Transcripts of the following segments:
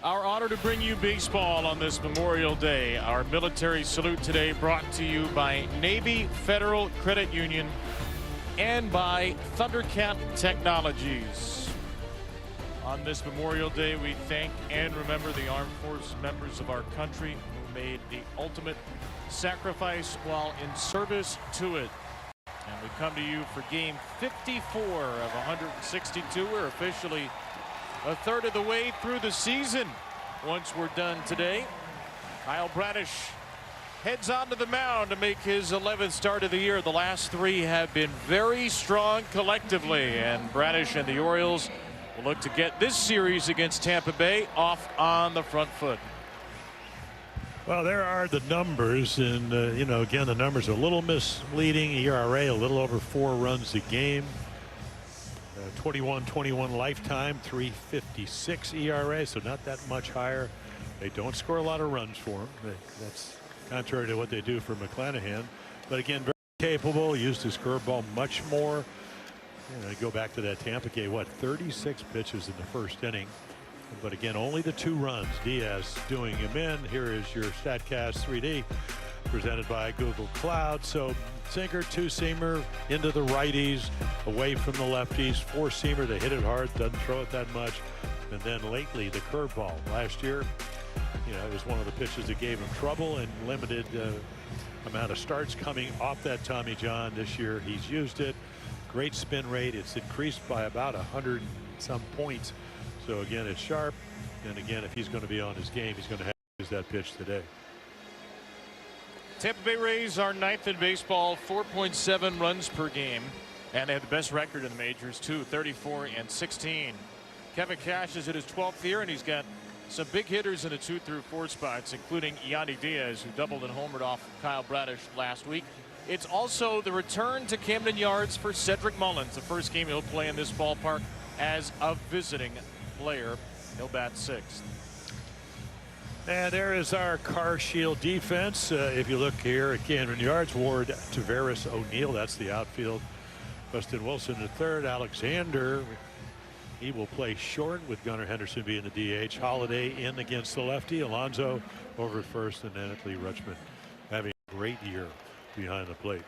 Our honor to bring you baseball on this Memorial Day. Our military salute today brought to you by Navy Federal Credit Union and by Thundercat Technologies. On this Memorial Day, we thank and remember the armed force members of our country who made the ultimate sacrifice while in service to it. And we come to you for game 54 of 162. We're officially a third of the way through the season. Once we're done today, Kyle Bradish heads onto the mound to make his 11th start of the year. The last three have been very strong collectively, and Bradish and the Orioles will look to get this series against Tampa Bay off on the front foot. Well, there are the numbers, and again, the numbers are a little misleading. ERA a little over 4 runs a game. 21-21 lifetime, 3.56 ERA, so not that much higher. They don't score a lot of runs for him. That's contrary to what they do for McClanahan. But again, very capable. Used his curveball much more. Go back to that Tampa game. 36 pitches in the first inning. But again, only the 2 runs. Diaz doing him in. Here is your StatCast 3D presented by Google Cloud. So sinker, 2-seamer into the righties, away from the lefties. 4-seamer, they hit it hard, doesn't throw it that much. And then lately, the curveball. Last year, it was one of the pitches that gave him trouble and limited amount of starts coming off that Tommy John. This year, he's used it. Great spin rate. It's increased by about 100 some points. So again, it's sharp. And again, if he's going to be on his game, he's going to have to use that pitch today. Tampa Bay Rays are 9th in baseball, 4.7 runs per game, and they have the best record in the majors too, 34-16. Kevin Cash is at his 12th year, and he's got some big hitters in the 2 through 4 spots, including Yandy Diaz, who doubled and homered off Kyle Bradish last week. It's also the return to Camden Yards for Cedric Mullins, the first game he'll play in this ballpark as a visiting player. He'll bat 6th. And there is our Car Shield defense. If you look here at Camden Yards, Ward, Tavares, O'Neill, that's the outfield. Weston Wilson the third. Alexander, he will play short with Gunnar Henderson being the DH. Holiday in against the lefty. Alonso over at first, and then Lee Rutschman having a great year behind the plate.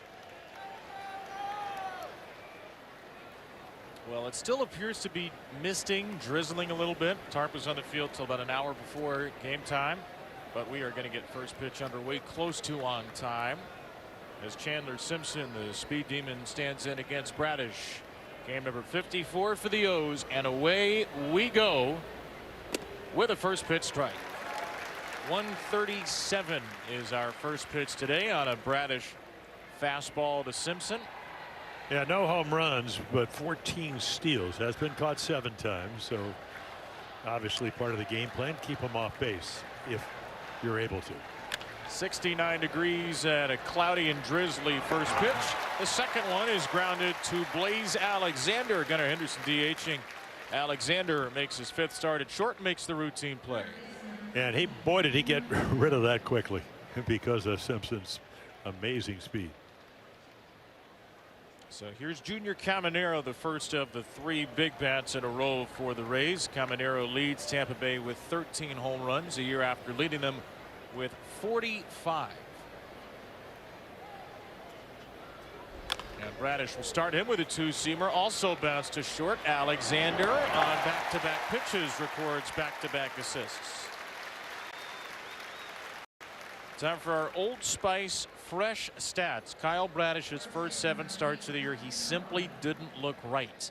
Well, it still appears to be misting, drizzling a little bit. Tarp was on the field till about an hour before game time, but we are going to get first pitch underway close to on time as Chandler Simpson, the speed demon, stands in against Bradish. Game number 54 for the O's, and away we go with a first pitch strike. 137 is our first pitch today on a Bradish fastball to Simpson. Yeah, no home runs, but 14 steals. Has been caught 7 times. So obviously part of the game plan, keep him off base if you're able to. 69 degrees and a cloudy and drizzly first pitch. The second one is grounded to Blaze Alexander. Gunnar Henderson DHing. Alexander makes his 5th start at short and makes the routine play. And boy, did he get rid of that quickly because of Simpson's amazing speed. So here's Junior Caminero, the first of the 3 big bats in a row for the Rays. Caminero leads Tampa Bay with 13 home runs a year after leading them with 45. And Bradish will start him with a 2-seamer. Also bounced to short. Alexander on back-to-back pitches records back-to-back assists. Time for our Old Spice fresh stats. Kyle Bradish's first 7 starts of the year, he simply didn't look right.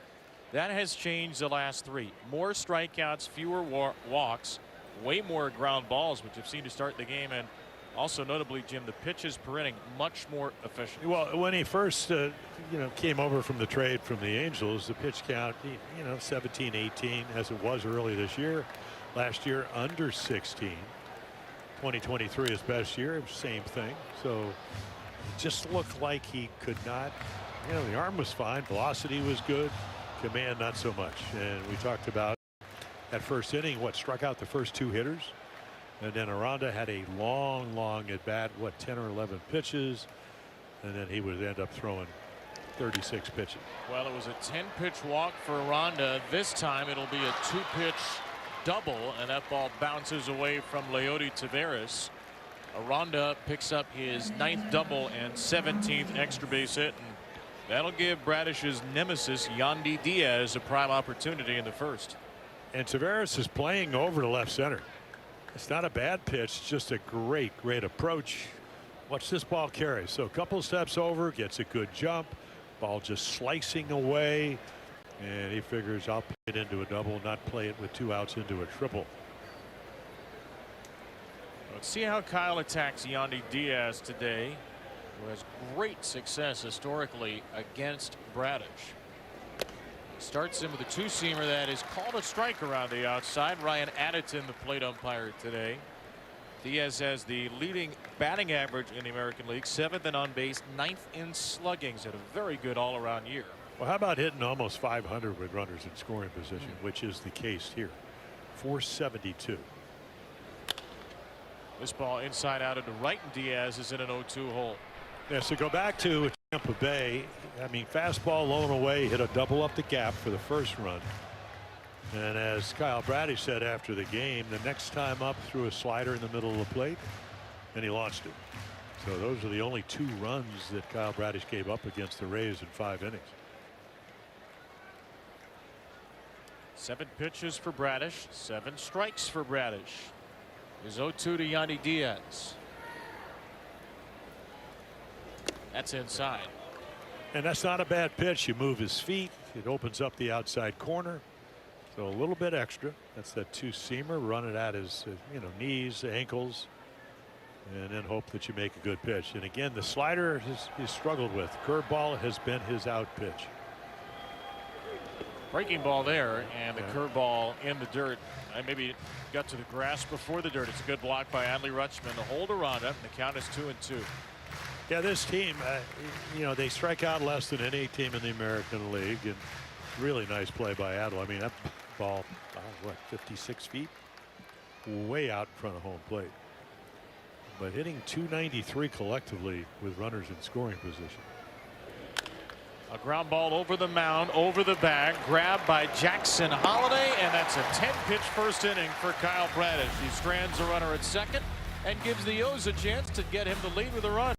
That has changed the last 3. More strikeouts, fewer walks, way more ground balls, which you've seen to start the game, and also notably, Jim, the pitches per inning much more efficient. Well, when he first came over from the trade from the Angels, the pitch count 17-18 as it was early this year. Last year under 16. 2023 his best year, same thing. So it just looked like he could not, the arm was fine, velocity was good, command not so much. And we talked about that first inning, struck out the first 2 hitters, and then Aranda had a long at bat, 10 or 11 pitches, and then he would end up throwing 36 pitches. Well, it was a 10-pitch walk for Aranda. This time it'll be a 2-pitch double, and that ball bounces away from Leody Taveras. Aranda picks up his 9th double and 17th extra base hit, and that'll give Bradish's nemesis Yandy Diaz a prime opportunity in the first. And Taveras is playing over to left center. It's not a bad pitch, just a great approach. Watch this ball carry. So a couple steps over, gets a good jump. Ball just slicing away, and he figures I'll play it into a double, not play it with 2 outs into a triple. Let's see how Kyle attacks Yandy Diaz today, who has great success historically against Bradish. Starts him with a 2-seamer that is called a strike around the outside. Ryan Addington, the plate umpire today. Diaz has the leading batting average in the American League, 7th in on base, 9th in slugging. He's had a very good all-around year. Well, how about hitting almost 500 with runners in scoring position, which is the case here. 472. This ball inside out into right, and Diaz is in an 0-2 hole. Yeah, so go back to Tampa Bay. I mean, fastball low and away, hit a double up the gap for the first run. And as Kyle Bradish said after the game, the next time up threw a slider in the middle of the plate, and he launched it. So those are the only 2 runs that Kyle Bradish gave up against the Rays in 5 innings. 7 pitches for Bradish, 7 strikes for Bradish. His 0-2 to Yandy Diaz. That's inside. And that's not a bad pitch. You move his feet. It opens up the outside corner. So a little bit extra. That's that 2-seamer. Run it at his knees, ankles, and then hope that you make a good pitch. And again, the slider he's struggled with. Curveball has been his out pitch. Breaking ball there, and the curveball in the dirt. I maybe got to the grass before the dirt. It's a good block by Adley Rutschman to hold Aranda, and the count is 2-2. Yeah, this team, they strike out less than any team in the American League, and really nice play by Adley. I mean, that ball, what, 56 feet? Way out in front of home plate. But hitting 293 collectively with runners in scoring position. A ground ball over the mound, over the bag, grabbed by Jackson Holliday, and that's a 10-pitch first inning for Kyle Bradish. He strands a runner at second and gives the O's a chance to get him the lead with a run.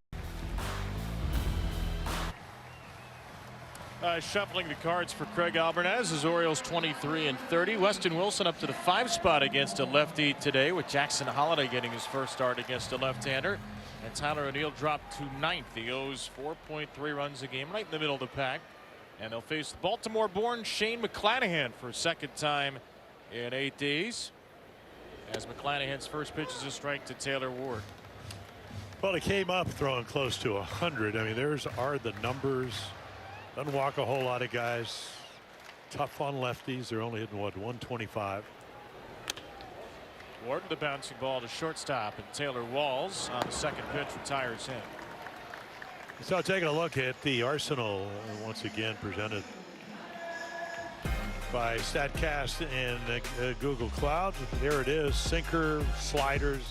Shuffling the cards for Craig Albernaz. His Orioles 23-30. Weston Wilson up to the 5 spot against a lefty today, with Jackson Holliday getting his first start against a left-hander. And Tyler O'Neill dropped to 9th. The O's 4.3 runs a game, right in the middle of the pack. And they'll face Baltimore-born Shane McClanahan for a second time in 8 days, as McClanahan's first pitch is a strike to Taylor Ward. Well, he came up throwing close to 100. I mean, there's are the numbers. Doesn't walk a whole lot of guys. Tough on lefties. They're only hitting, what, 125. Ward, the bouncing ball to shortstop, and Taylor Walls on the second pitch retires him. So taking a look at the arsenal once again presented by StatCast and Google Cloud. There it is: sinker, sliders,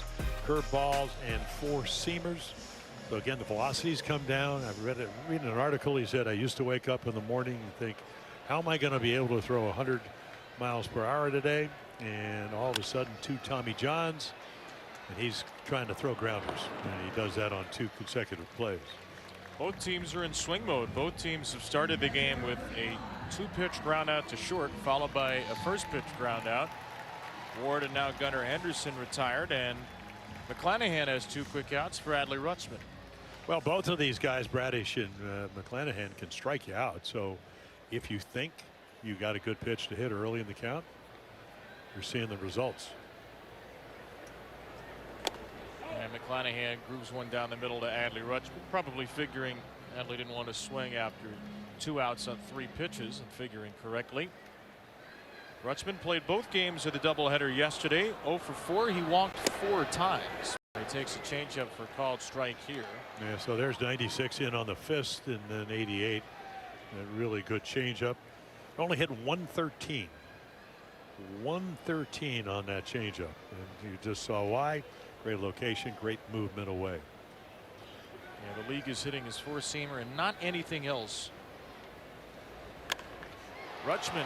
curveballs, and 4-seamers. So again, the velocities come down. I've reading an article. He said, I used to wake up in the morning and think, how am I going to be able to throw 100 miles per hour today? And all of a sudden, 2 Tommy Johns, and he's trying to throw grounders, and he does that on 2 consecutive plays. Both teams are in swing mode. Both teams have started the game with a 2-pitch ground out to short, followed by a first pitch ground out. Ward and now Gunnar Henderson retired, and McClanahan has 2 quick outs for Adley Rutschman. Well, both of these guys, Bradish and McClanahan, can strike you out. So if you think you got a good pitch to hit early in the count, you're seeing the results. And McClanahan grooves one down the middle to Adley Rutschman, probably figuring Adley didn't want to swing after 2 outs on 3 pitches, and figuring correctly. Rutschman played both games of the doubleheader yesterday. 0 for 4. He walked 4 times. He takes a changeup for a called strike here. Yeah, so there's 96 in on the fist, and then 88. A really good changeup. Only hit 113. 113 on that changeup, and you just saw why. Great location, great movement away. Yeah, the league is hitting his 4-seamer and not anything else. Rutschman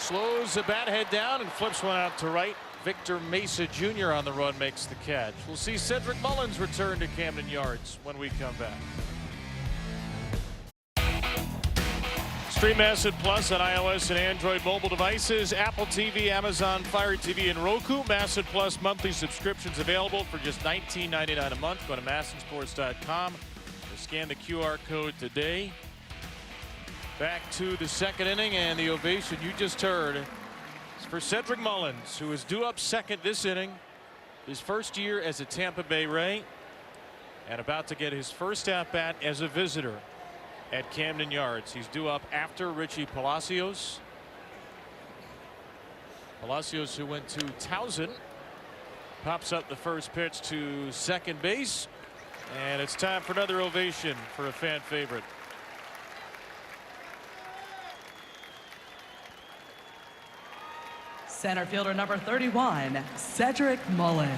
Slows the bat head down and flips one out to right. Victor Mesa Jr. on the run makes the catch. We'll see Cedric Mullins return to Camden Yards when we come back. Stream Acid Plus on iOS and Android mobile devices, Apple TV, Amazon Fire TV, and Roku. Acid Plus monthly subscriptions available for just $19.99 a month. Go to massinsports.com or scan the QR code today. Back to the second inning, and the ovation you just heard is for Cedric Mullins, who is due up second this inning. His first year as a Tampa Bay Ray, and about to get his first at-bat as a visitor at Camden Yards. He's due up after Richie Palacios. Palacios, who went to Towson, pops up the first pitch to second base, and it's time for another ovation for a fan favorite. Center fielder number 31, Cedric Mullins.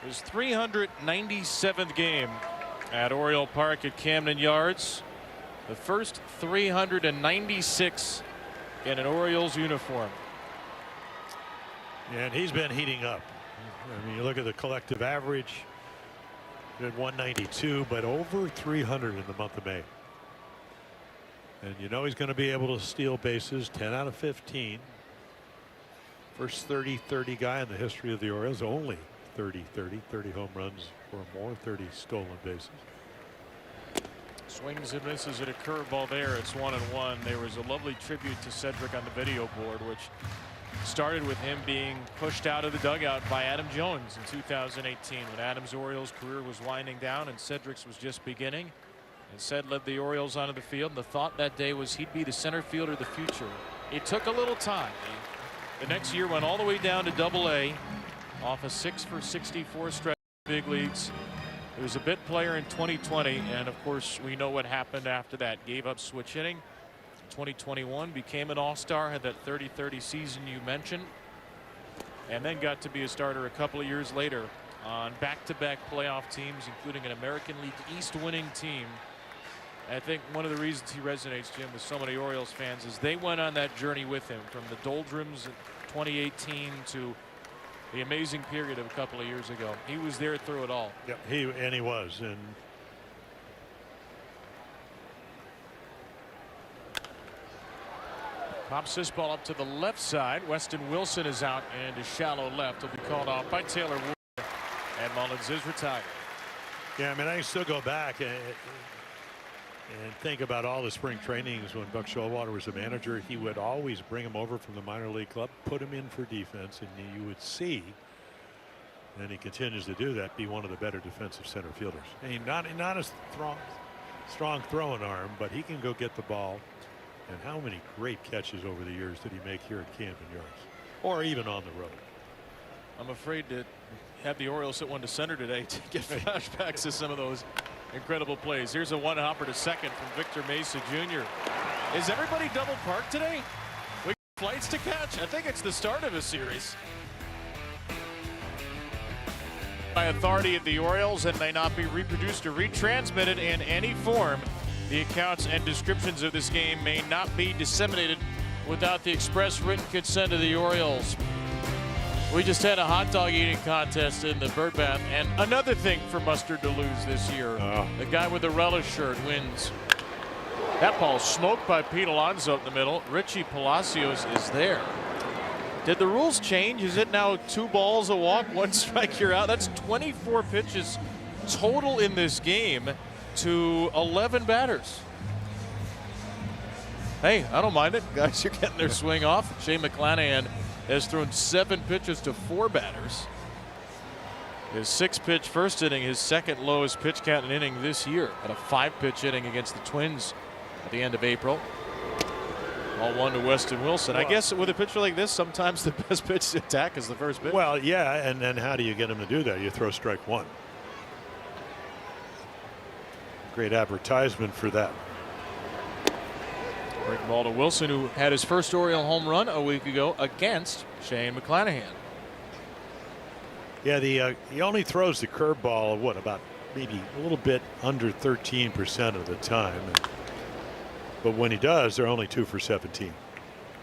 His 397th game at Oriole Park at Camden Yards. The first 396 in an Orioles uniform. And he's been heating up. I mean, you look at the collective average at 192, but over 300 in the month of May. And you know he's going to be able to steal bases 10 out of 15. First 30-30 guy in the history of the Orioles. Only 30 home runs or more, 30 stolen bases. Swings and misses at a curveball there. It's 1-1. There was a lovely tribute to Cedric on the video board, which started with him being pushed out of the dugout by Adam Jones in 2018 when Adam's Orioles career was winding down and Cedric's was just beginning. And Ced led the Orioles onto the field, and the thought that day was he'd be the center fielder of the future. It took a little time. The next year went all the way down to Double-A off a 6-for-64 stretch in the big leagues. He was a bit player in 2020, and of course we know what happened after that. Gave up switch hitting. 2021 became an all-star, had that 30-30 season you mentioned, and then got to be a starter a couple of years later on back-to-back playoff teams, including an American League East winning team. I think one of the reasons he resonates, Jim, with so many Orioles fans is they went on that journey with him from the doldrums in 2018 to the amazing period of a couple of years ago. He was there through it all. Yep, he was. And pops this ball up to the left side. Weston Wilson is out into shallow left. He'll be called off by Taylor Wood, and Mullins is retired. yeah, I mean, I can still go back and think about all the spring trainings when Buck Showalter was the manager. He would always bring him over from the minor league club, put him in for defense, and you would see, and he continues to do that, be one of the better defensive center fielders. I mean, not a strong throwing arm, but he can go get the ball. And how many great catches over the years did he make here at Camden Yards, or even on the road? I'm afraid to have the Orioles hit one to center today to get flashbacks to some of those incredible plays. Here's a one-hopper to second from Victor Mesa Jr. Is everybody double parked today? We got flights to catch? I think it's the start of a series. By authority of the Orioles and may not be reproduced or retransmitted in any form. The accounts and descriptions of this game may not be disseminated without the express written consent of the Orioles. We just had a hot dog eating contest in the bird bath, and another thing for Mustard to lose this year. The guy with the relish shirt wins. That ball smoked by Pete Alonso in the middle. Richie Palacios is there. Did the rules change? Is it now 2 balls a walk, 1 strike, you're out? That's 24 pitches total in this game to 11 batters. Hey, I don't mind it. Guys are getting their swing off. Shane McClanahan has thrown 7 pitches to 4 batters. His 6-pitch first inning, his second lowest pitch count in inning this year, at a 5-pitch inning against the Twins at the end of April. All 1 to Weston Wilson. I guess with a pitcher like this, sometimes the best pitch to attack is the first pitch. Well, yeah, and then how do you get him to do that? You throw strike 1. Great advertisement for that. Breaking ball to Wilson, who had his first Oriole home run a week ago against Shane McClanahan. Yeah, he only throws the curveball what about maybe a little bit under 13% of the time, but when he does, they're only 2 for 17.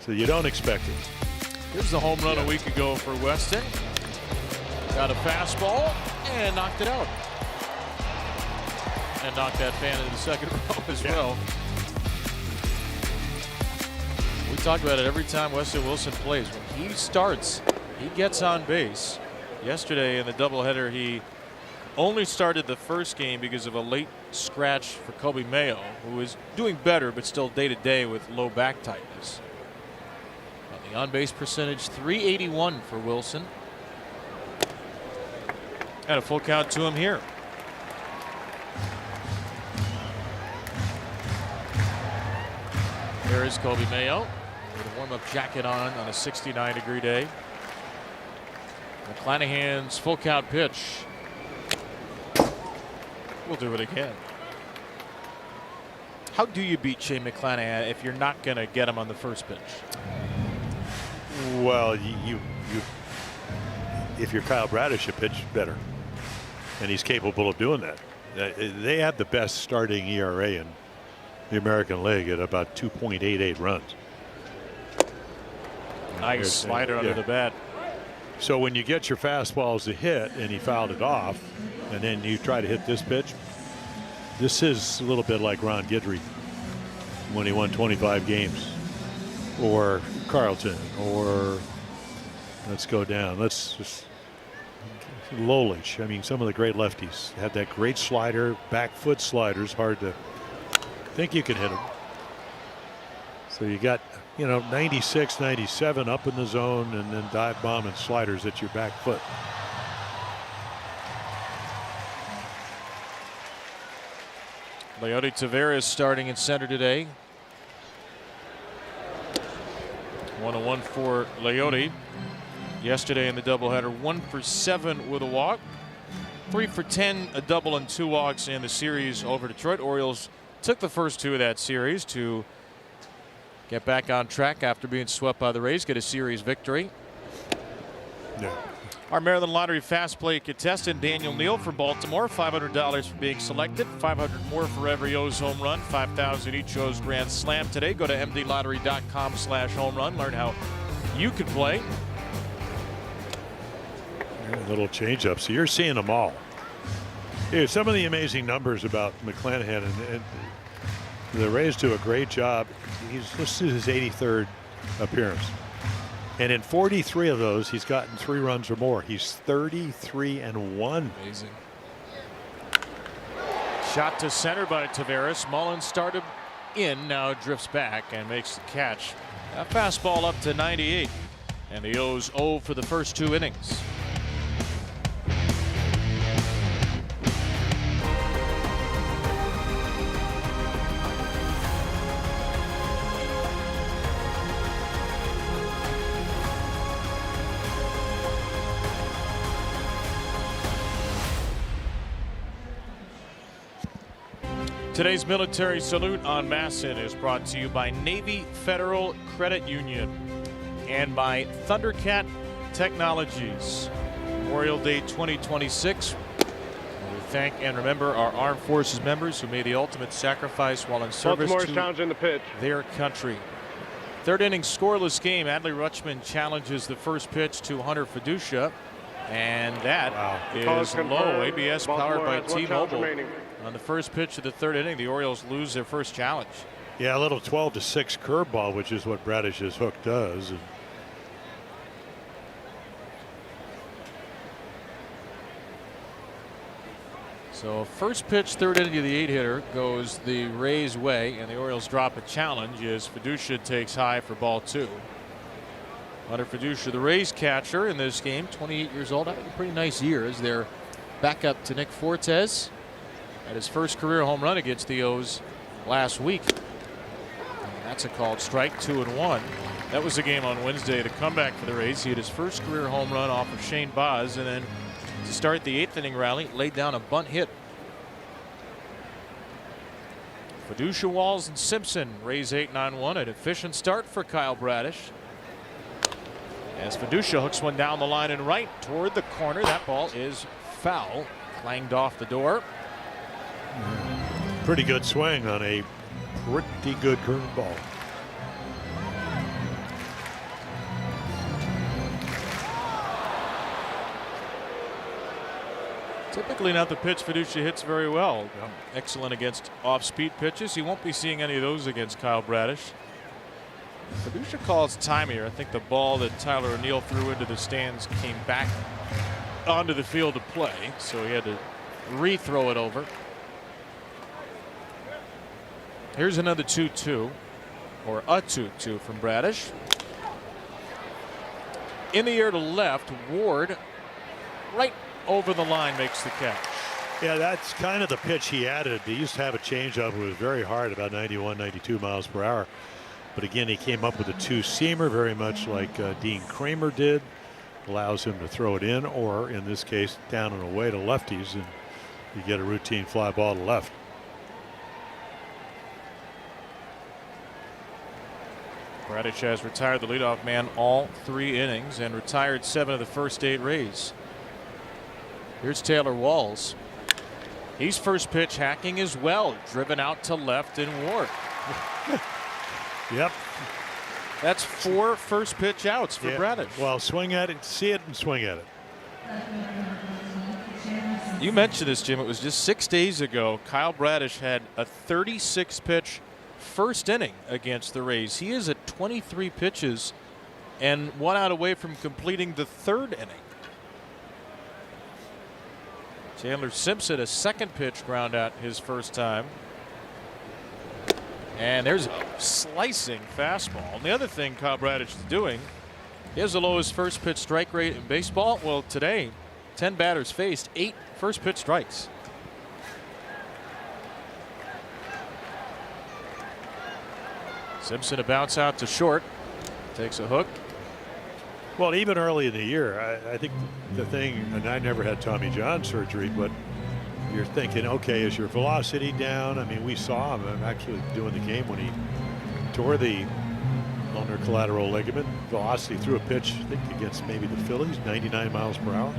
So you don't expect it. Here's the home run a week ago for Weston. Got a fastball and knocked it out. And knocked that fan into the second row as well. We talk about it every time Weston Wilson plays. When he starts, he gets on base. Yesterday in the doubleheader, he only started the first game because of a late scratch for Kobe Mayo, who is doing better but still day-to-day with low back tightness. The on-base percentage, .381 for Wilson. And a full count to him here. There is Kobe Mayo with a warm-up jacket on a 69-degree day. McClanahan's full count pitch. We'll do it again. How do you beat Shane McClanahan if you're not going to get him on the first pitch? Well, if you're Kyle Bradish, you pitch better, and he's capable of doing that. They have the best starting ERA in the American League at about 2.88 runs. Nice slider under the bat. So when you get your fastballs to hit and he fouled it off, and then you try to hit this pitch, this is a little bit like Ron Guidry when he won 25 games, or Carlton, or let's go down. Let's just Lolich. I mean, some of the great lefties had that great slider, back foot sliders. Hard to think you can hit them. So you got, 96, 97 up in the zone, and then dive bomb and sliders at your back foot. Leody Taveras starting in center today. 1-1 for Leody. Yesterday in the doubleheader, 1 for 7 with a walk, 3 for 10, a double and 2 walks in the series over Detroit. Orioles took the first 2 of that series to get back on track after being swept by the Rays, get a series victory. Yeah. Our Maryland Lottery Fast Play contestant Daniel Neal for Baltimore, $500 for being selected, $500 more for every O's home run, $5,000 each O's grand slam today. Go to mdlottery.com/home run. Learn how you can play. A little change up. So you're seeing them all. Here, some of the amazing numbers about McClanahan, and the Rays do a great job. This is his 83rd appearance. And in 43 of those, he's gotten 3 runs or more. He's 33-1. Amazing. Shot to center by Taveras. Mullins started in, now drifts back and makes the catch. A fastball up to 98. And the O's 0 for the first 2 innings. Today's military salute on Masson is brought to you by Navy Federal Credit Union and by Thundercat Technologies. Memorial Day 2026. We thank and remember our armed forces members who made the ultimate sacrifice while in service to their country. Third inning scoreless game. Adley Rutschman challenges the first pitch to Hunter Fiducia, and that is low. ABS powered by T-Mobile. On the first pitch of the third inning, the Orioles lose their first challenge. Yeah, a little 12-6 curveball, which is what Bradish's hook does. So first pitch, third inning of the 8-hitter goes the Rays' way, and the Orioles drop a challenge as Fiducia takes high for ball 2. Hunter Fiducia, the Rays catcher in this game, 28 years old, having a pretty nice year as they're back up to Nick Fortes at his first career home run against the O's last week. And that's a called strike, 2-1. That was the game on Wednesday. The comeback for the Rays. He had his first career home run off of Shane Baz, and then to start the 8th inning rally, laid down a bunt hit. Fiducia, Walls, and Simpson. Rays 8-9-1. An efficient start for Kyle Bradish. As Fiducia hooks one down the line and right toward the corner. That ball is foul. Clanged off the door. Pretty good swing on a pretty good curveball. Typically not the pitch Fiducia hits very well. Excellent against off-speed pitches. He won't be seeing any of those against Kyle Bradish. Fiducia calls time here. I think the ball that Tyler O'Neill threw into the stands came back onto the field to play, so he had to rethrow it over. Here's another 2-2, or a 2-2 from Bradish. In the air to left, Ward right over the line makes the catch. Yeah, that's kind of the pitch he added. He used to have a changeup. It was very hard, about 91, 92 miles per hour. But again, he came up with a two-seamer, very much like Dean Kramer did. Allows him to throw it in, or in this case, down and away to lefties, and you get a routine fly ball to left. Bradish has retired the leadoff man all 3 innings and retired 7 of the first 8 Rays. Here's Taylor Walls. He's first pitch hacking as well. Driven out to left and Ward. Yep. That's 4 first pitch outs for Bradish. Well, swing at it, see it, and swing at it. You mentioned this, Jim. It was just 6 days ago. Kyle Bradish had a 36 pitch first inning against the Rays. He is at 23 pitches and 1 out away from completing the 3rd inning. Chandler Simpson, a second pitch ground out his first time. And there's a slicing fastball. And the other thing Kyle Bradish is doing, he has the lowest first pitch strike rate in baseball. Well, today, 10 batters faced, 8 first pitch strikes. Simpson a bounce out to short. Takes a hook. Well, even early in the year, I think the thing, and I never had Tommy John surgery, but you're thinking, okay, is your velocity down? I mean, we saw him actually doing the game when he tore the ulnar collateral ligament. Velocity through a pitch, I think against maybe the Phillies, 99 miles per hour.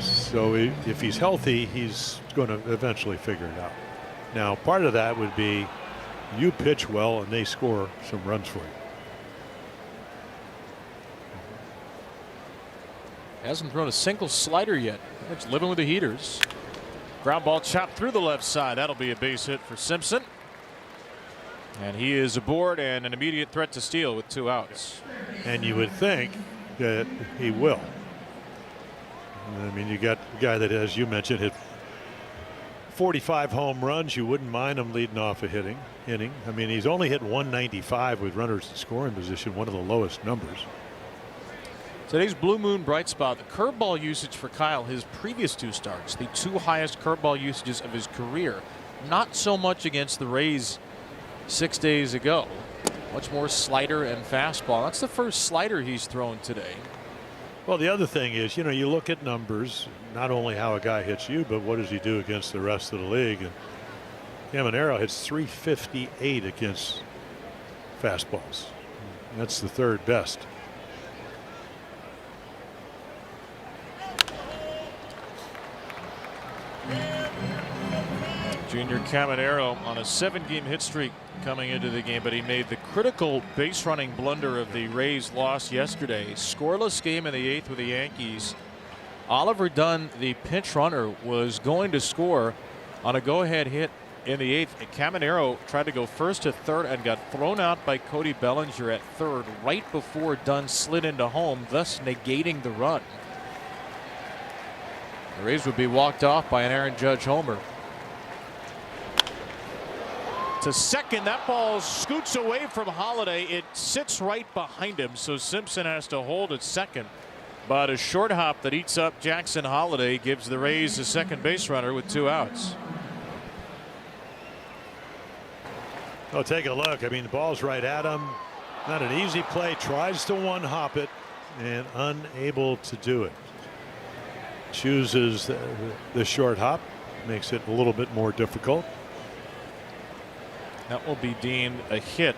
So if he's healthy, he's going to eventually figure it out. Now, part of that would be you pitch well and they score some runs for you. Hasn't thrown a single slider yet. It's living with the heaters. Ground ball chopped through the left side. That'll be a base hit for Simpson. And he is aboard and an immediate threat to steal with 2 outs. And you would think that he will. I mean, you got a guy that, as you mentioned, hit 45 home runs. You wouldn't mind him leading off a inning. I mean, he's only hit 195 with runners in scoring position, one of the lowest numbers. Today's Blue Moon bright spot, the curveball usage for Kyle, his previous 2 starts, the 2 highest curveball usages of his career. Not so much against the Rays 6 days ago. Much more slider and fastball. That's the first slider he's thrown today. Well, the other thing is, you know, you look at numbers, not only how a guy hits you, but what does he do against the rest of the league. And Caminero hits 358 against fastballs. That's the 3rd best. Junior Caminero on a 7-game hit streak coming into the game, but he made the critical base running blunder of the Rays' loss yesterday. Scoreless game in the 8th with the Yankees. Oliver Dunn, the pinch runner, was going to score on a go-ahead hit in the 8th. Caminero tried to go first to third and got thrown out by Cody Bellinger at third right before Dunn slid into home, thus negating the run. The Rays would be walked off by an Aaron Judge homer. To second, that ball scoots away from Holiday. It sits right behind him, so Simpson has to hold at second. But a short hop that eats up Jackson Holiday gives the Rays a second base runner with 2 outs. Oh, take a look. I mean, the ball's right at him. Not an easy play. Tries to one-hop it and unable to do it. Chooses the short hop. Makes it a little bit more difficult. That will be deemed a hit.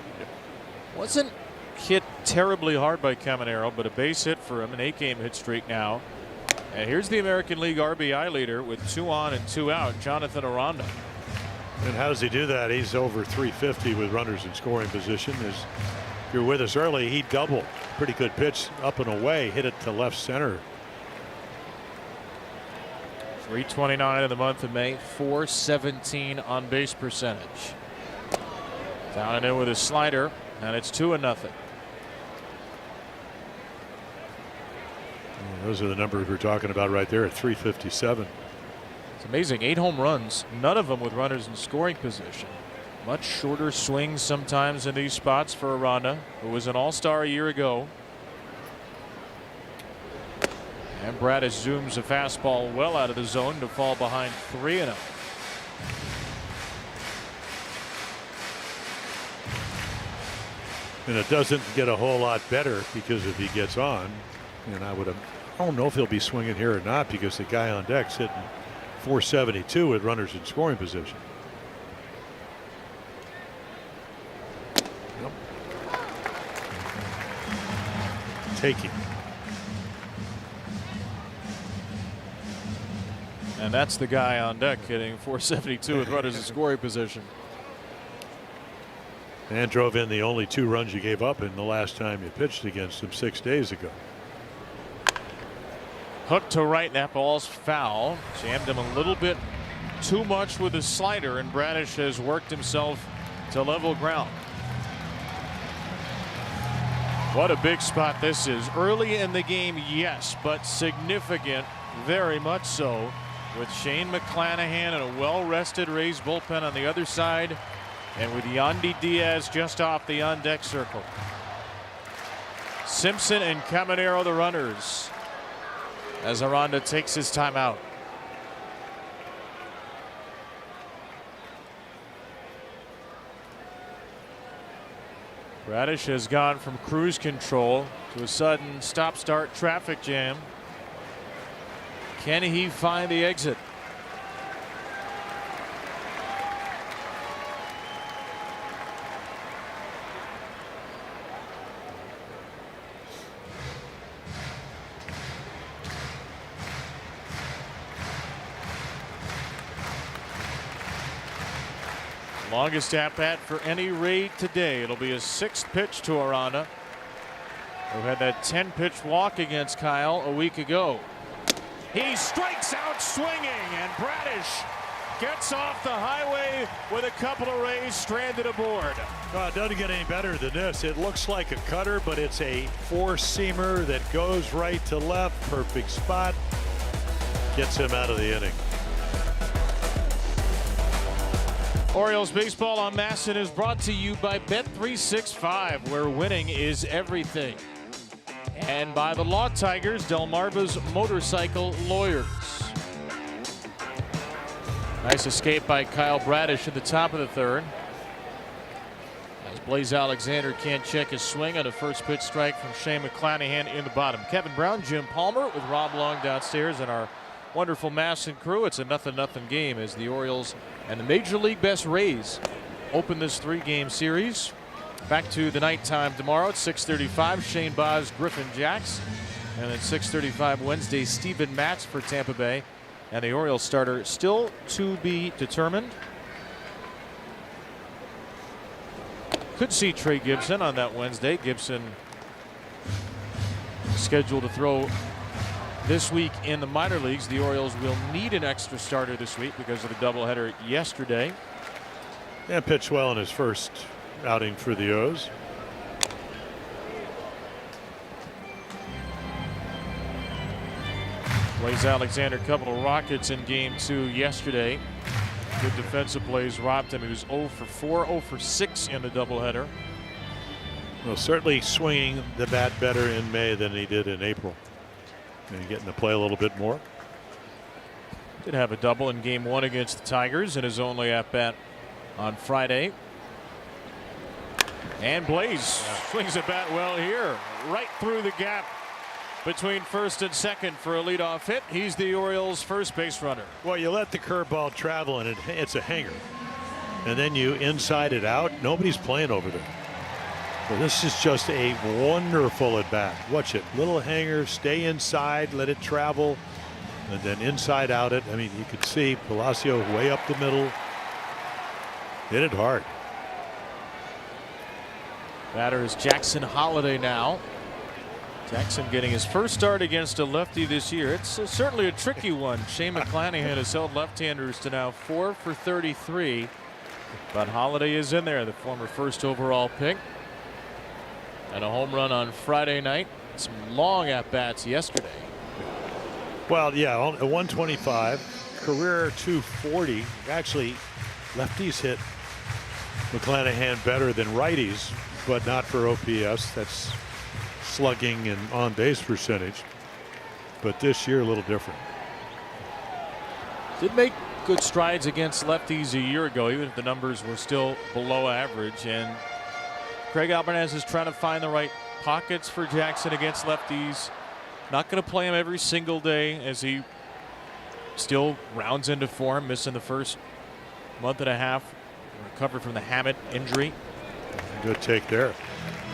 Wasn't hit terribly hard by Caminero, but a base hit for him, an 8-game hit streak now. And here's the American League RBI leader with 2 on and 2 out, Jonathan Aranda. And how does he do that? He's over 350 with runners in scoring position. If you're with us early, he doubled. Pretty good pitch up and away, hit it to left center. 329 in the month of May, 417 on base percentage. Down and in with a slider, and it's 2-0. Those are the numbers we're talking about right there at 357. It's amazing. 8 home runs, none of them with runners in scoring position. Much shorter swings sometimes in these spots for Aranda, who was an all-star a year ago. And Bradish zooms a fastball well out of the zone to fall behind 3-0. And it doesn't get a whole lot better because if he gets on, and I don't know if he'll be swinging here or not because the guy on deck's hitting 472 with runners in scoring position. Yep. Taking. And that's the guy on deck hitting 472 with runners in scoring position. And drove in the only 2 runs you gave up in the last time you pitched against him 6 days ago. Hook to right, that ball's foul. Jammed him a little bit too much with his slider, and Bradish has worked himself to level ground. What a big spot this is. Early in the game, yes, but significant, very much so, with Shane McClanahan and a well-rested Rays bullpen on the other side, and with Yandy Diaz just off the on-deck circle. Simpson and Caminero the runners as Aranda takes his time out. Bradish has gone from cruise control to a sudden stop-start traffic jam. Can he find the exit? Longest at bat for any Ray today. It'll be his 6th pitch to Aranda, who had that 10-pitch walk against Kyle a week ago. He strikes out swinging, and Bradish gets off the highway with a couple of Rays stranded aboard. It doesn't get any better than this. It looks like a cutter, but it's a 4-seamer that goes right to left. Perfect spot. Gets him out of the inning. Orioles baseball on MASN is brought to you by Bet365, where winning is everything. And by the Law Tigers, Delmarva's motorcycle lawyers. Nice escape by Kyle Bradish at the top of the 3rd. As Blaze Alexander can't check his swing on a first pitch strike from Shane McClanahan in the bottom. Kevin Brown, Jim Palmer with Rob Long downstairs and our wonderful MASN crew. It's a 0-0 game as the Orioles and the Major League best Rays open this 3-game series. Back to the nighttime tomorrow at 6:35. Shane Baz, Griffin Jacks, and at 6:35 Wednesday, Steven Matz for Tampa Bay. And the Orioles starter still to be determined. Could see Trey Gibson on that Wednesday. Gibson scheduled to throw this week in the minor leagues. The Orioles will need an extra starter this week because of the doubleheader yesterday. Yeah, pitched well in his first outing for the O's. Blaze Alexander, couple of rockets in game 2 yesterday. Good defensive plays robbed him. He was 0 for 4, 0 for 6 in the doubleheader. Well, certainly swinging the bat better in May than he did in April. And getting to play a little bit more. Did have a double in game 1 against the Tigers in his only at-bat on Friday. And Blaze swings a bat well here, right through the gap between first and second for a leadoff hit. He's the Orioles' first base runner. Well, you let the curveball travel and it's a hanger, and then you inside it out. Nobody's playing over there. Well, this is just a wonderful at bat. Watch it. Little hanger, stay inside, let it travel, and then inside out it. I mean, you could see Palacio way up the middle. Hit it hard. Batter is Jackson Holliday now. Jackson getting his first start against a lefty this year. It's certainly a tricky one. Shane McClanahan has held left-handers to now 4 for 33. But Holliday is in there, the former first overall pick. And a home run on Friday night. Some long at-bats yesterday. Well, yeah, a 125, career 240. Actually, lefties hit McClanahan better than righties, but not for OPS. That's slugging and on-base percentage. But this year, a little different. Did make good strides against lefties a year ago, even if the numbers were still below average. And Craig Albanez is trying to find the right pockets for Jackson against lefties. Not going to play him every single day as he still rounds into form, missing the first month and a half. Recovered from the Hammett injury. Good take there.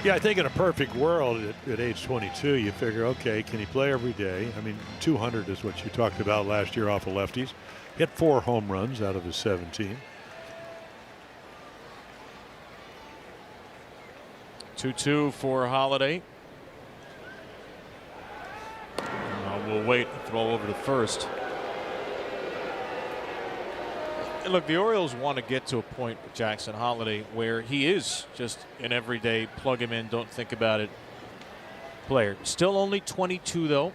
Yeah, I think in a perfect world at age 22, you figure, okay, can he play every day? I mean, 200 is what you talked about last year off of lefties. Hit 4 home runs out of his 17. 2-2 for Holliday. We'll wait. Throw over to first. And look, the Orioles want to get to a point with Jackson Holliday where he is just an everyday plug him in, don't think about it player. Still only 22 though.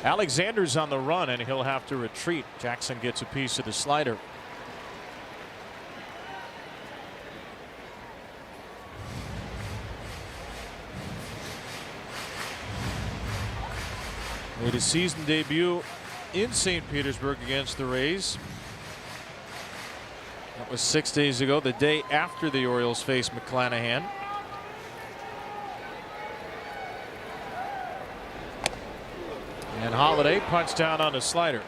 Alexander's on the run and he'll have to retreat. Jackson gets a piece of the slider. Made his season debut in St. Petersburg against the Rays. That was 6 days ago, the day after the Orioles faced McClanahan. And Holliday punched down on a slider.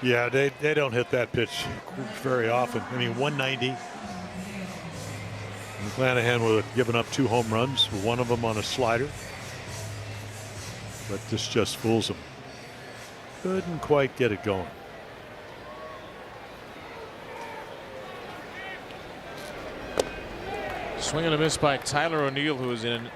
Yeah, they don't hit that pitch very often. I mean, 190. McClanahan would have given up 2 home runs, one of them on a slider. But this just fools him. Couldn't quite get it going. Swing and a miss by Tyler O'Neill, who is in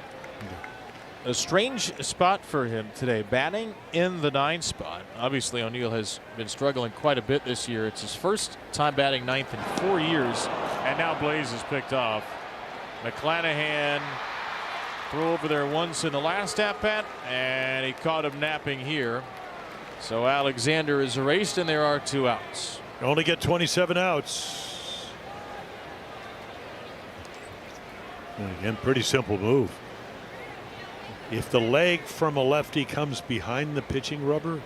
a strange spot for him today, batting in the 9 spot. Obviously, O'Neill has been struggling quite a bit this year. It's his first time batting 9th in 4 years, and now Blaze is picked off. McClanahan threw over there once in the last at-bat, and he caught him napping here. So Alexander is erased, and there are 2 outs. Only get 27 outs. And again, pretty simple move. If the leg from a lefty comes behind the pitching rubber,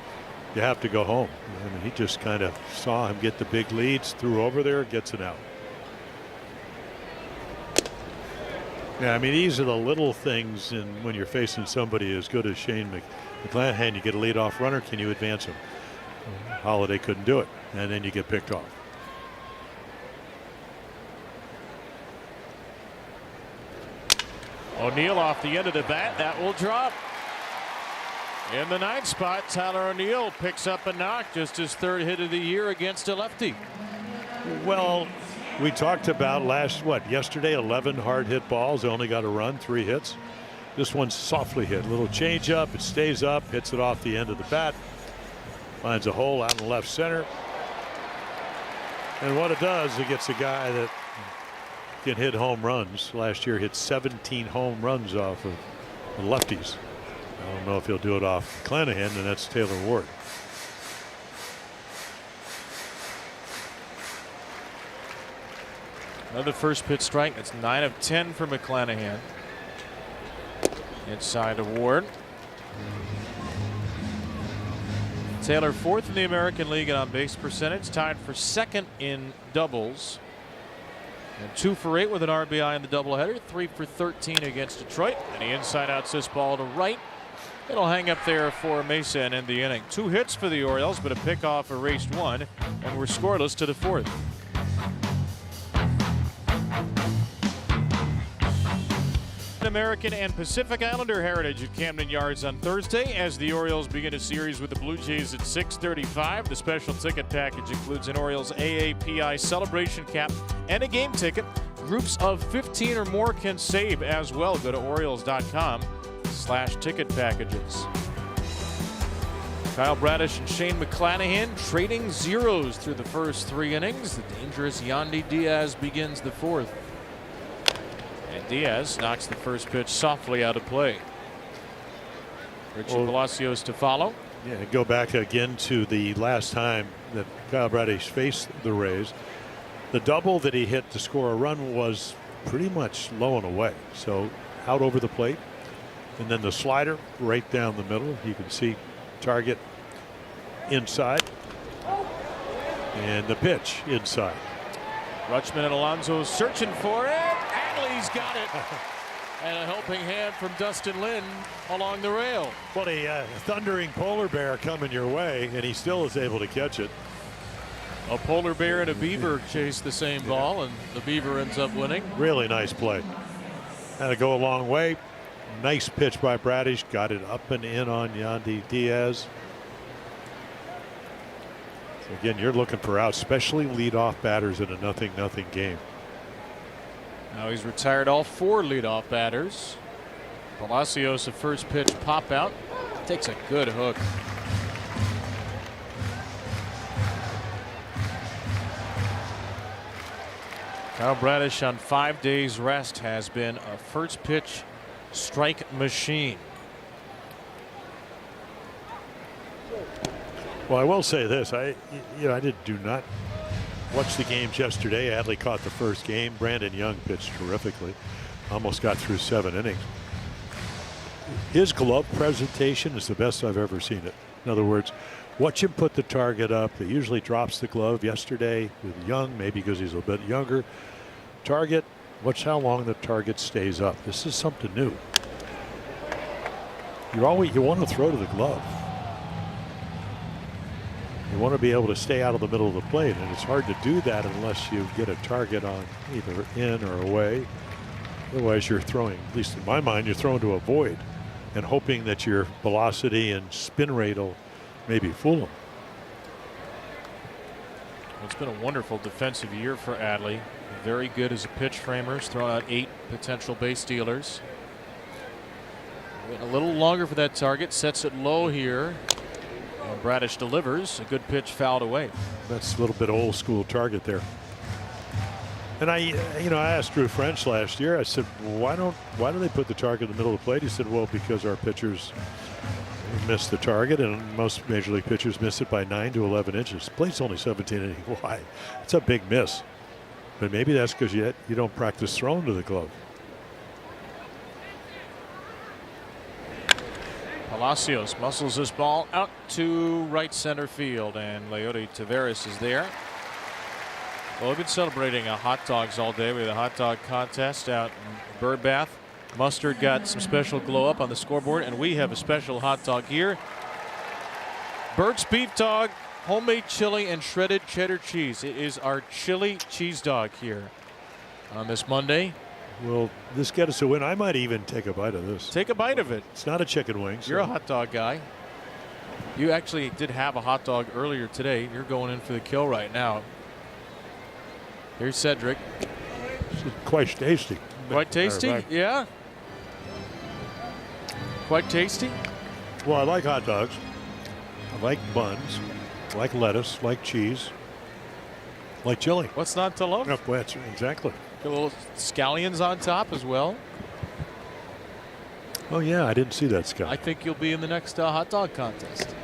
you have to go home. I mean, he just kind of saw him get the big leads, threw over there, gets an out. Yeah, I mean, these are the little things, and when you're facing somebody as good as Shane McClanahan, you get a leadoff runner, can you advance him? Holliday couldn't do it, and then you get picked off. O'Neill off the end of the bat. That will drop. In the 9th spot, Tyler O'Neill picks up a knock, just his 3rd hit of the year against a lefty. Well, we talked about yesterday, 11 hard hit balls, only got a run, 3 hits. This one's softly hit, little change up, it stays up, hits it off the end of the bat, finds a hole out in the left center. And what it does, it gets a guy that can hit home runs. Last year hit 17 home runs off of the lefties. I don't know if he'll do it off McClanahan, and that's Taylor Ward. Another first pitch strike. That's 9 of 10 for McClanahan. Inside of Ward. Taylor 4th in the American League in on base percentage, tied for 2nd in doubles. And 2 for 8 with an RBI in the doubleheader, 3 for 13 against Detroit. And he inside outs this ball to right. It'll hang up there for Mesa and end the inning. 2 hits for the Orioles, but a pickoff erased 1, and we're scoreless to the 4th. American and Pacific Islander heritage at Camden Yards on Thursday as the Orioles begin a series with the Blue Jays at 6:35. The special ticket package includes an Orioles AAPI celebration cap and a game ticket. Groups of 15 or more can save as well. Go to Orioles.com/ticket packages. Kyle Bradish and Shane McClanahan trading zeros through the first 3 innings. The dangerous Yandy Diaz begins the 4th. And Diaz knocks the first pitch softly out of play. Richie Palacios to follow. Yeah, go back again to the last time that Kyle Bradish faced the Rays. The double that he hit to score a run was pretty much low and away. So out over the plate. And then the slider right down the middle. You can see target inside. And the pitch inside. Rutschman and Alonso searching for it. Adley's got it. And a helping hand from Dustin Lynn along the rail. Well, a thundering polar bear coming your way, and he still is able to catch it. A polar bear and a beaver chase the same ball, and the beaver ends up winning. Really nice play. Had to go a long way. Nice pitch by Bradish. Got it up and in on Yandy Diaz. So again, you're looking for outs, especially leadoff batters in a 0-0 game. Now he's retired all 4 leadoff batters. Palacios, a first pitch pop out. Takes a good hook. Kyle Bradish on 5 days rest has been a first pitch strike machine. Well, I will say this. I do not watch the games yesterday. Adley caught the first game. Brandon Young pitched terrifically. Almost got through 7 innings. His glove presentation is the best I've ever seen it. In other words, watch him put the target up. He usually drops the glove. Yesterday with Young, maybe because he's a bit younger. Target, watch how long the target stays up. This is something new. You want to throw to the glove. You want to be able to stay out of the middle of the plate, and it's hard to do that unless you get a target on either in or away. Otherwise, you're throwing, at least in my mind, you're throwing to a void and hoping that your velocity and spin rate will maybe fool them. It's been a wonderful defensive year for Adley. Very good as a pitch framer. He's thrown out 8 potential base stealers. Waiting a little longer for that target. Sets it low here. And Bradish delivers. A good pitch fouled away. That's a little bit old school target there. And I asked Drew French last year. I said, why do they put the target in the middle of the plate? He said, well, because our pitchers miss the target, and most major league pitchers miss it by 9 to 11 inches. The plate's only 17 innings wide. It's a big miss. But maybe that's because you don't practice throwing to the glove. Palacios muscles this ball out to right center field, and Leody Taveras is there. Well, we've been celebrating hot dogs all day. We had a hot dog contest out in Birdbath. Mustard got some special glow up on the scoreboard, and we have a special hot dog here. Burt's Beef Dog, homemade chili and shredded cheddar cheese. It is our chili cheese dog here on this Monday. Will this get us a win? I might even take a bite of this. Take a bite of it. It's not a chicken wing. You're a hot dog guy. You actually did have a hot dog earlier today. You're going in for the kill right now. Here's Cedric. This is quite tasty. Quite tasty? Yeah. Quite tasty? Well, I like hot dogs. I like buns. I like lettuce. I like cheese. I like chili. What's not to love? No, exactly. Got little scallions on top as well. Oh, yeah. I didn't see that, Scott. I think you'll be in the next hot dog contest.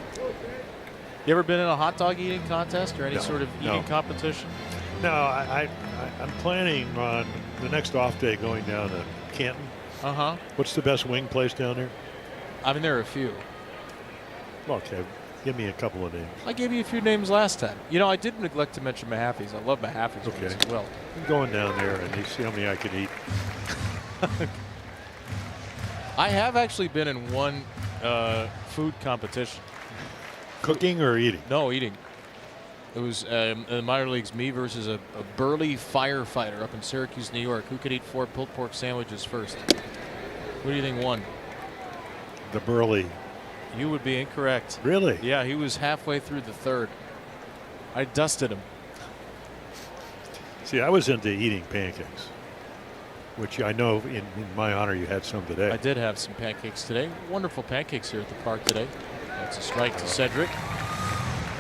You ever been in a hot dog eating contest or any sort of eating competition? No, I'm planning on the next off day going down to Canton. Uh-huh. What's the best wing place down there? I mean, there are a few. Okay. Give me a couple of names. I gave you a few names last time. You know, I did neglect to mention Mahaffey's. I love Mahaffey's wings as well. I'm going down there and see how many I can eat. I have actually been in one food competition. Cooking or eating? No, eating. It was in the minor leagues, me versus a burly firefighter up in Syracuse, New York. Who could eat 4 pulled pork sandwiches first? Who do you think won? The Burley. You would be incorrect. Really? Yeah, he was halfway through the third. I dusted him. See, I was into eating pancakes, which I know in my honor you had some today. I did have some pancakes today. Wonderful pancakes here at the park today. That's a strike to Cedric.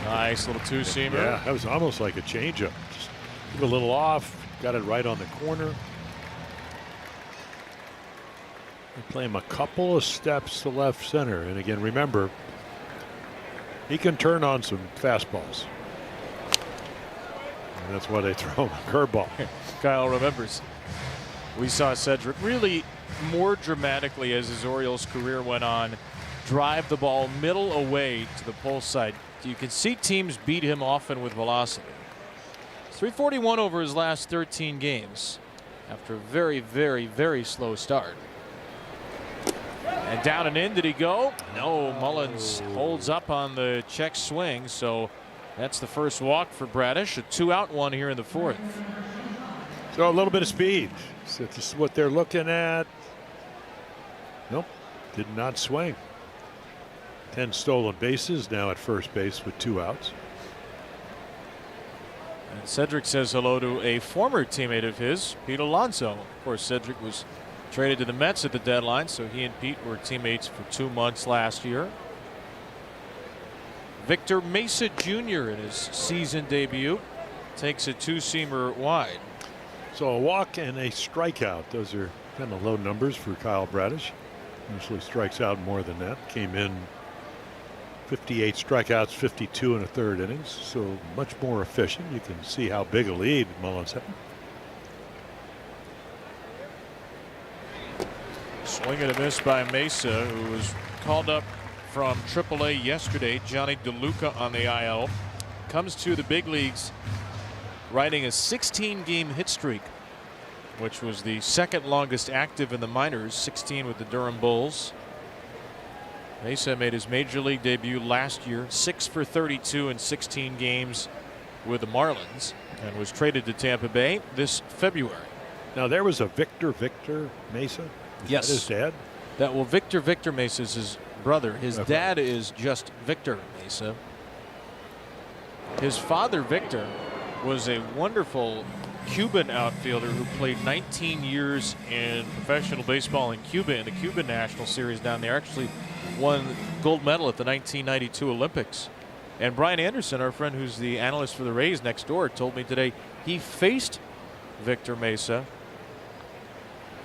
Nice little two-seamer. Yeah, that was almost like a changeup. Just took a little off, got it right on the corner. They play him a couple of steps to left center. And again, remember, he can turn on some fastballs. And that's why they throw him a curveball. Kyle remembers. We saw Cedric really more dramatically as his Orioles career went on drive the ball middle away to the pole side. You can see teams beat him often with velocity. 341 over his last 13 games after a very, very, very slow start. And down and in, did he go? No, Mullins holds up on the check swing, so that's the first walk for Bradish. A 2-out one here in the fourth. So a little bit of speed. So this is what they're looking at. Nope, did not swing. 10 stolen bases now at first base with 2 outs. And Cedric says hello to a former teammate of his, Pete Alonso. Of course, Cedric was traded to the Mets at the deadline, so he and Pete were teammates for 2 months last year. Victor Mesa Jr. in his season debut takes a two-seamer wide. So a walk and a strikeout. Those are kind of low numbers for Kyle Bradish. Usually strikes out more than that. Came in 58 strikeouts, 52 in a third innings. So much more efficient. You can see how big a lead Mullins had. Swing and a miss by Mesa, who was called up from AAA yesterday. Johnny DeLuca on the IL. Comes to the big leagues riding a 16-game hit streak, which was the second longest active in the minors, 16 with the Durham Bulls. Mesa made his major league debut last year, 6 for 32 in 16 games with the Marlins, and was traded to Tampa Bay this February. Now there was a Victor Mesa. Is Yes. that his dad? Victor Mesa is his brother. His dad is just Victor Mesa. His father, Victor, was a wonderful Cuban outfielder who played 19 years in professional baseball in Cuba in the Cuban National Series down there. Actually won gold medal at the 1992 Olympics. And Brian Anderson, our friend who's the analyst for the Rays next door, told me today he faced Victor Mesa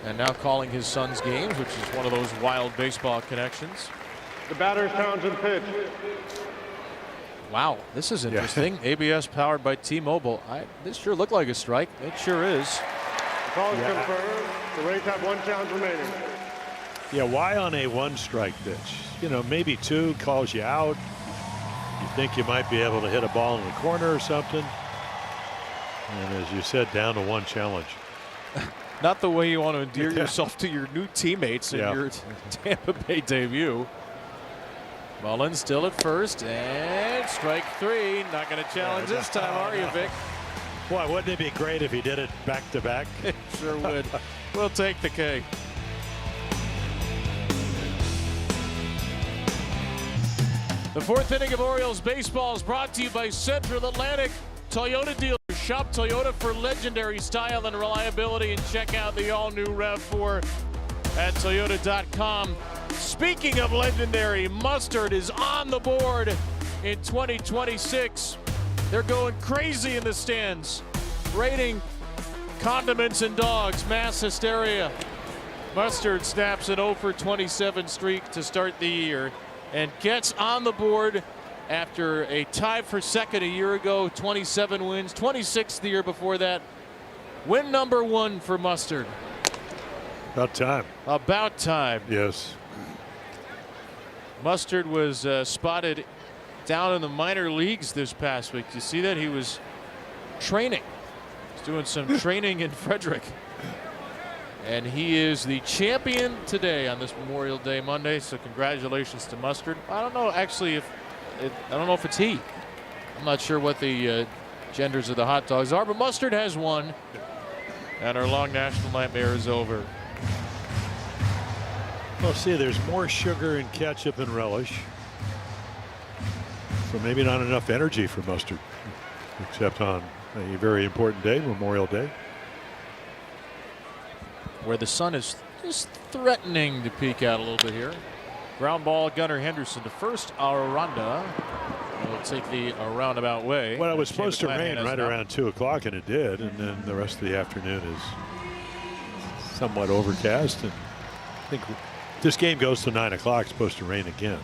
and now calling his son's games, which is one of those wild baseball connections. The batter's Townsend pitch. Wow, this is interesting. ABS powered by T-Mobile. This sure looked like a strike. It sure is. The call is confirmed. The Rays have 1 challenge remaining. Yeah, why on a 1-strike pitch? You know, maybe 2 calls you out. You think you might be able to hit a ball in the corner or something. And as you said, down to 1 challenge. Not the way you want to endear yourself to your new teammates in your Tampa Bay debut. Mullins still at first, and strike 3. Not going to challenge this time, are you, Vic? Boy, wouldn't it be great if he did it back to back? It sure would. We'll take the K. The 4th inning of Orioles baseball is brought to you by Central Atlantic Toyota dealers. Shop Toyota for legendary style and reliability, and check out the all-new RAV4 at Toyota.com. Speaking of legendary, Mustard is on the board in 2026. They're going crazy in the stands, rating condiments and dogs, mass hysteria. Mustard snaps an 0 for 27 streak to start the year and gets on the board after a tie for second a year ago, 27 wins, 26 the year before that. Win number 1 for Mustard. About time. About time. Yes. Mustard was spotted down in the minor leagues this past week. You see that? He was training. He's doing some training in Frederick. And he is the champion today on this Memorial Day Monday. So congratulations to Mustard. I don't know actually if it's he. I'm not sure what the genders of the hot dogs are, but Mustard has won, and our long national nightmare is over. Well, see, there's more sugar in ketchup and relish. So maybe not enough energy for mustard, except on a very important day, Memorial Day. Where the sun is just threatening to peek out a little bit here. Ground ball, Gunnar Henderson to first. Aranda will take the roundabout way. Well, it was supposed to rain right around 2 o'clock, and it did. And then the rest of the afternoon is somewhat overcast. And I think this game goes to 9 o'clock. It's supposed to rain again.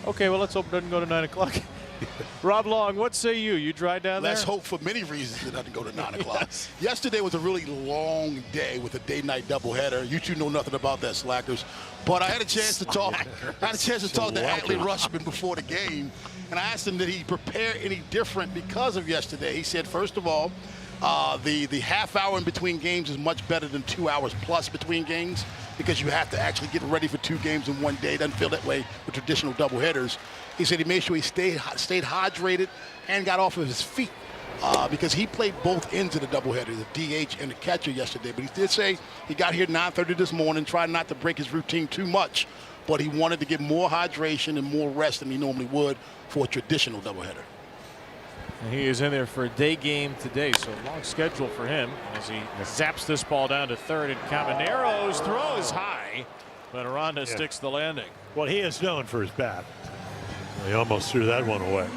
Okay, well, let's hope it doesn't go to 9 o'clock. Rob Long, what say you? You drive down there? Let's hope for many reasons it doesn't go to 9 o'clock. Yesterday was a really long day with a day-night doubleheader. You two know nothing about that, slackers. But I had a chance to talk. I had a chance to talk to Adley Rutschman before the game, and I asked him did he prepare any different because of yesterday. He said, first of all, the half hour in between games is much better than 2 hours plus between games because you have to actually get ready for 2 games in one day. It doesn't feel that way with traditional doubleheaders. He said he made sure he stayed hydrated and got off of his feet because he played both ends of the doubleheader, the DH and the catcher yesterday. But he did say he got here at 9:30 this morning, tried not to break his routine too much, but he wanted to get more hydration and more rest than he normally would for a traditional doubleheader. He is in there for a day game today, so a long schedule for him as he zaps this ball down to third, and Cabanero's throw is high, but Aranda sticks the landing. Well, he is known for his bat. He almost threw that one away.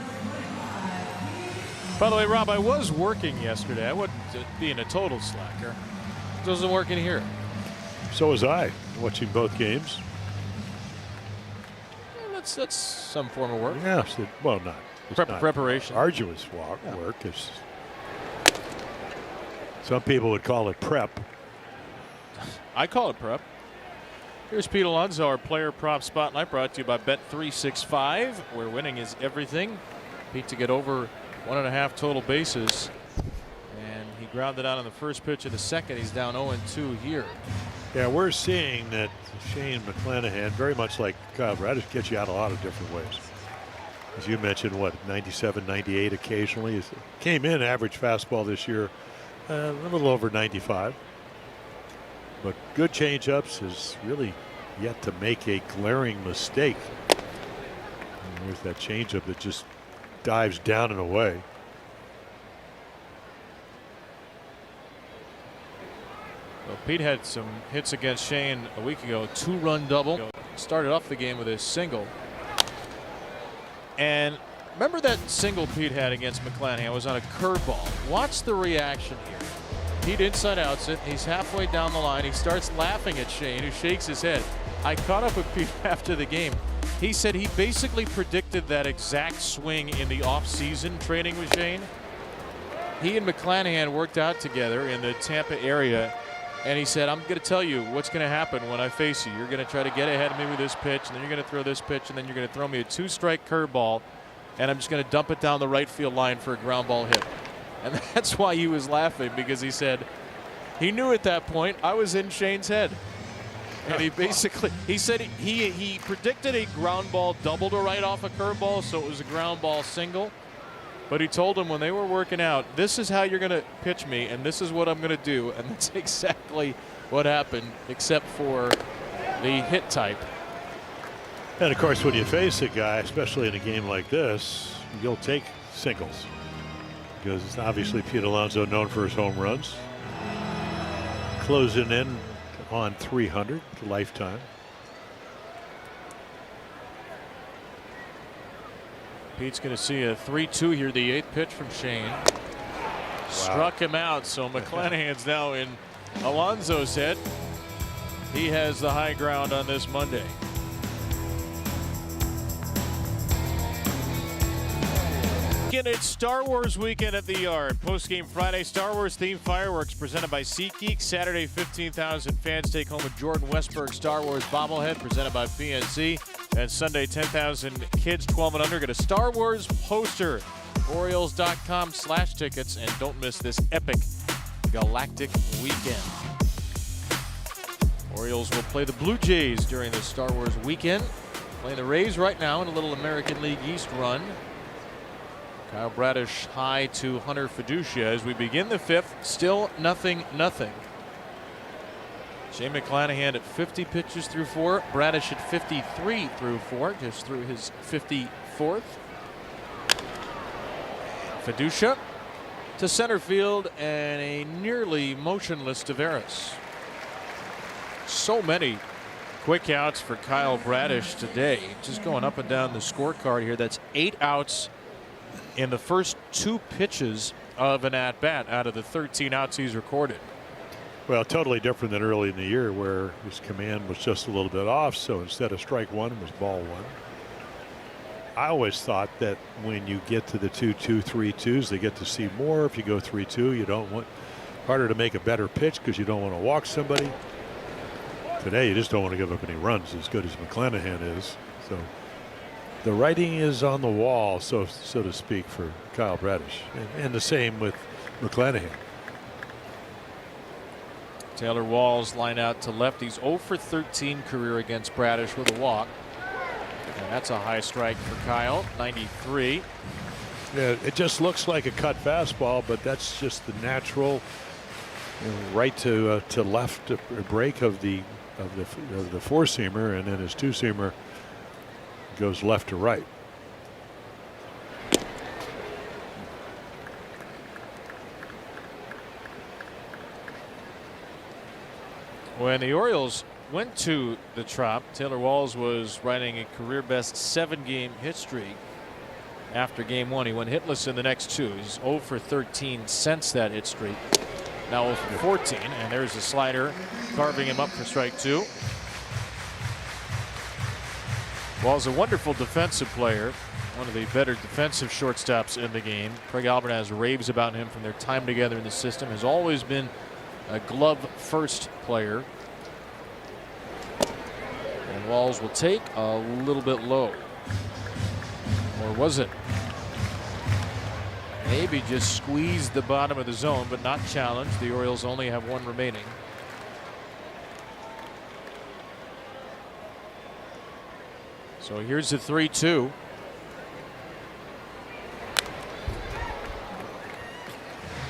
By the way, Rob, I was working yesterday. I wasn't being a total slacker. It wasn't working here. So was I, watching both games. Well, that's some form of work. Yes, well, not. Preparation. Arduous work. It's, some people would call it prep. I call it prep. Here's Pete Alonso, our player prop spotlight, brought to you by Bet365, where winning is everything. Pete to get over 1.5 total bases. And he grounded out on the first pitch of the second. He's down 0-2 here. Yeah, we're seeing that Shane McClanahan, very much like Kyle Bradish, gets you out a lot of different ways. As you mentioned, what, 97, 98 occasionally. He came in average fastball this year, a little over 95. But good changeups is really yet to make a glaring mistake. And there's that changeup that just dives down and away. Well, Pete had some hits against Shane a week ago. 2-run double. Started off the game with a single. And remember that single Pete had against McClanahan was on a curveball. Watch the reaction here. Pete inside outs it. He's halfway down the line. He starts laughing at Shane, who shakes his head. I caught up with Pete after the game. He said he basically predicted that exact swing in the off-season training with Shane. He and McClanahan worked out together in the Tampa area, and he said, I'm going to tell you what's going to happen when I face you. You're going to try to get ahead of me with this pitch, and then you're going to throw this pitch, and then you're going to throw me a 2-strike curveball, and I'm just going to dump it down the right field line for a ground ball hit. And that's why he was laughing, because he said he knew at that point I was in Shane's head. And he basically, he said he predicted a ground ball double to right off a curveball, so it was a ground ball single. But he told him when they were working out, this is how you're going to pitch me, and this is what I'm going to do. And that's exactly what happened, except for the hit type. And of course, when you face a guy, especially in a game like this, you'll take singles. Because obviously Pete Alonso known for his home runs. Closing in on 300 lifetime. Pete's going to see a 3-2 here, the 8th pitch from Shane. Wow. Struck him out, so McClanahan's now in Alonso's head. He has the high ground on this Monday. It's Star Wars weekend at the Yard. Post-game Friday, Star Wars themed fireworks presented by SeatGeek. Saturday, 15,000 fans take home a Jordan Westberg Star Wars bobblehead presented by PNC. And Sunday, 10,000 kids 12 and under get a Star Wars poster. Orioles.com/tickets, and don't miss this epic galactic weekend. Orioles will play the Blue Jays during the Star Wars weekend. Playing the Rays right now in a little American League East run. Kyle Bradish high to Hunter Fiducia as we begin the 5th. Still 0-0. Shane McClanahan at 50 pitches through 4. Bradish at 53 through 4, just through his 54th. Fiducia to center field, and a nearly motionless Taveras. So many quick outs for Kyle Bradish today. Just going up and down the scorecard here. That's 8 outs in the first 2 pitches of an at-bat out of the 13 outs he's recorded. Well, totally different than early in the year where his command was just a little bit off. So instead of strike 1, it was ball 1. I always thought that when you get to the 2-2, 3-2s, they get to see more. If you go 3-2, you don't want harder to make a better pitch because you don't want to walk somebody. Today, you just don't want to give up any runs, as good as McClanahan is. So the writing is on the wall, so to speak, for Kyle Bradish, and the same with McClanahan. Taylor Walls line out to left. He's 0 for 13 career against Bradish with a walk. And that's a high strike for Kyle, 93. Yeah, it just looks like a cut fastball, but that's just the natural right to left break of the four-seamer, and then his two-seamer goes left to right. When the Orioles went to the Trop, Taylor Walls was riding a career best 7-game hit streak. After game 1, he went hitless in the next 2. He's 0 for 13 since that hit streak. Now 0 for 14, and there's a slider carving him up for strike 2. Walls a wonderful defensive player, one of the better defensive shortstops in the game. Craig Albertaz raves about him from their time together in the system. Has always been a glove first player. And Walls will take a little bit low. Or was it? Maybe just squeezed the bottom of the zone, but not challenged. The Orioles only have 1 remaining. So here's the 3-2.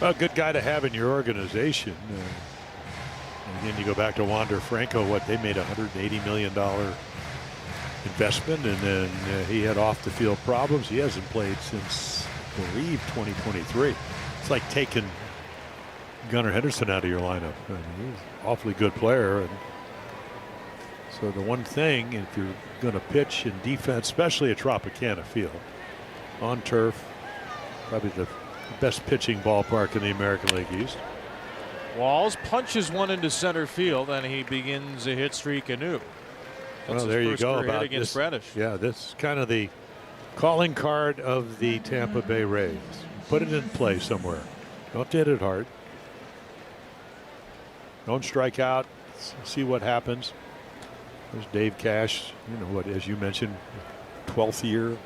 Well, a good guy to have in your organization. And then you go back to Wander Franco, what they made $180 million investment, and then he had off the field problems. He hasn't played since, I believe, 2023. It's like taking Gunnar Henderson out of your lineup. I mean, he's an awfully good player. And so the one thing, if you're going to pitch in defense, especially at Tropicana Field, on turf, probably the best pitching ballpark in the American League East. Walls punches one into center field, and he begins a hit streak anew. That's well, there you go. About hit against this, Bradish. Yeah, this is kind of the calling card of the Tampa Bay Rays. Put it in play somewhere. Don't hit it hard. Don't strike out. See what happens. There's Dave Cash. You know what? As you mentioned, 12th year.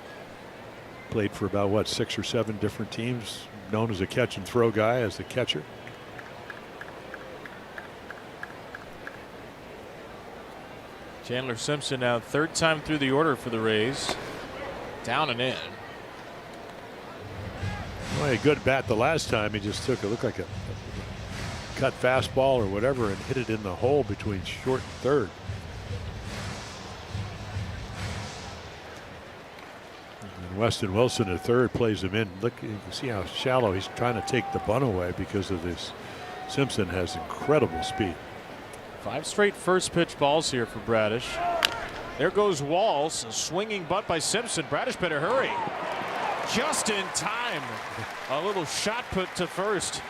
Played for about what, 6 or 7 different teams. Known as a catch and throw guy, as the catcher. Chandler Simpson now 3rd time through the order for the Rays. Down and in. Well, a good bat the last time. He just took it, looked like a cut fastball or whatever, and hit it in the hole between short and third. And Weston Wilson at third plays him in. Look, you can see how shallow he's trying to take the bunt away because of this. Simpson has incredible speed. 5 straight first pitch balls here for Bradish. There goes Walls, a swinging bunt by Simpson. Bradish better hurry. Just in time. A little shot put to first.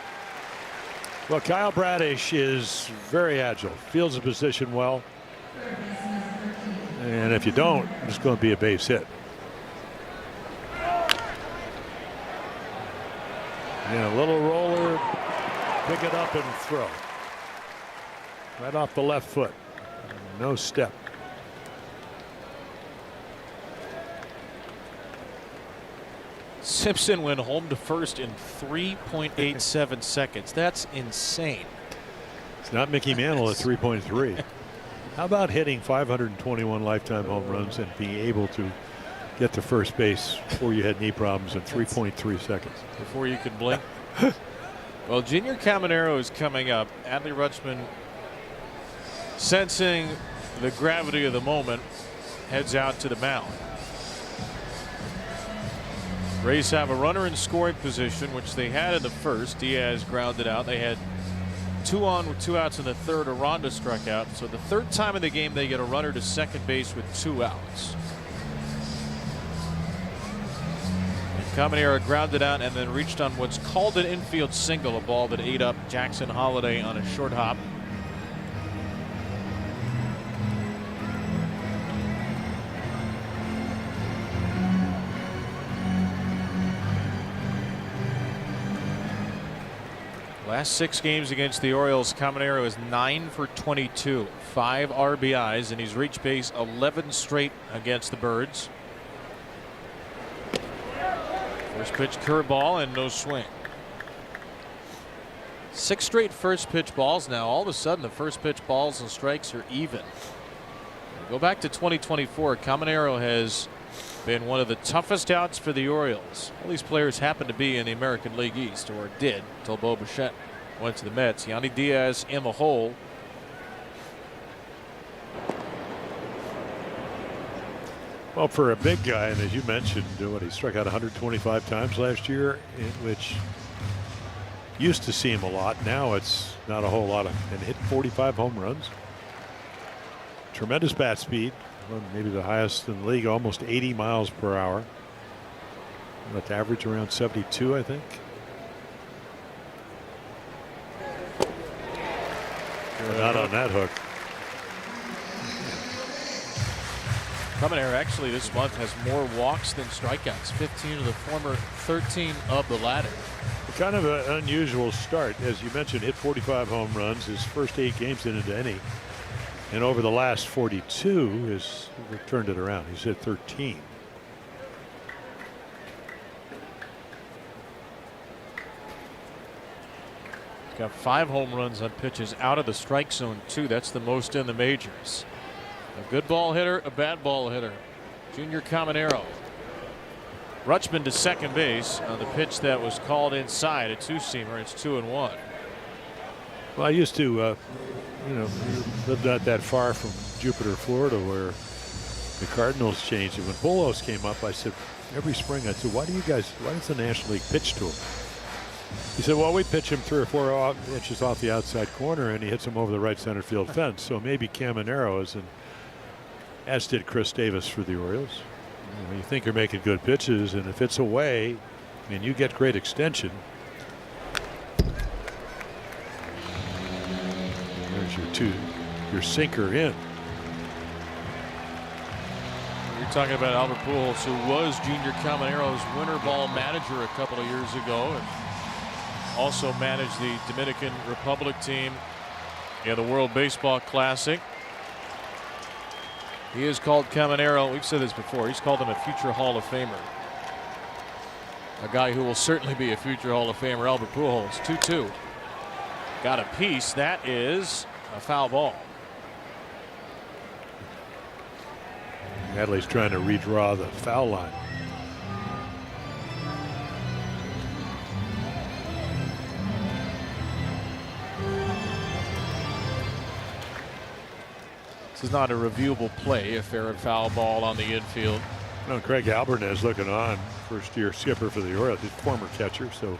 Well, Kyle Bradish is very agile, fields the position well, and if you don't, it's going to be a base hit. Yeah, a little roller, pick it up and throw. Right off the left foot. No step. Simpson went home to first in 3.87 seconds. That's insane. It's not Mickey Mantle at 3.3. How about hitting 521 lifetime home runs and being able to get to first base before you had knee problems in 3.3 seconds? Before you could blink. Well, Junior Caminero is coming up. Adley Rutschman sensing the gravity of the moment, heads out to the mound. Rays have a runner in scoring position, which they had in the first. Diaz grounded out. They had 2 on with 2 outs in the third. Aranda struck out. So the third time in the game they get a runner to second base with 2 outs. Caminero grounded out and then reached on what's called an infield single, a ball that ate up Jackson Holliday on a short hop. Last 6 games against the Orioles, Caminero is 9 for 22, 5 RBIs, and he's reached base 11 straight against the Birds. First pitch curveball and no swing. 6 straight first pitch balls now. All of a sudden the first pitch balls and strikes are even. Go back to 2024. Caminero has been one of the toughest outs for the Orioles. All these players happen to be in the American League East, or did until Bo Bichette went to the Mets. Yandy Diaz in the hole. Well, for a big guy, and as you mentioned, he struck out 125 times last year, which used to seem a lot. Now it's not a whole lot and hit 45 home runs. Tremendous bat speed, maybe the highest in the league, almost 80 miles per hour. That average around 72, I think. Not on that hook. Caminero actually this month has more walks than strikeouts, 15 of the former 13 of the latter. Kind of an unusual start. As you mentioned, hit 45 home runs. His first 8 games didn't hit any. And over the last 42, he's turned it around. He's hit 13. He's got 5 home runs on pitches out of the strike zone, too. That's the most in the majors. A good ball hitter, a bad ball hitter. Junior Caminero. Rutschman to second base on the pitch that was called inside, a 2-seamer. It's 2-1. Well, I used to, lived not that far from Jupiter, Florida, where the Cardinals changed it. When Bolos came up, I said, every spring, I said, why does the National League pitch to him? He said, well, we pitch him 3 or 4 inches off the outside corner, and he hits him over the right center field fence. So maybe Caminero is, as did Chris Davis for the Orioles. You think you're making good pitches, and if it's away and you get great extension, there's your sinker in. You're talking about Albert Pujols, who was Junior Caminero's winter ball manager a couple of years ago, and also managed the Dominican Republic team in the World Baseball Classic. He has called Caminero, we've said this before, he's called him a future Hall of Famer. A guy who will certainly be a future Hall of Famer, Albert Pujols. 2-2. Got a piece. That is a foul ball. Hadley's trying to redraw the foul line. This is not a reviewable play, a fair and foul ball on the infield. Well, Craig Albertnez looking on, first-year skipper for the Orioles, his former catcher. So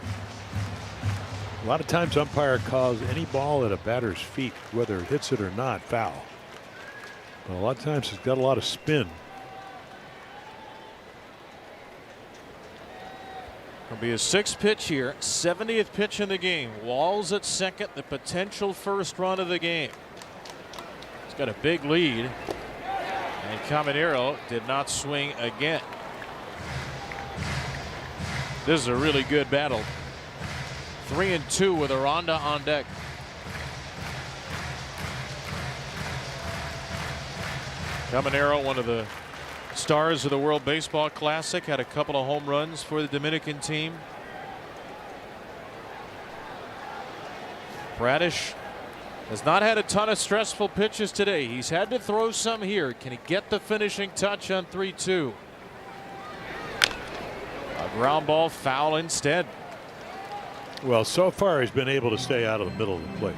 a lot of times umpire calls any ball at a batter's feet, whether it hits it or not, foul. But a lot of times it's got a lot of spin. It'll be his 6th pitch here, 70th pitch in the game. Walls at second, the potential first run of the game. He's got a big lead, and Caminero did not swing again. This is a really good battle. 3-2 with Aranda on deck. Caminero, one of the stars of the World Baseball Classic, had a couple of home runs for the Dominican team. Bradish has not had a ton of stressful pitches today. He's had to throw some here. Can he get the finishing touch on 3-2? A ground ball, foul instead. Well, so far he's been able to stay out of the middle of the plate.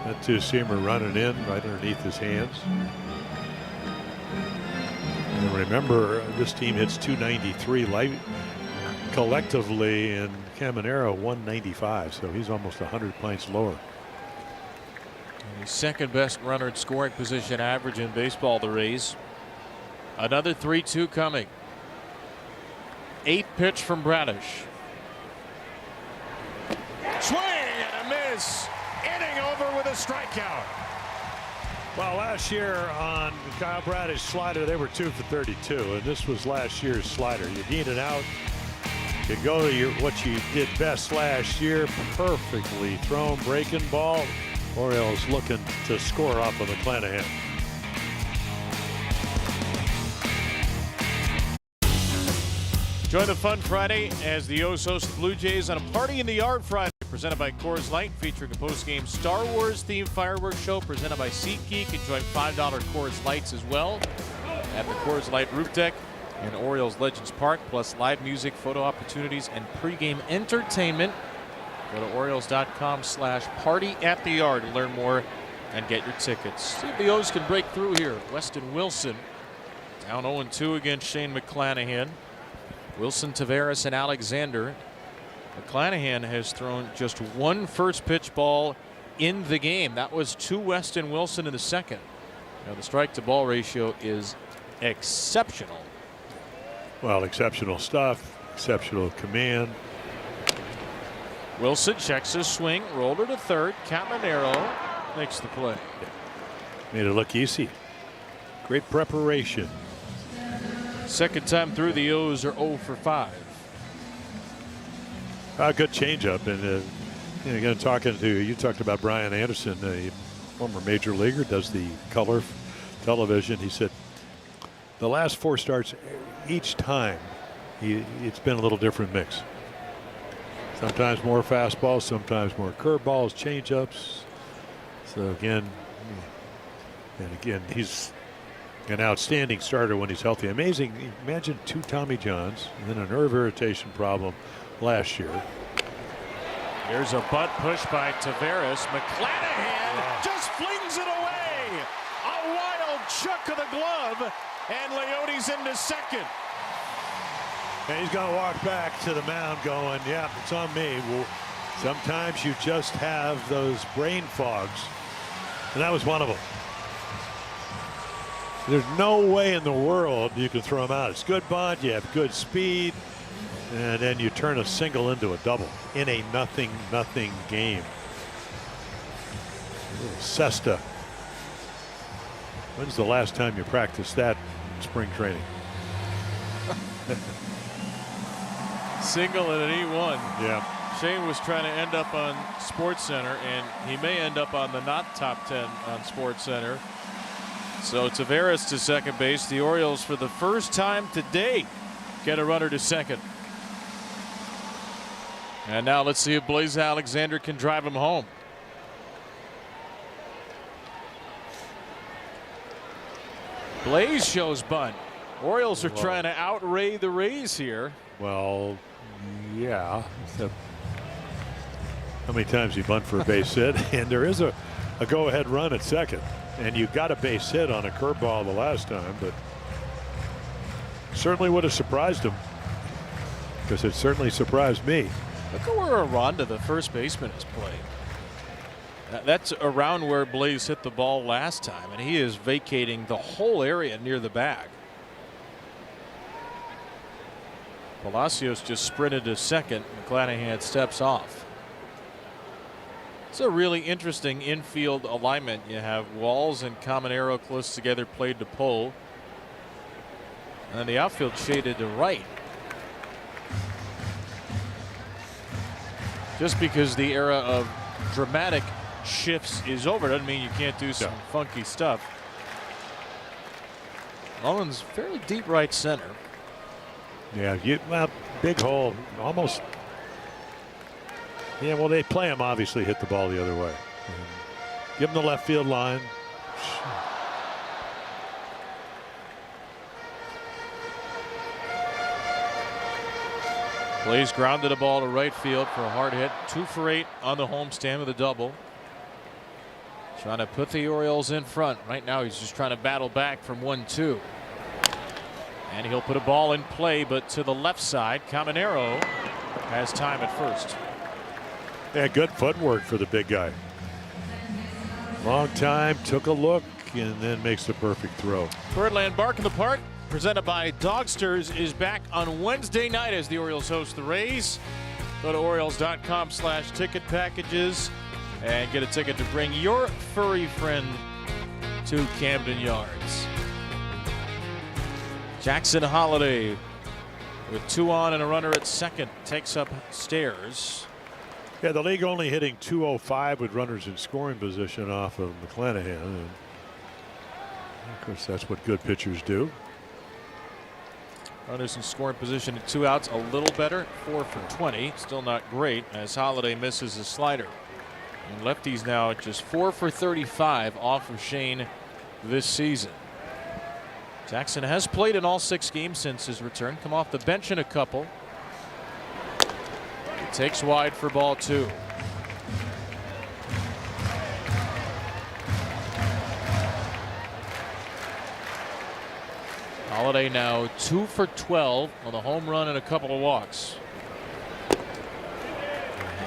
That two-seamer running in right underneath his hands. And remember, this team hits 293 collectively, and Caminero 195, so he's almost 100 points lower. The second best runner in scoring position average in baseball, the Rays. Another 3-2 coming. 8 pitch from Bradish. Swing and a miss. Inning over with a strikeout. Well, last year on Kyle Bradish slider, they were 2 for 32, and this was last year's slider. You need it out. You go to what you did best last year, perfectly thrown breaking ball. Orioles looking to score off of McClanahan. Join the fun Friday as the O's host Blue Jays on a Party in the Yard Friday presented by Coors Light, featuring a post-game Star Wars themed fireworks show presented by SeatGeek. Enjoy $5 Coors Lights as well at the Coors Light roof deck in Orioles Legends Park, plus live music, photo opportunities, and pregame entertainment. Go to Orioles.com/party-at-the-yard to learn more and get your tickets. See if the O's can break through here. Weston Wilson down 0-2 against Shane McClanahan. Wilson, Taveras, and Alexander. McClanahan has thrown just one first pitch ball in the game. That was to Weston Wilson in the second. Now the strike to ball ratio is exceptional. Well, exceptional stuff, exceptional command. Wilson checks his swing, rolled it to third. Caminero makes the play. Made it look easy. Great preparation. Second time through, the O's are 0 for 5. A good changeup, and again, you talked about Brian Anderson, a former major leaguer, does the color television. He said the last 4 starts, each time it's been a little different mix. Sometimes more fastballs, sometimes more curveballs, changeups. So again, he's an outstanding starter when he's healthy. Amazing. Imagine 2 Tommy Johns and then a nerve irritation problem last year. Here's a butt push by Taveras. McClanahan just flings it away. A wild chuck of the glove, and Leone's into second. And he's going to walk back to the mound going, yeah, it's on me. Well, sometimes you just have those brain fogs, and that was one of them. There's no way in the world you can throw him out. It's good bunt, you have good speed, and then you turn a single into a double in a nothing game. Cesta. When's the last time you practiced that in spring training? Single and an E1. Yeah. Shane was trying to end up on SportsCenter, and he may end up on the not top 10 on SportsCenter. So Taveras to second base. The Orioles, for the first time today, get a runner to second. And now let's see if Blaze Alexander can drive him home. Blaze shows bunt. Orioles are trying to outrate the Rays here. Well, yeah. So how many times you bunt for a base hit? And there is a go-ahead run at second. And you got a base hit on a curveball the last time, but certainly would have surprised him, because it certainly surprised me. Look at where Aranda, the first baseman, is playing. That's around where Blaze hit the ball last time, and he is vacating the whole area near the bag. Palacios just sprinted to second. McClanahan steps off. It's a really interesting infield alignment. You have Walls and Caminero close together, played to pull. And then the outfield shaded to right. Just because the era of dramatic shifts is over doesn't mean you can't do some funky stuff. Mullins fairly deep right center. Yeah, well, big hole, almost. Yeah, well, they play him, obviously hit the ball the other way. Give him the left field line. Blaze grounded a ball to right field for a hard hit. 2 for 8 on the homestand with a double. Trying to put the Orioles in front. Right now he's just trying to battle back from 1-2. And he'll put a ball in play, but to the left side. Caminero has time at first. Yeah, good footwork for the big guy. Long time, took a look, and then makes the perfect throw. Birdland Bark in the Park, presented by Dogsters, is back on Wednesday night as the Orioles host the Rays. Go to Orioles.com/ticket packages and get a ticket to bring your furry friend to Camden Yards. Jackson Holliday with 2 on and a runner at second takes up Stairs. Yeah, the league only hitting .205 with runners in scoring position off of McClanahan. And of course, that's what good pitchers do. Runners in scoring position at 2 outs, a little better, 4 for 20. Still not great as Holliday misses a slider. And lefties now at just 4 for 35 off of Shane this season. Jackson has played in all 6 games since his return. Come off the bench in a couple. He takes wide for ball 2. Holliday now 2 for 12 with a home run and a couple of walks.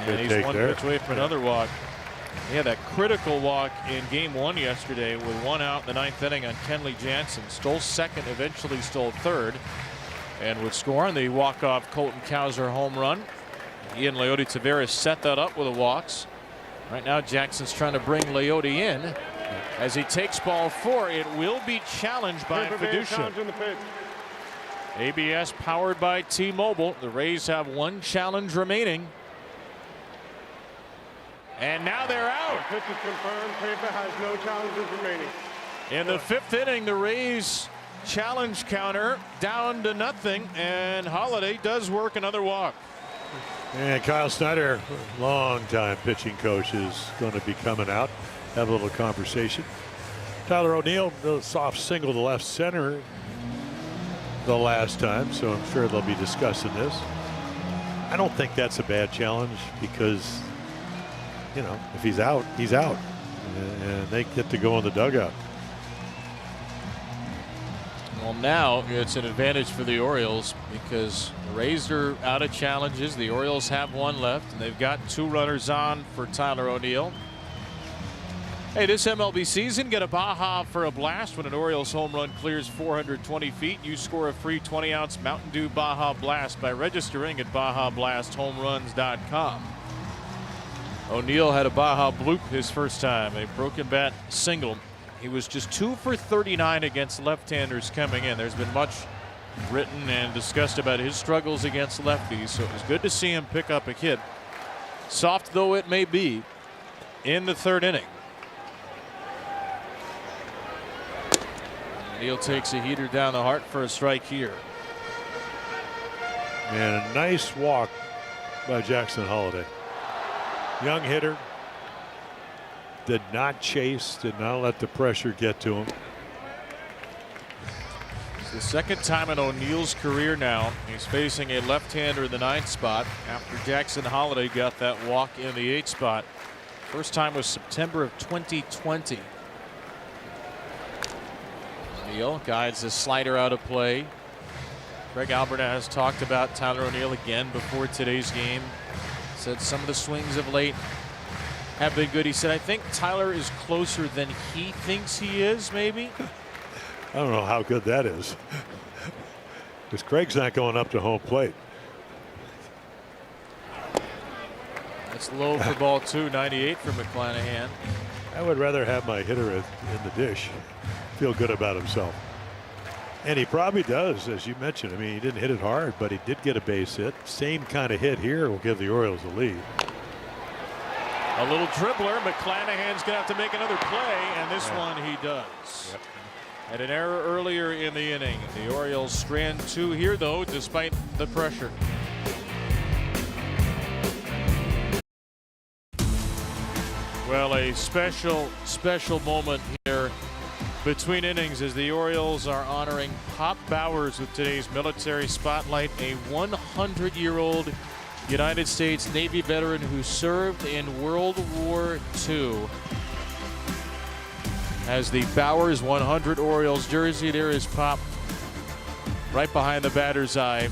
And he's 1 pitch away from another walk. He had that critical walk in game 1 yesterday with 1 out in the 9th inning on Kenley Jansen. Stole second, eventually stole third, and would score on the walk-off Colton Cowser home run. Ian Leody Taveras set that up with the walks. Right now Jackson's trying to bring Leody in. As he takes ball 4, it will be challenged by Fiducia. ABS powered by T-Mobile. The Rays have 1 challenge remaining. And now they're out. Pitch is confirmed. Tampa has no challenges remaining. In the 5th inning, the Rays challenge counter down to nothing, and Holliday does work another walk. And Kyle Snyder, long-time pitching coach, is going to be coming out. Have a little conversation. Tyler O'Neill, the soft single to left center the last time, so I'm sure they'll be discussing this. I don't think that's a bad challenge because, you know, if he's out, he's out. And they get to go in the dugout. Well, now it's an advantage for the Orioles because the Rays are out of challenges. The Orioles have 1 left, and they've got 2 runners on for Tyler O'Neill. Hey, this MLB season, get a Baja for a blast. When an Orioles home run clears 420 feet, you score a free 20-ounce Mountain Dew Baja Blast by registering at BajaBlastHomeRuns.com. O'Neill had a Baja bloop his first time, a broken bat single. He was just 2 for 39 against left-handers coming in. There's been much written and discussed about his struggles against lefties, so it was good to see him pick up a hit, soft though it may be, in the 3rd inning. O'Neill takes a heater down the heart for a strike here. And a nice walk by Jackson Holliday. Young hitter. Did not chase, did not let the pressure get to him. It's the 2nd time in O'Neill's career now. He's facing a left-hander in the 9th spot after Jackson Holliday got that walk in the 8th spot. First time was September of 2020. O'Neill guides the slider out of play. Craig Alberta has talked about Tyler O'Neill again before today's game. Said some of the swings of late have been good. He said, I think Tyler is closer than he thinks he is, maybe. I don't know how good that is. Because Craig's not going up to home plate. That's low for ball 2, 98 for McClanahan. I would rather have my hitter in the dish. Feel good about himself. And he probably does, as you mentioned. I mean, he didn't hit it hard, but he did get a base hit. Same kind of hit here will give the Orioles a lead. A little dribbler. McClanahan's going to have to make another play, and this one he does. Yep. Had an error earlier in the inning. The Orioles strand 2 here, though, despite the pressure. Well, a special moment here between innings as the Orioles are honoring Pop Bowers with today's military spotlight, a 100-year-old United States Navy veteran who served in World War II. has the Bowers 100 Orioles jersey. There is Pop right behind the batter's eye,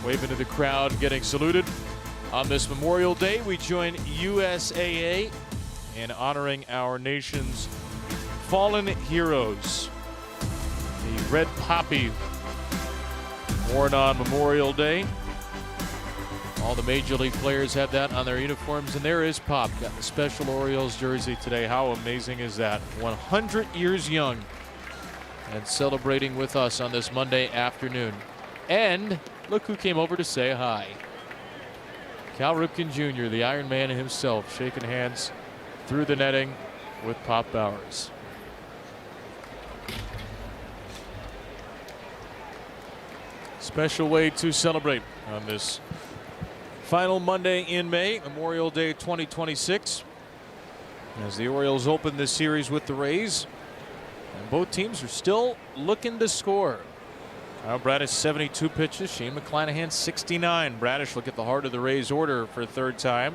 waving to the crowd, getting saluted. On this Memorial Day, we join USAA in honoring our nation's fallen heroes. The red poppy worn on Memorial Day. All the Major League players have that on their uniforms, and there is Pop. Got the special Orioles jersey today. How amazing is that? 100 years young and celebrating with us on this Monday afternoon. And look who came over to say hi. Cal Ripken Jr., the Iron Man himself, shaking hands through the netting with Pop Bowers. Special way to celebrate on this final Monday in May, Memorial Day 2026, as the Orioles open this series with the Rays. And both teams are still looking to score. Kyle Bradish 72 pitches, Shane McClanahan 69. Bradish look at the heart of the Rays order for a third time.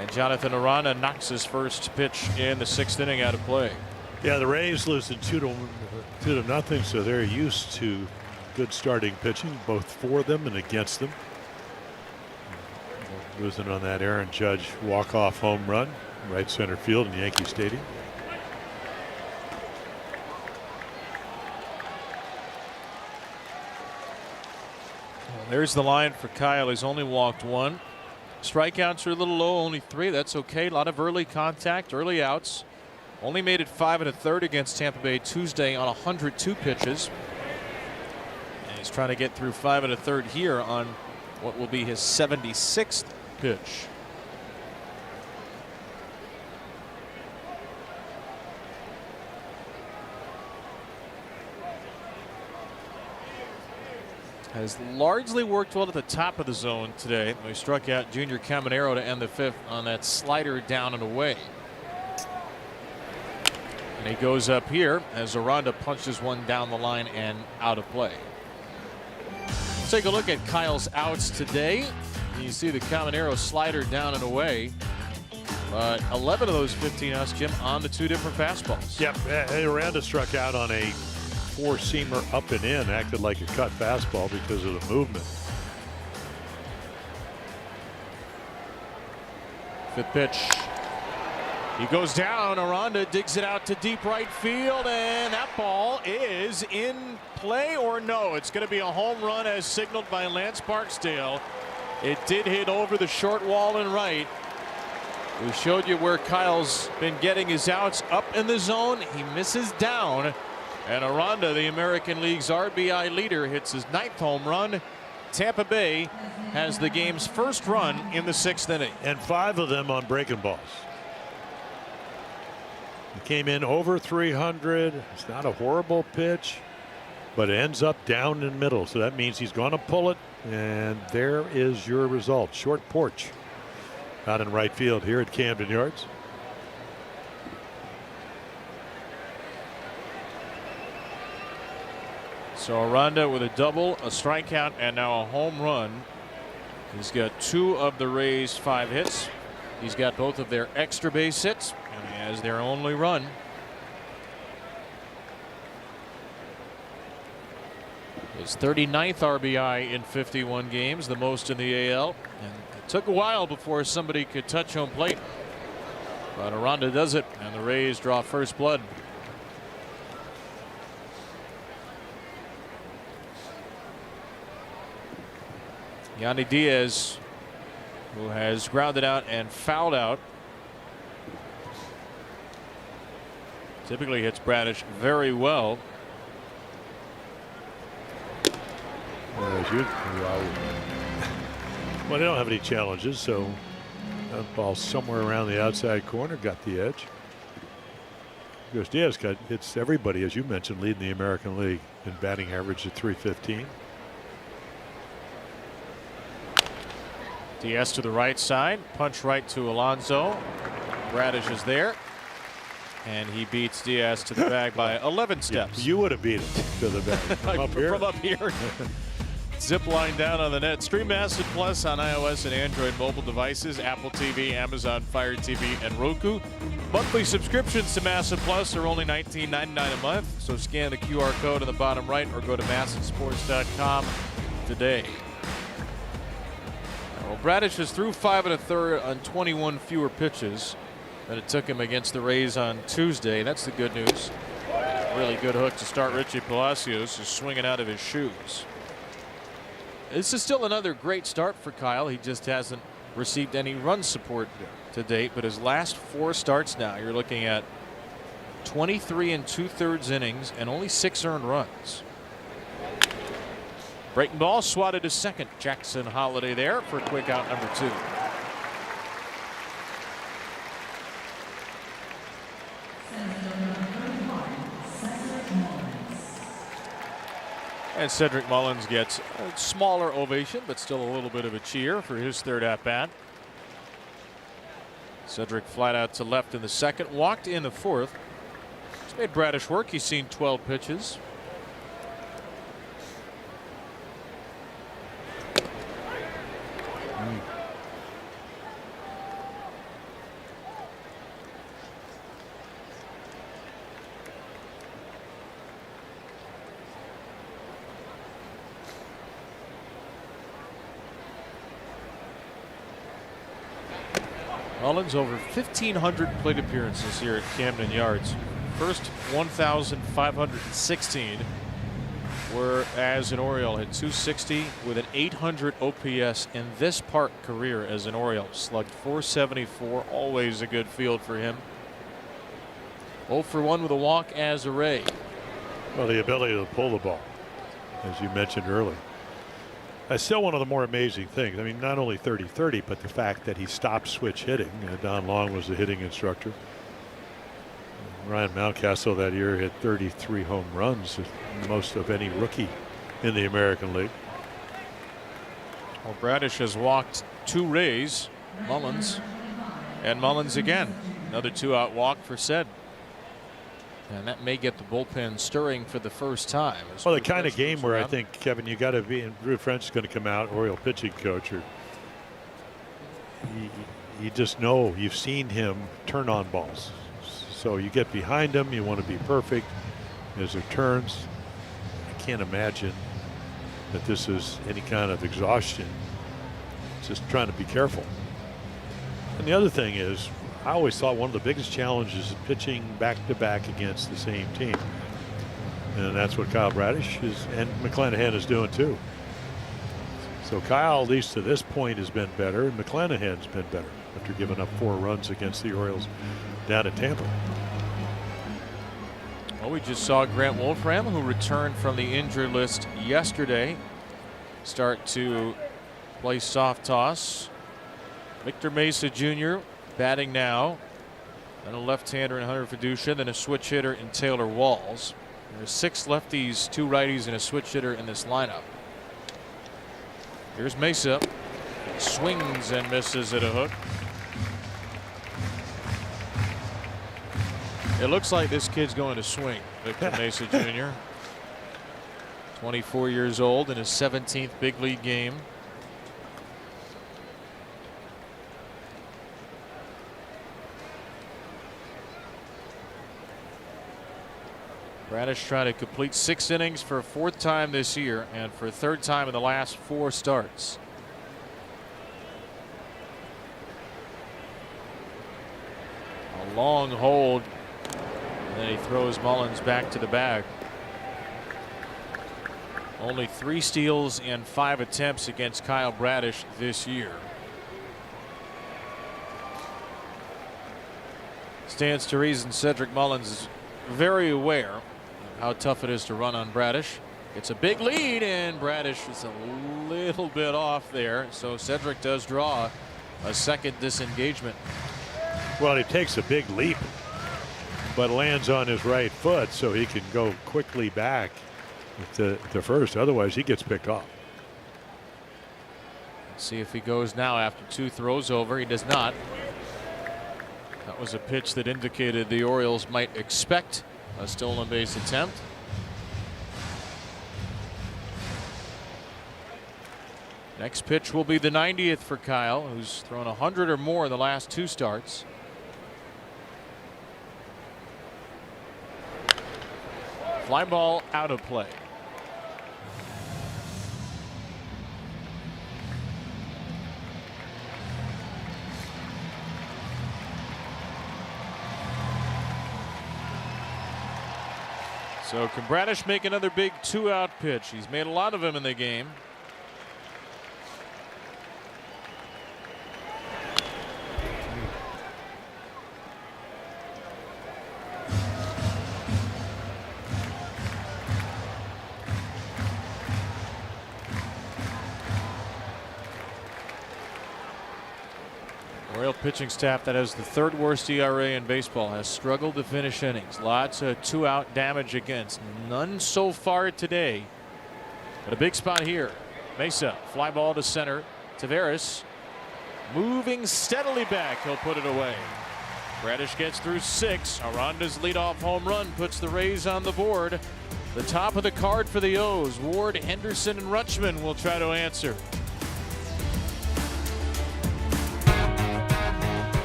And Jonathan Aranda knocks his first pitch in the 6th inning out of play. Yeah, the Rays losing 2-0, so they're used to good starting pitching, both for them and against them. Losing on that Aaron Judge walk-off home run, right center field in Yankee Stadium. Well, there's the line for Kyle. He's only walked 1. Strikeouts are a little low, only 3. That's okay. A lot of early contact, early outs. Only made it 5 1/3 against Tampa Bay Tuesday on 102 pitches. And he's trying to get through 5 1/3 here on what will be his 76th pitch. Has largely worked well at the top of the zone today. He struck out Junior Caminero to end the 5th on that slider down and away. And he goes up here as Aranda punches one down the line and out of play. Let's take a look at Kyle's outs today. You see the Caminero slider down and away. But 11 of those 15 outs, Jim, on the 2 different fastballs. Yep, Aranda struck out on a 4-seamer up and in, acted like a cut fastball because of the movement. 5th pitch. He goes down. Aranda digs it out to deep right field, and that ball is in play, or no? It's going to be a home run as signaled by Lance Barksdale. It did hit over the short wall and right. We showed you where Kyle's been getting his outs up in the zone. He misses down, and Aranda, the American League's RBI leader, hits his 9th home run. Tampa Bay has the game's first run in the 6th inning. And 5 of them on breaking balls. He came in over 300. It's not a horrible pitch, but it ends up down in the middle. So that means he's going to pull it. And there is your result. Short porch out in right field here at Camden Yards. So Aranda with a double, a strikeout, and now a home run. He's got 2 of the Rays' 5 hits. He's got both of their extra base hits, and he has their only run. His 39th RBI in 51 games, the most in the AL. And it took a while before somebody could touch home plate. But Aranda does it, and the Rays draw first blood. Yandy Diaz, who has grounded out and fouled out. Typically hits Bradish very well. Well, they don't have any challenges, so that ball somewhere around the outside corner got the edge. Because Diaz hits everybody, as you mentioned, leading the American League in batting average at .315. Diaz to the right side, punch right to Alonso. Bradish is there, and he beats Diaz to the bag by 11 steps. You would have beat it to the bag from up here. From up here. zip line down on the net. Stream Massive Plus on iOS and Android mobile devices, Apple TV, Amazon Fire TV, and Roku. Monthly subscriptions to Massive Plus are only $19.99 a month, so scan the QR code on the bottom right or go to massivesports.com today. Well, Bradish is through 5 1/3 on 21 fewer pitches than it took him against the Rays on Tuesday. That's the good news. Really good hook to start Richie Palacios, is swinging out of his shoes. This is still another great start for Kyle. He just hasn't received any run support to date, but his last 4 starts now, you're looking at 23 2/3 innings and only 6 earned runs. Breaking ball swatted to second. Jackson Holiday there for quick out number 2. And Cedric Mullins gets a smaller ovation, but still a little bit of a cheer for his 3rd at bat. Cedric flat out to left in the 2nd, walked in the 4th. He's made Bradish work. He's seen 12 pitches. Mullins over 1,500 plate appearances here at Camden Yards. First 1,516 were as an Oriole. Hit .260 with an .800 OPS in this park career as an Oriole. Slugged .474. Always a good field for him. 0 for 1 with a walk as a Ray. Well, the ability to pull the ball, as you mentioned earlier. That's still one of the more amazing things. I mean, not only 30-30, but the fact that he stopped switch hitting. Don Long was the hitting instructor. Ryan Mountcastle that year hit 33 home runs, most of any rookie in the American League. Well, Bradish has walked 2 Rays, Mullins, and Mullins again. Another 2-out walk for Ced. And that may get the bullpen stirring for the first time. Well, the kind of game where I think, Kevin, you got to be, and Drew French is going to come out, Oriole pitching coach, or you just know, you've seen him turn on balls. So you get behind him, you want to be perfect as it turns. I can't imagine that this is any kind of exhaustion. Just trying to be careful. And the other thing is, I always thought one of the biggest challenges is pitching back-to-back against the same team. And that's what Kyle Bradish is, and McClanahan is doing too. So Kyle, at least to this point, has been better, and McClanahan's been better after giving up 4 runs against the Orioles down in Tampa. Well, we just saw Grant Wolfram, who returned from the injured list yesterday, start to play soft toss. Victor Mesa Jr. batting now. Then a left-hander in Hunter Fiducia, then a switch hitter in Taylor Walls. There's 6 lefties, 2 righties, and a switch hitter in this lineup. Here's Mesa. Swings and misses at a hook. It looks like this kid's going to swing, Victor Mesa Jr. 24 years old in his 17th big league game. Bradish trying to complete 6 innings for a 4th time this year and for a 3rd time in the last 4 starts. A long hold, and then he throws Mullins back to the bag. Only 3 steals and 5 attempts against Kyle Bradish this year. Stands to reason Cedric Mullins is very aware how tough it is to run on Bradish. It's a big lead, and Bradish is a little bit off there, so Cedric does draw a second disengagement. Well, he takes a big leap, but lands on his right foot so he can go quickly back to first. Otherwise, he gets picked off. Let's see if he goes now after 2 throws over. He does not. That was a pitch that indicated the Orioles might expect a stolen base attempt. Next pitch will be the 90th for Kyle, who's thrown 100 or more in the last 2 starts. Fly ball out of play. So can Bradish make another big 2-out pitch? He's made a lot of them in the game. Oriole pitching staff that has the 3rd worst ERA in baseball has struggled to finish innings. Lots of 2-out damage against. None so far today. But a big spot here. Mesa, fly ball to center. Taveras moving steadily back. He'll put it away. Bradish gets through 6. Aranda's leadoff home run puts the Rays on the board. The top of the card for the O's. Ward, Henderson, and Rutschman will try to answer.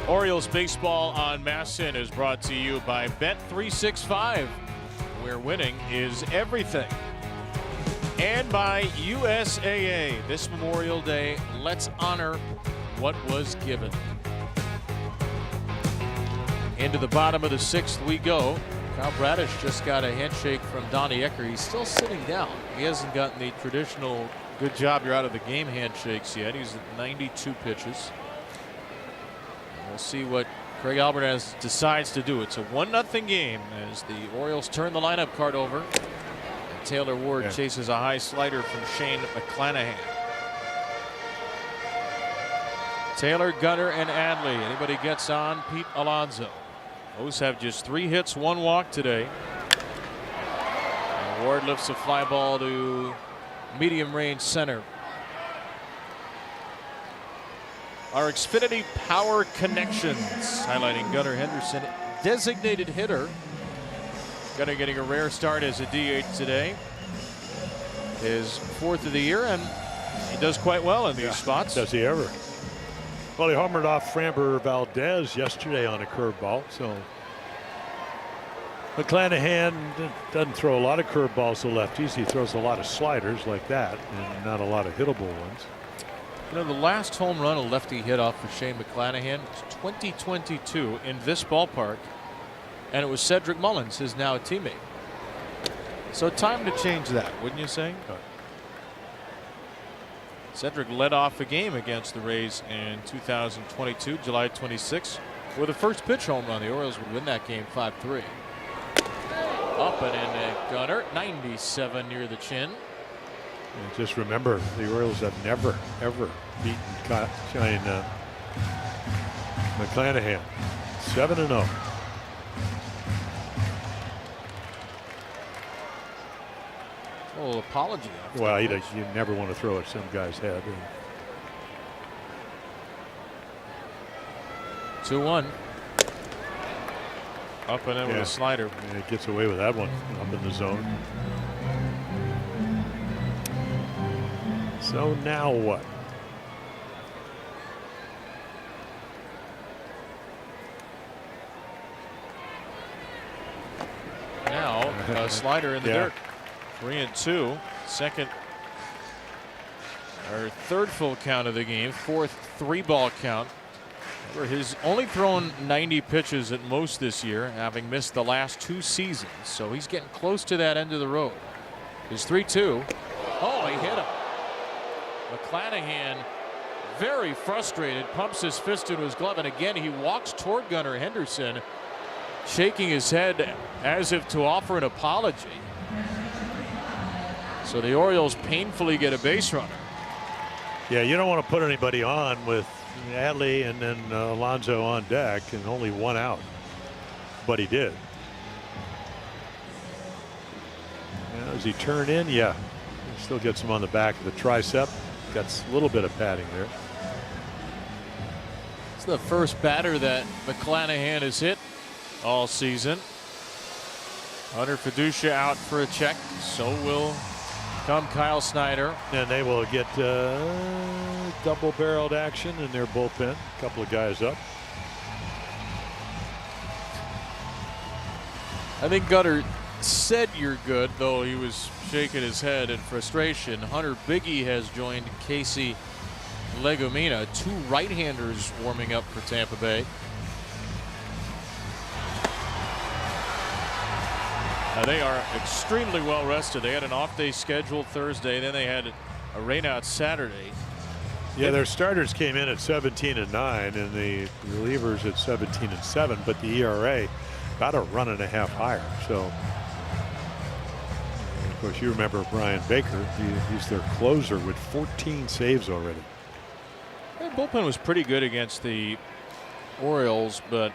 Orioles baseball on MASN is brought to you by Bet365, where winning is everything. And by USAA. This Memorial Day, let's honor what was given. Into the bottom of the 6th we go. Kyle Bradish just got a handshake from Donnie Ecker. He's still sitting down. He hasn't gotten the traditional good job, you're out of the game handshakes yet. He's at 92 pitches. We'll see what Craig Albertaz decides to do. It's a 1-0 game as the Orioles turn the lineup card over. And Taylor Ward chases a high slider from Shane McClanahan. Taylor, Gunnar, and Adley. Anybody gets on, Pete Alonso. O's have just 3 hits, 1 walk today. And Ward lifts a fly ball to medium range center. Our Xfinity Power Connections highlighting Gunnar Henderson, designated hitter. Gunnar getting a rare start as a DH today. His 4th of the year, and he does quite well in these spots. Does he ever? Well, he homered off Framber Valdez yesterday on a curveball. So McClanahan doesn't throw a lot of curveballs to lefties. He throws a lot of sliders like that, and not a lot of hittable ones. You know, the last home run a lefty hit off for Shane McClanahan was 2022 in this ballpark, and it was Cedric Mullins, his now teammate. So time to change that, wouldn't you say? Cedric led off a game against the Rays in 2022, July 26, with a first pitch home run. The Orioles would win that game 5-3. Up and in Gunnar, 97 near the chin. And just remember, the Orioles have never, ever beaten Shane McClanahan. 7-0. A little apology. Well, you never want to throw at some guy's head. 2-1. Up and in with a slider. And it gets away with that one up in the zone. So now what? Now a slider in the dirt. 3-2. Second or third full count of the game. 4th 3-ball count. He's only thrown 90 pitches at most this year, having missed the last 2 seasons. So he's getting close to that end of the road. His 3-2. Oh, he hit him. McClanahan, very frustrated, pumps his fist into his glove, and again he walks toward Gunnar Henderson, shaking his head as if to offer an apology. So the Orioles painfully get a base runner. Yeah, you don't want to put anybody on with Adley and then Alonso on deck and only 1 out, but he did. Now, does he turn in? Yeah, he still gets him on the back of the tricep. Got a little bit of padding there. It's the first batter that McClanahan has hit all season. Hunter Fiducia out for a check. So will come Kyle Snyder. And they will get double-barreled action in their bullpen. A couple of guys up. I think Gunnar said you're good, though he was shaking his head in frustration. Hunter Biggie has joined Casey Legumina, 2 right-handers warming up for Tampa Bay. They are extremely well rested. They had an off day scheduled Thursday, then they had a rainout Saturday. Yeah, their starters came in at 17-9 and the relievers at 17-7, but the ERA about a run and a half higher. So, of course, you remember Brian Baker. He's their closer with 14 saves already. Their bullpen was pretty good against the Orioles, but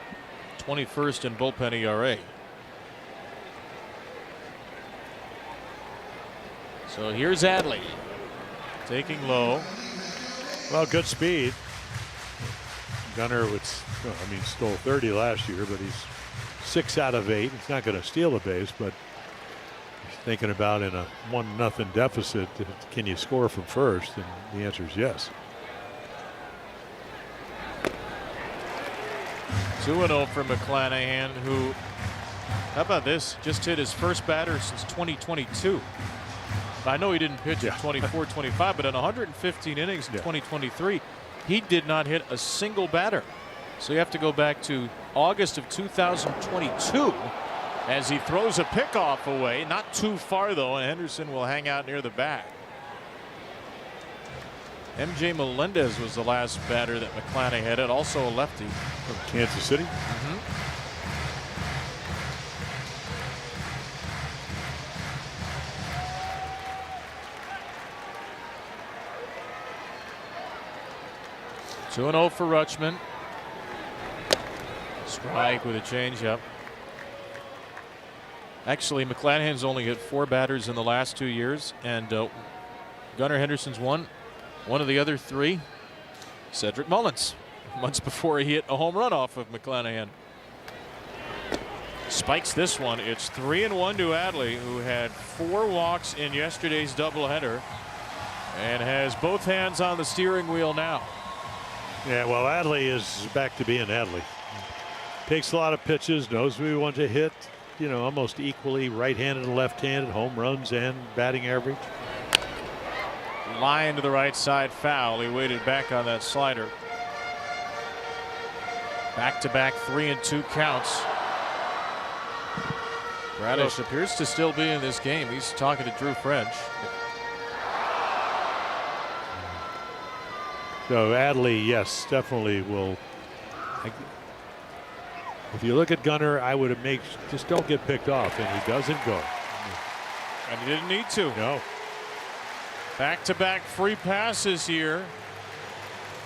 21st in bullpen ERA. So here's Adley taking low. Well, good speed. Gunnar stole 30 last year, but he's 6 out of 8. He's not going to steal a base, but he's thinking about in a 1-0 deficit, can you score from first? And the answer is yes. 2-0 for McClanahan, who, how about this, just hit his first batter since 2022. I know he didn't pitch in 24-25, but in 115 innings in 2023, he did not hit a single batter. So you have to go back to August of 2022 as he throws a pickoff away, not too far though, and Henderson will hang out near the back. MJ Melendez was the last batter that McClanahan hit, also a lefty from Kansas City. 2-0 for Rutschman. Strike with a changeup. Actually, McClanahan's only hit 4 batters in the last 2 years, and Gunnar Henderson's one of the other 3. Cedric Mullins, months before he hit a home run off of McClanahan. Spikes this one. It's 3-1 to Adley, who had 4 walks in yesterday's doubleheader and has both hands on the steering wheel now. Yeah, well, Adley is back to being Adley. Takes a lot of pitches, knows who he wants to hit, almost equally right-handed and left-handed, home runs and batting average. Line to the right side, foul. He waited back on that slider. Back-to-back 3-2 counts. Bradish appears to still be in this game. He's talking to Drew French. So Adley, yes, definitely will. If you look at Gunnar, I would have just don't get picked off, and he doesn't go. And he didn't need to. No. Back-to-back free passes here.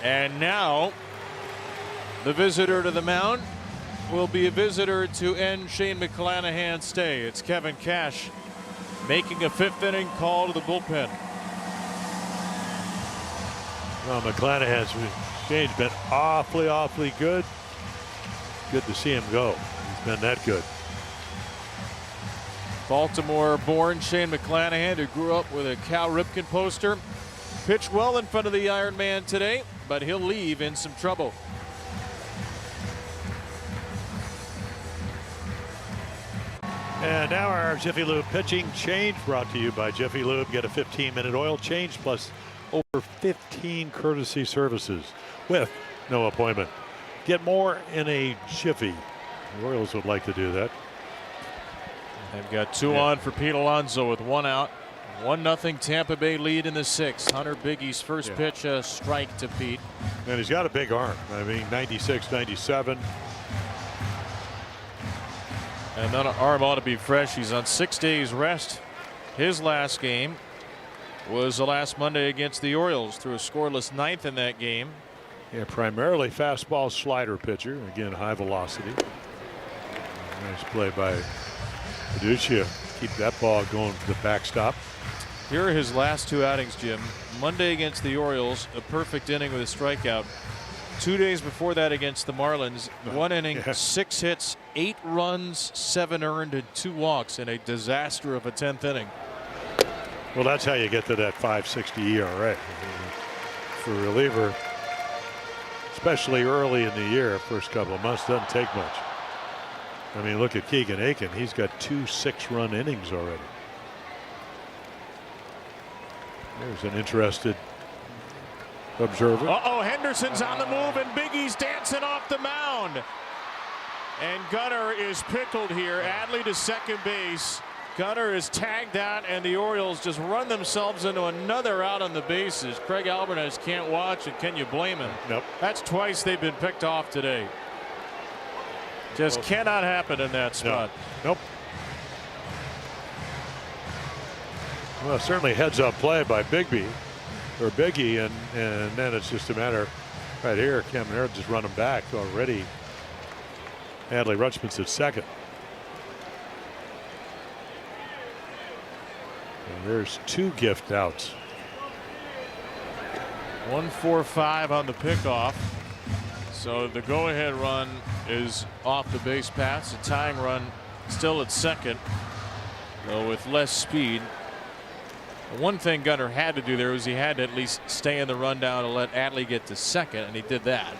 And now the visitor to the mound will be a visitor to end Shane McClanahan's stay. It's Kevin Cash making a 5th inning call to the bullpen. Well, McClanahan's Shane's been awfully good. Good to see him go. He's been that good. Baltimore-born Shane McClanahan, who grew up with a Cal Ripken poster, pitched well in front of the Iron Man today, but he'll leave in some trouble. And now our Jiffy Lube pitching change, brought to you by Jiffy Lube. Get a 15-minute oil change plus over 15 courtesy services with no appointment. Get more in a Jiffy. The Orioles would like to do that. They've got 2 on for Pete Alonso with 1 out. 1-0 Tampa Bay lead in the 6th. Hunter Biggie's first pitch, a strike to Pete. And he's got a big arm. 96, 97. And that arm ought to be fresh. He's on 6 days rest. His last game was the last Monday against the Orioles, through a scoreless 9th in that game. Yeah, primarily fastball slider pitcher. Again, high velocity. Nice play by Paduccia. Keep that ball going for the backstop. Here are his last 2 outings, Jim. Monday against the Orioles, a perfect inning with a strikeout. 2 days before that against the Marlins, 1 inning, 6 hits, 8 runs, 7 earned, and 2 walks in a disaster of a 10th inning. Well, that's how you get to that 5.60 ERA. For a reliever, especially early in the year, first couple of months, doesn't take much. I mean, look at Keegan Aiken. He's got 2 6-run innings already. There's an interested observer. Uh-oh, Henderson's on the move, and Biggie's dancing off the mound. And Gunnar is pickled here. Adley to second base. Gunnar is tagged out, and the Orioles just run themselves into another out on the bases. Craig Alvarez can't watch, and can you blame him? Nope. That's twice they've been picked off today. Just cannot happen in that spot. No. Nope. Well, certainly heads up play by Biggie, and then it's just a matter right here. Caminero just run him back already. Adley Rutschman's at second. And there's 2 gift outs. 1-4-5 on the pickoff. So the go-ahead run is off the base paths. The tying run still at second, though with less speed. The one thing Gunnar had to do there was he had to at least stay in the rundown to let Adley get to second, and he did that.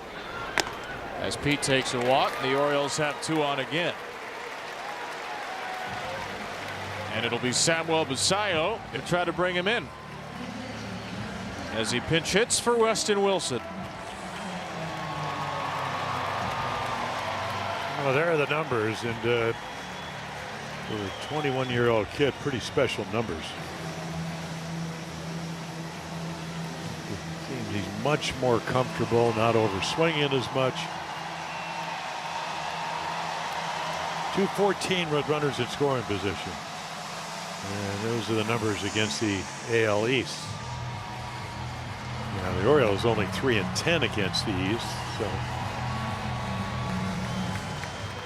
As Pete takes a walk, the Orioles have 2 on again. And it'll be Samuel Basallo to try to bring him in as he pinch hits for Weston Wilson. Well, there are the numbers, and for a 21-year-old kid, pretty special numbers. It seems he's much more comfortable, not over swinging as much. 214 with runners in scoring position, and those are the numbers against the AL East. Now the Orioles only 3-10 against the East, so.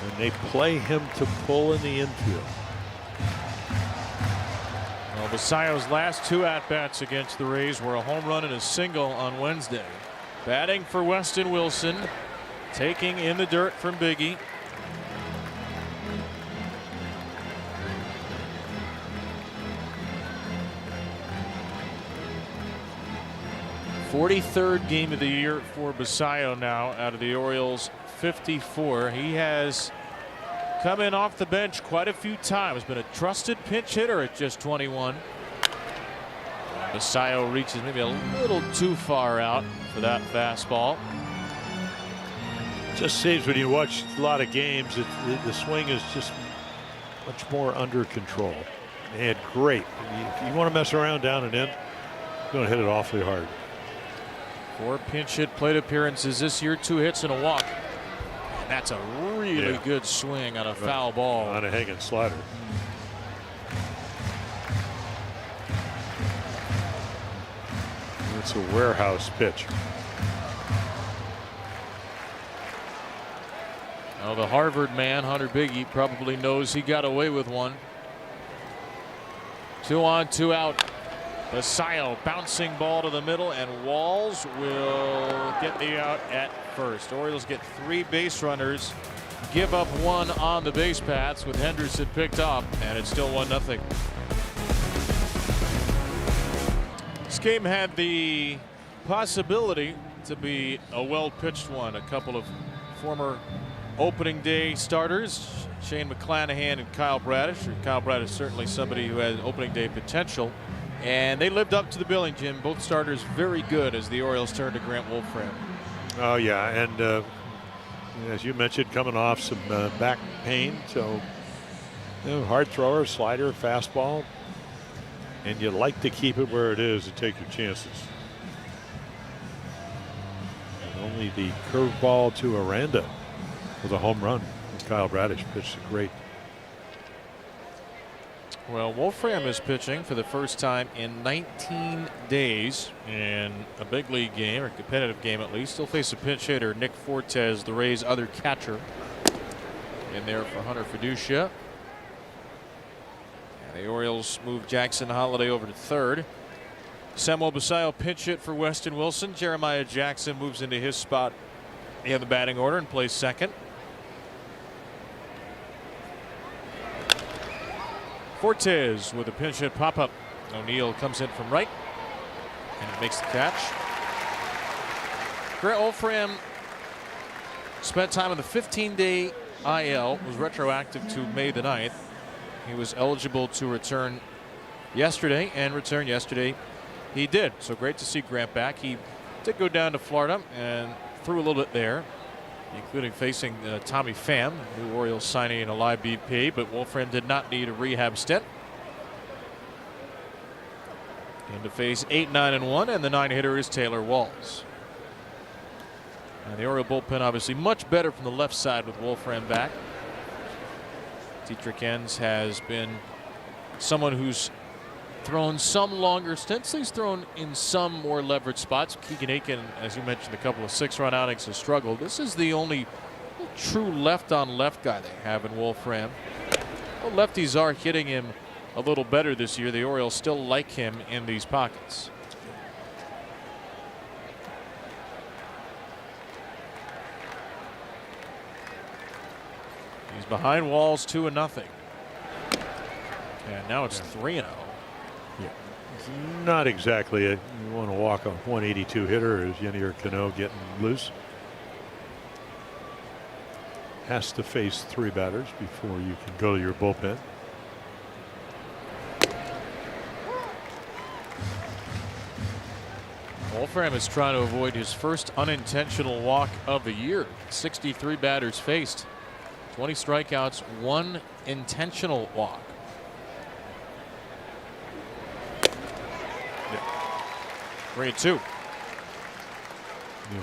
And they play him to pull in the infield. Well, Basallo's last 2 at-bats against the Rays were a home run and a single on Wednesday. Batting for Weston Wilson, taking in the dirt from Biggie. "43rd game of the year for Basallo now out of the Orioles 54. He has come in off the bench quite a few times. Been a trusted pinch hitter at just 21. Basallo reaches maybe a little too far out for that fastball. Just seems when you watch a lot of games, the swing is just much more under control. And great. If you want to mess around down and in, you're going to hit it awfully hard. 4 pinch hit plate appearances this year, 2 hits and a walk. And that's a really good swing on a foul ball. On a hanging slider. It's a warehouse pitch. Now the Harvard man, Hunter Biggie, probably knows he got away with one. 2 on, 2 out. Basallo bouncing ball to the middle, and Walls will get the out at first. Orioles get 3 base runners, give up 1 on the base paths with Henderson picked up, and it's still 1-0. This game had the possibility to be a well-pitched one. A couple of former opening day starters, Shane McClanahan and Kyle Bradish. Kyle Bradish certainly somebody who has opening day potential. And they lived up to the billing, Jim. Both starters very good as the Orioles turn to Grant Wolfram. Oh, yeah. And as you mentioned, coming off some back pain. So, hard thrower, slider, fastball. And you like to keep it where it is and take your chances. And only the curveball to Aranda was a home run. Kyle Bradish pitched a great. Well, Wolfram is pitching for the first time in 19 days in a big league game, or competitive game at least. He'll face a pinch hitter, Nick Fortes, the Rays' other catcher, in there for Hunter Fiducia. And the Orioles move Jackson Holiday over to third. Samuel Basallo pinch hit for Weston Wilson. Jeremiah Jackson moves into his spot in the batting order and plays second. Fortes with a pinch hit pop up O'Neill comes in from right and makes the catch. Grant Wolfram spent time on the 15-day IL, was retroactive to May the 9th. He was eligible to return yesterday, and return yesterday he did. So great to see Grant back. He did go down to Florida and threw a little bit there, including facing Tommy Pham, new Orioles signing in a live BP, but Wolfram did not need a rehab stint. And to face 8-9-1, and the 9-hitter is Taylor Walls. And the Oriole bullpen obviously much better from the left side with Wolfram back. Dietrich Enns has been someone who's thrown some longer stints. He's thrown in some more leveraged spots. Keegan Aiken, as you mentioned, a couple of 6-run outings has struggled. This is the only true left-on-left guy they have in Wolfram. Well, lefties are hitting him a little better this year. The Orioles still like him in these pockets. He's behind Walls 2-0. And now it's 3-0. Yeah. It's not exactly you want to walk a 182 hitter. Is Yennier Cano getting loose? Has to face 3 batters before you can go to your bullpen. Wolfram is trying to avoid his first unintentional walk of the year. 63 batters faced, 20 strikeouts, 1 intentional walk. 3-2.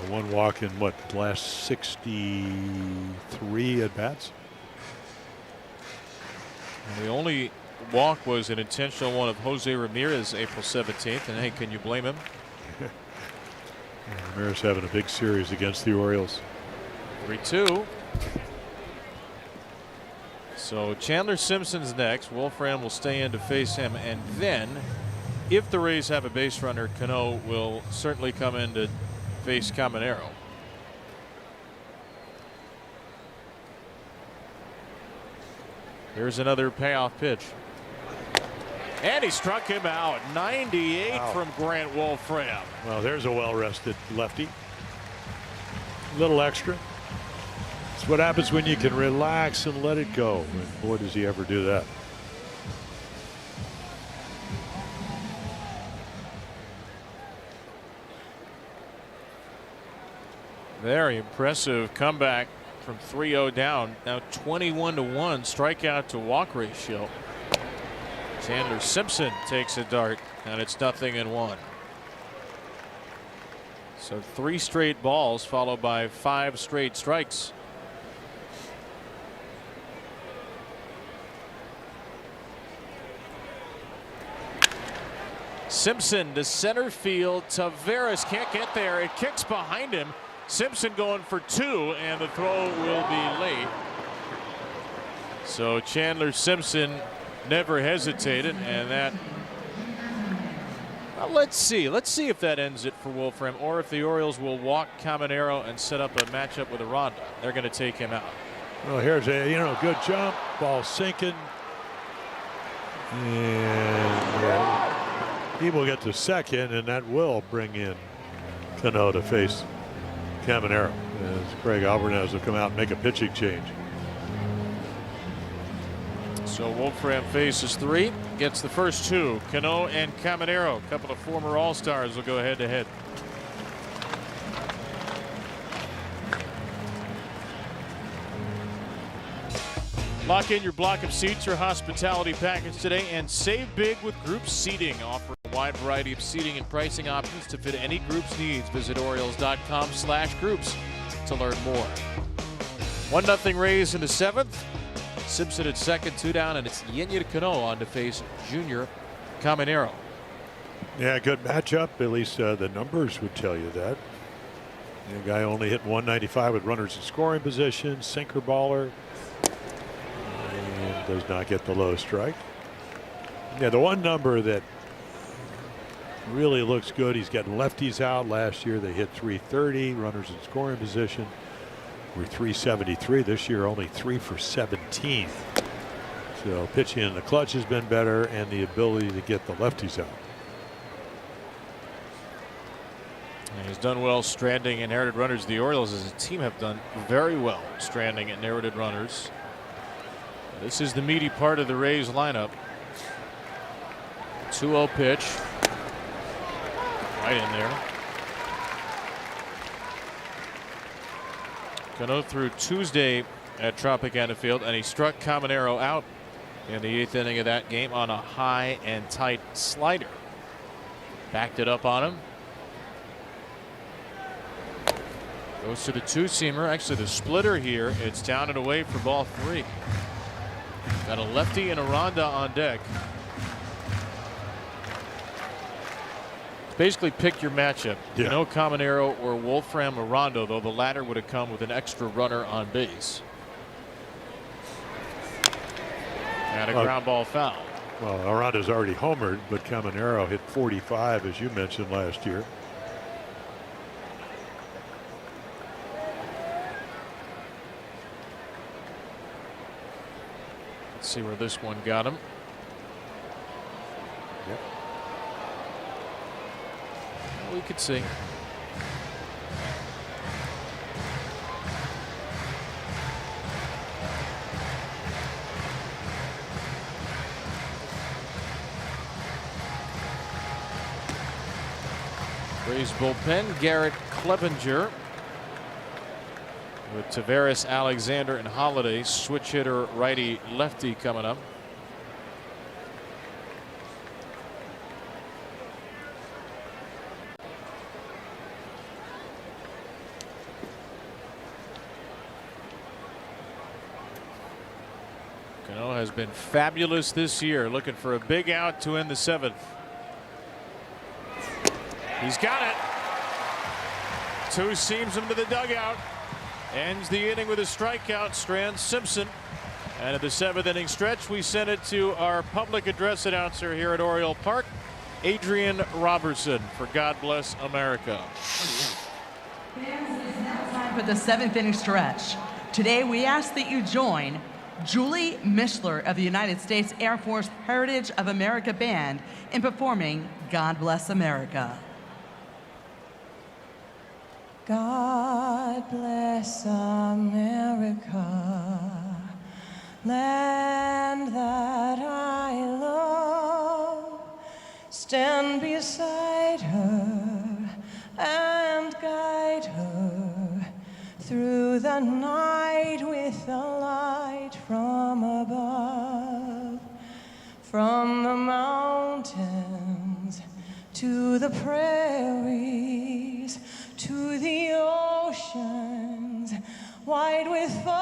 1 walk in what, the last 63 at bats. And the only walk was an intentional one of Jose Ramirez April 17th. And hey, can you blame him? Ramirez having a big series against the Orioles. 3-2. So Chandler Simpson's next. Wolfram will stay in to face him, and then if the Rays have a base runner, Cano will certainly come in to face Caminero. Here's another payoff pitch. And he struck him out. 98 from Grant Wolfram. Well, there's a well-rested lefty. Little extra. It's what happens when you can relax and let it go. And boy, does he ever do that. Very impressive comeback from 3-0 down. Now 21-1 strikeout to walk ratio. Chandler Simpson takes a dart, and it's 0-1. So 3 straight balls followed by 5 straight strikes. Simpson to center field. Taveras can't get there. It kicks behind him. Simpson going for 2, and the throw will be late. So Chandler Simpson never hesitated, and that, well, let's see if that ends it for Wolfram, or if the Orioles will walk Caminero and set up a matchup with Aranda. They're going to take him out. Well, here's a good jump, ball sinking, and he will get to second, and that will bring in Cano to face Caminero as Craig Alvarez will come out and make a pitching change. So Wolfram faces 3, gets the first 2. Cano and Caminero, a couple of former All-Stars, will go head-to-head. Lock in your block of seats or hospitality package today and save big with group seating. Offering a wide variety of seating and pricing options to fit any group's needs. Visit Orioles.com/groups to learn more. 1-0 Rays in the 7th. Simpson at second, 2 down, and it's Yennier Cano on to face Junior Caminero. Yeah, good matchup. At least the numbers would tell you that. The guy only hit 195 with runners in scoring position, sinker baller, and does not get the low strike. Yeah, the one number that really looks good, he's getting lefties out. Last year they hit 330, runners in scoring position were 373. This year only 3 for 17. So pitching in the clutch has been better, and the ability to get the lefties out. And he's done well stranding inherited runners. The Orioles as a team have done very well stranding inherited runners. This is the meaty part of the Rays lineup. 2-0 pitch. Right in there. Cano threw Tuesday at Tropicana Field, and he struck Caminero out in the 8th inning of that game on a high and tight slider. Backed it up on him. Goes to the 2-seamer. Actually, the splitter here. It's down and away for ball 3. Got a lefty and a Ronda on deck. Basically, pick your matchup. Yeah. Cano, Caminero, or Wolfram Arrondo, though the latter would have come with an extra runner on base. And a ground ball foul. Well, Arondo's already homered, but Caminero hit 45, as you mentioned, last year. Let's see where this one got him. Yep. We could see. Rays bullpen, Garrett Clevenger with Taveras, Alexander, and Holiday. Switch hitter righty lefty coming up. Cano has been fabulous this year, looking for a big out to end the 7th. He's got it. 2 seams him to the dugout. Ends the inning with a strikeout. Strands Simpson. And at the 7th inning stretch, we send it to our public address announcer here at Oriole Park, Adrian Robertson, for God Bless America. Fans, it's now time for the 7th inning stretch. Today, we ask that you join Julie Mishler of the United States Air Force Heritage of America Band in performing God Bless America. God bless America, land that I love. Stand beside her and guide her through the night with the light from above. From the mountains to the prairies, to the oceans wide with foam.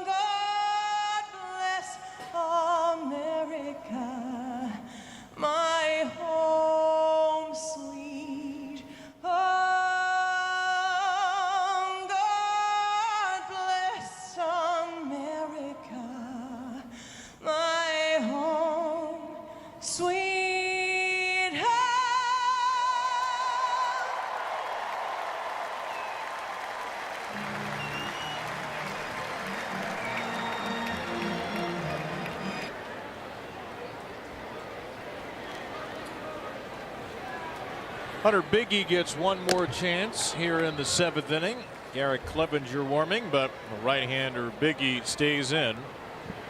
God bless America, my home sweet home. God bless America, my home sweet. Hunter Biggie gets one more chance here in the 7th inning. Garrett Clevenger warming, but the right-hander Biggie stays in.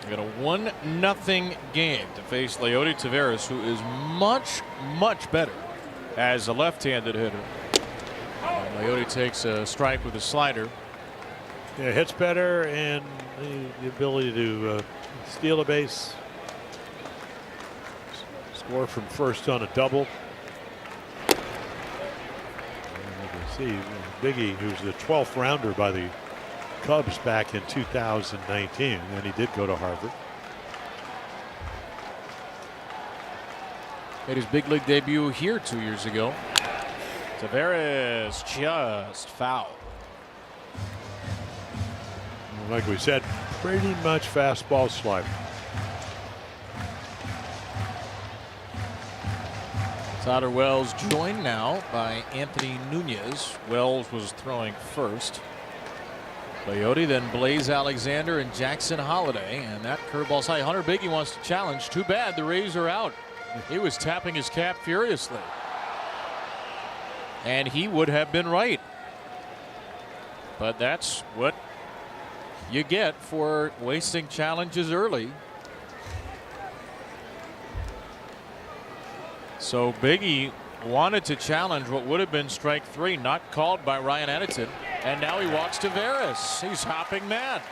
We got a 1-0 game to face Leody Taveras, who is much, much better as a left-handed hitter. And Leody takes a strike with a slider. Yeah, hits better, and the ability to steal a base, score from first on a double. See Biggie, who's the 12th rounder by the Cubs back in 2019, and he did go to Harvard. Made his big league debut here 2 years ago. Taveras just foul. Like we said, pretty much fastball slider. Tyler Wells joined now by Anthony Nunez. Wells was throwing first. Leote, then Blaze Alexander and Jackson Holliday, and that curveball's high. Hunter Biggie wants to challenge. Too bad the Rays are out. He was tapping his cap furiously, and he would have been right. But that's what you get for wasting challenges early. So Biggie wanted to challenge what would have been strike 3, not called by Ryan Addington, and now he walks Taveras. He's hopping mad.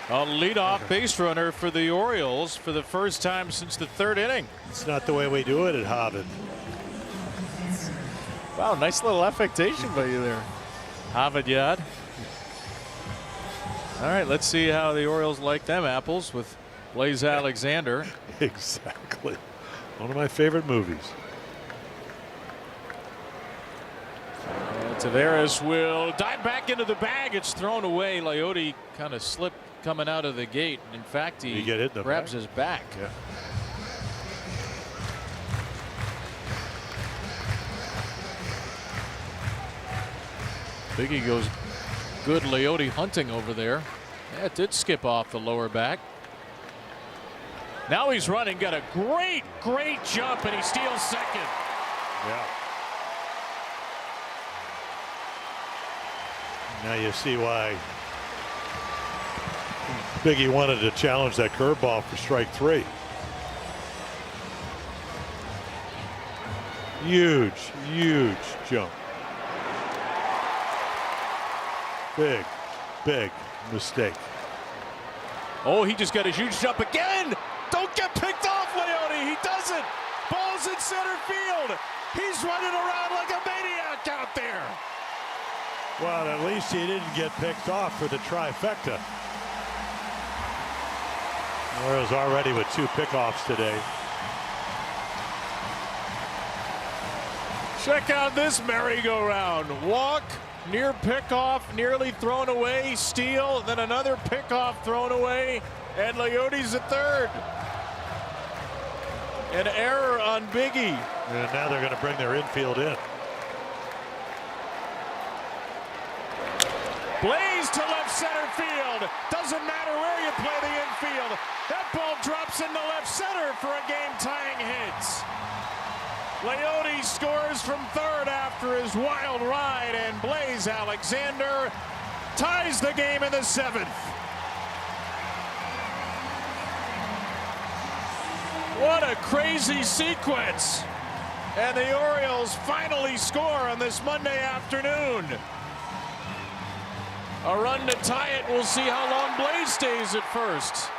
A leadoff base runner for the Orioles for the first time since the 3rd inning. It's not the way we do it at Harvard. Wow, nice little affectation by you there, Havadyad. All right, let's see how the Orioles like them apples with Blaze Alexander. Exactly. One of my favorite movies. And Taveras will dive back into the bag. It's thrown away. Leote kind of slipped coming out of the gate. In fact, he get hit in the grabs back? his back. Yeah. Biggie goes good Leote hunting over there. Yeah, it did skip off the lower back. Now he's running, got a great jump, and he steals second. Yeah. Now you see why Biggie wanted to challenge that curveball for strike 3. Huge jump. Big mistake. Oh, he just got a huge jump again. Don't get picked off, Leote. He doesn't. Ball's in center field. He's running around like a maniac out there. Well, at least he didn't get picked off for the trifecta. Orioles already with 2 pickoffs today. Check out this merry-go-round. Walk, near pickoff, nearly thrown away, steal, then another pickoff thrown away, and Leote's at third. An error on Biggie. And now they're going to bring their infield in. Blaze to left center field. Doesn't matter where you play the infield. That ball drops into left center for a game-tying hit. Leote scores from third after his wild ride, and Blaze Alexander ties the game in the 7th. What a crazy sequence. And the Orioles finally score on this Monday afternoon. A run to tie it. We'll see how long Blaze stays at first.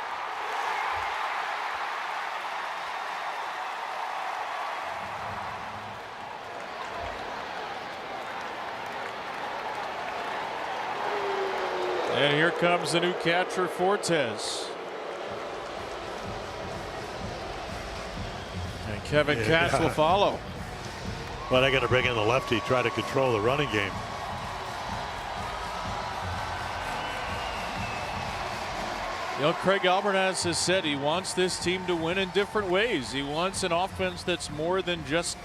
And here comes the new catcher, Fortes. And Kevin Cash will follow. Well, they're going to bring in the lefty, try to control the running game. You know, Craig Albertaz has said he wants this team to win in different ways. He wants an offense that's more than just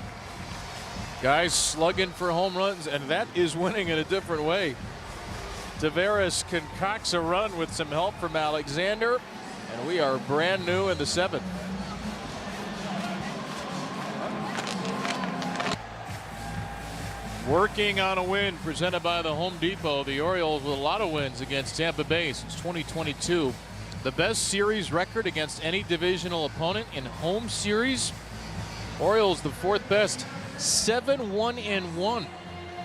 guys slugging for home runs, and that is winning in a different way. Taveras concocts a run with some help from Alexander, and we are brand new in the 7th. Working on a win presented by the Home Depot. The Orioles with a lot of wins against Tampa Bay since 2022. The best series record against any divisional opponent in home series. Orioles the 4th best, 7-1-1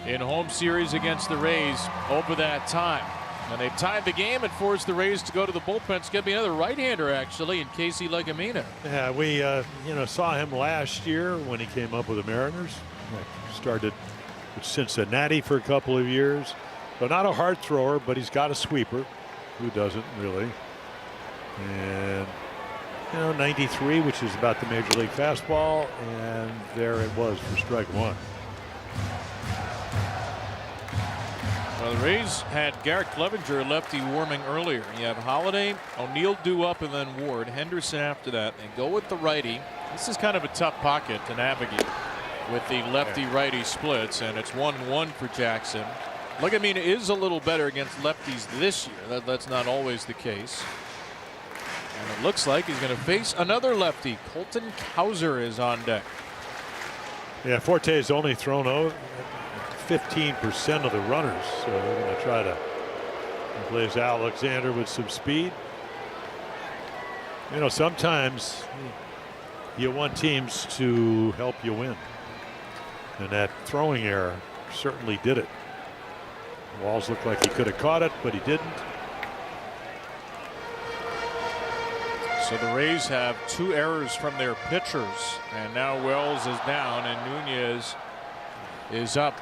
in home series against the Rays over that time. And they've tied the game and forced the Rays to go to the bullpen. It's going to be another right-hander, actually, in Casey Legamina. Yeah, we saw him last year when he came up with the Mariners. Started with Cincinnati for a couple of years. So not a hard thrower, but he's got a sweeper. Who doesn't really? And 93, which is about the major league fastball, and there it was for strike 1. Well, the Rays had Garrett Clevenger, lefty, warming earlier. You have Holliday, O'Neill due up, and then Ward, Henderson after that. And go with the righty. This is kind of a tough pocket to navigate with the lefty-righty splits, and it's 1-1 for Jackson. Legamina is a little better against lefties this year. That's not always the case. And it looks like he's going to face another lefty. Colton Cowser is on deck. Yeah, Forte's only thrown out 15% of the runners, so they're going to try to replace Alexander with some speed. You know, sometimes you want teams to help you win, and that throwing error certainly did it. Walls looked like he could have caught it, but he didn't. So the Rays have 2 errors from their pitchers, and now Wells is down and Nunez is up.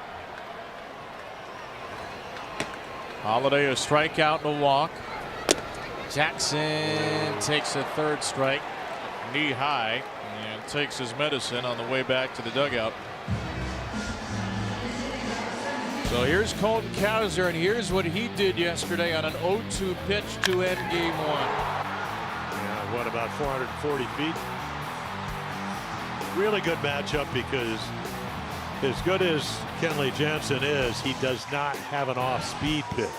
Holiday a strikeout and a walk. Jackson takes a 3rd strike, knee high, and takes his medicine on the way back to the dugout. So here's Colton Cowser, and here's what he did yesterday on an 0-2 pitch to end game 1. Yeah, what, about 440 feet? Really good matchup, because as good as Kenley Jansen is, he does not have an off-speed pitch.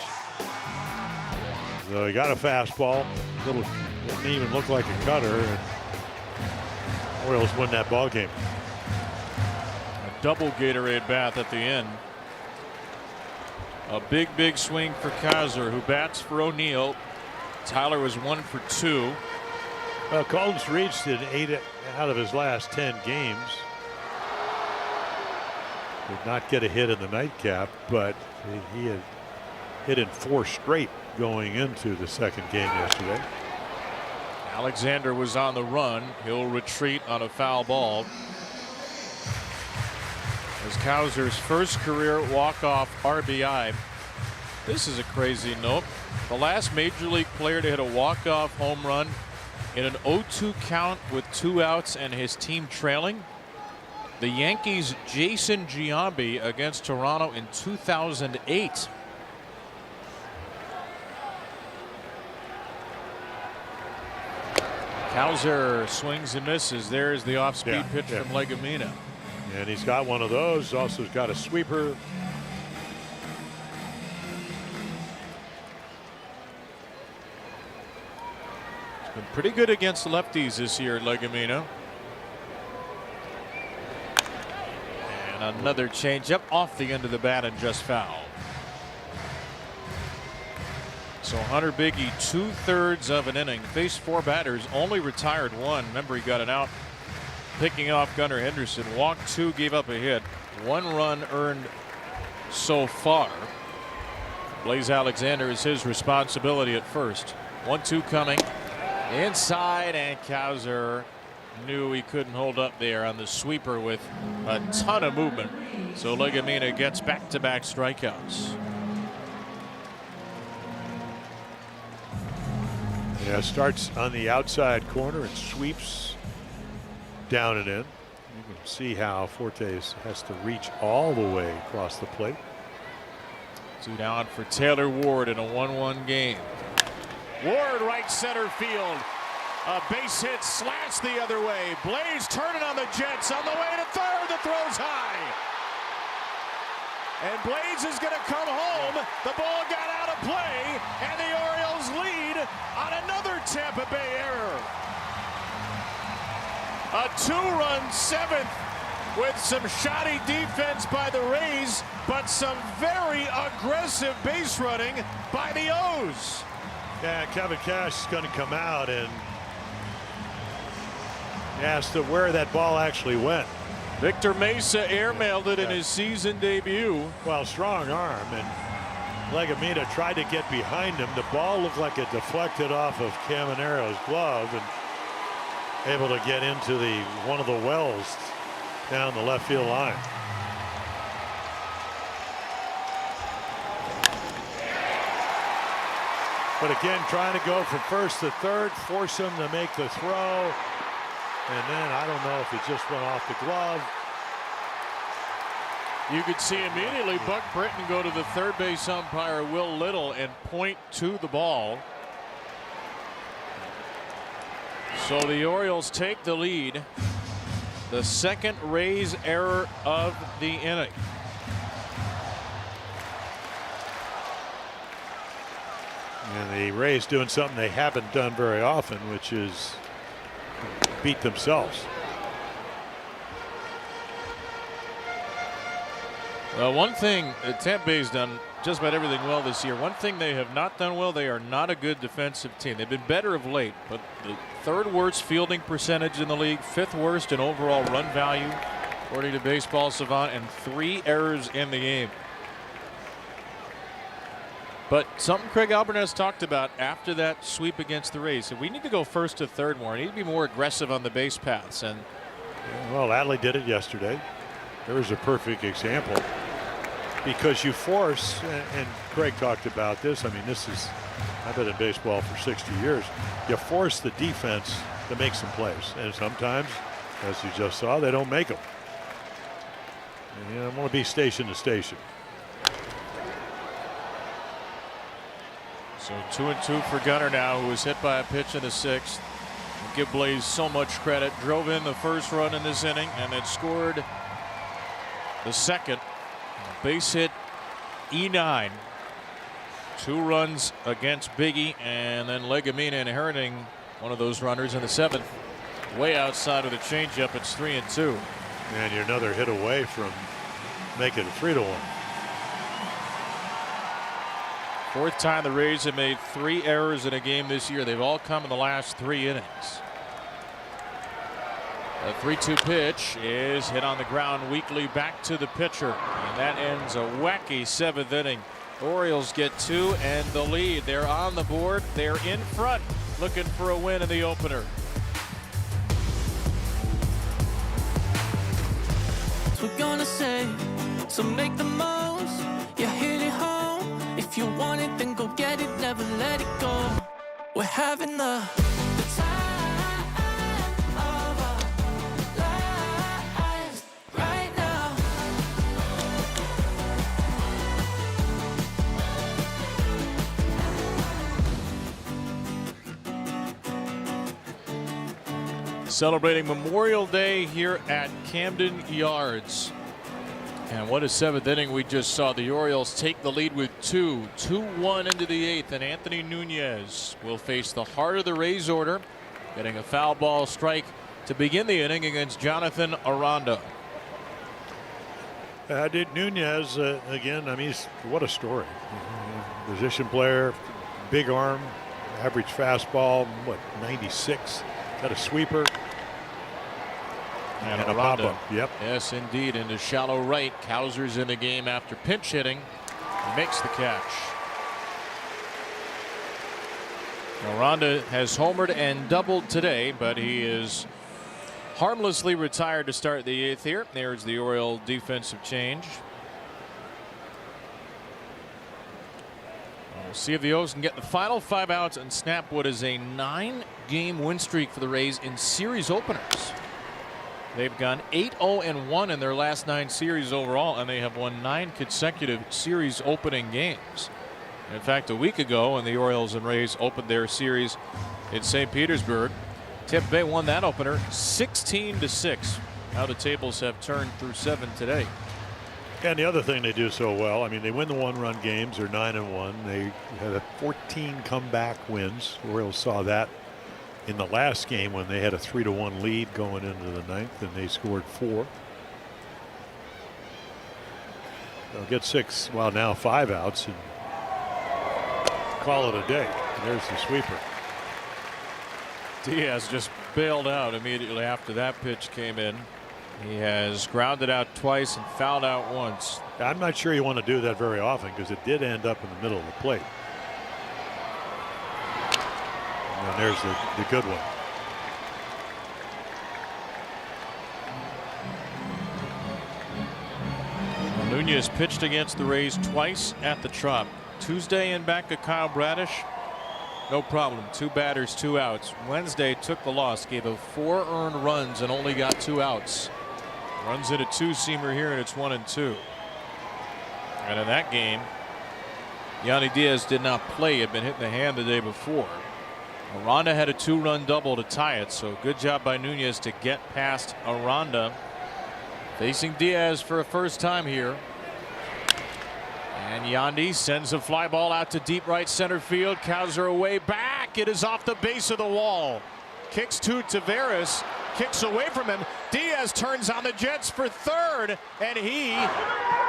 So he got a fastball, didn't even look like a cutter, and Orioles win that ball game. A double Gatorade bath at the end. A big swing for Cowser, who bats for O'Neill. Tyler was 1 for 2. Well, Colton's reached in 8 out of his last 10 games. Did not get a hit in the nightcap, but he had hit in 4 straight going into the 2nd game yesterday. Alexander was on the run. He'll retreat on a foul ball. As Cowser's first career walk-off RBI. This is a crazy note. The last major league player to hit a walk-off home run in an 0-2 count with 2 outs and his team trailing. The Yankees' Jason Giambi against Toronto in 2008. Cowser swings and misses. There's the off-speed pitch from Legamina. And he's got one of those. Also got a sweeper. He's been pretty good against lefties this year, Legamina. And another changeup off the end of the bat and just foul. So Hunter Biggie, 2/3 of an inning, faced 4 batters, only retired 1. Remember, he got an out picking off Gunnar Henderson. Walked 2, gave up a hit. 1 run earned so far. Blaze Alexander is his responsibility at first. 1-2 coming inside, and Cowser knew he couldn't hold up there on the sweeper with a ton of movement. So Legamina gets back-to-back strikeouts. Yeah, starts on the outside corner and sweeps down and in. You can see how Fortes has to reach all the way across the plate. 2 down for Taylor Ward in a 1-1 game. Ward right center field. A base hit slash the other way. Blaze turning on the Jets on the way to 3rd. The throw's high. And Blaze is going to come home. The ball got out of play, and the Orioles lead on another Tampa Bay error. A 2-run 7th with some shoddy defense by the Rays, but some very aggressive base running by the O's. Yeah, Kevin Cash is going to come out and ask where that ball actually went. Victor Mesa airmailed it in his season debut. Well, strong arm, and Legamina tried to get behind him. The ball looked like it deflected off of Camanero's glove and able to get into one of the wells down the left field line. But again, trying to go from 1st to 3rd, force him to make the throw. And then I don't know if it just went off the glove. You could see immediately Buck Britton go to the 3rd base umpire Will Little and point to the ball. So the Orioles take the lead. The 2nd Rays error of the inning. And the Rays doing something they haven't done very often, which is beat themselves. Well, one thing Tampa Bay's done just about everything well this year. One thing they have not done well, they are not a good defensive team. They've been better of late, but the 3rd worst fielding percentage in the league, 5th worst in overall run value, according to Baseball Savant, and 3 errors in the game. But something Craig Albertez talked about after that sweep against the Rays, said we need to go 1st to 3rd more. We need to be more aggressive on the base paths. And well, Adley did it yesterday. There was a perfect example. Because you force, and Craig talked about this. I mean, I've been in baseball for 60 years. You force the defense to make some plays, and sometimes, as you just saw, they don't make them. And, you know, I want to be station to station. so 2-2 for Gunnar now, who was hit by a pitch in the 6th. Give Blaze so much credit. Drove in the 1st run in this inning, and then scored the 2nd. Base hit E9. 2 runs against Biggie, and then Legumina inheriting one of those runners in the 7th. Way outside of the changeup. It's 3-2. And you're another hit away from making it 3-1. 4th time the Rays have made 3 errors in a game this year. They've all come in the last 3 innings. A 3-2 pitch is hit on the ground weakly back to the pitcher, and that ends a wacky 7th inning. Orioles get 2 and the lead. They're on the board. They're in front, looking for a win in the opener. We're gonna say, so make the most. You hit it home. If you want it, then go get it. Never let it go. We're having the time of our lives right now. Celebrating Memorial Day here at Camden Yards. And what a 7th inning we just saw. The Orioles take the lead with 2-1 into the 8th, and Anthony Nunez will face the heart of the Rays order, getting a foul ball strike to begin the inning against Jonathan Aranda. Nunez again. I mean, what a story. Position player, big arm, average fastball, what, 96. Got a sweeper. And a pop-up. Yep. Yes, indeed. Into shallow right. Kowser's in the game after pinch hitting. He makes the catch. Aranda has homered and doubled today, but he is harmlessly retired to start the 8th here. There's the Oriole defensive change. We'll see if the O's can get the final 5 outs and snap what is a 9-game win streak for the Rays in series openers. They've gone 8-0-1 in their last 9 series overall, and they have won 9 consecutive series opening games. In fact, a week ago, when the Orioles and Rays opened their series in St. Petersburg, Tampa Bay won that opener 16-6. Now the tables have turned through 7 today. And the other thing they do so well, I mean, they win the 1-run games. They're 9-1. They had 14 comeback wins. The Orioles saw that in the last game when they had a 3-1 lead going into the 9th, and they scored 4. They'll get 6, well, now 5 outs, and call it a day. And there's the sweeper. Diaz just bailed out immediately after that pitch came in. He has grounded out twice and fouled out once. I'm not sure you want to do that very often, because it did end up in the middle of the plate. And there's the good one. Nunez pitched against the Rays twice at the Trop. Tuesday in back of Kyle Bradish. No problem. 2 batters, 2 outs. Wednesday took the loss, gave up 4 earned runs and only got 2 outs. Runs in a 2-seamer here, and it's 1-2. And in that game, Yanni Diaz did not play. He had been hit in the hand the day before. Aranda had a 2-run double to tie it, so good job by Nunez to get past Aranda. Facing Diaz for a first time here. And Yandy sends a fly ball out to deep right center field. Cowser away back. It is off the base of the wall. Kicks to Taveras. Kicks away from him. Diaz turns on the Jets for third, and he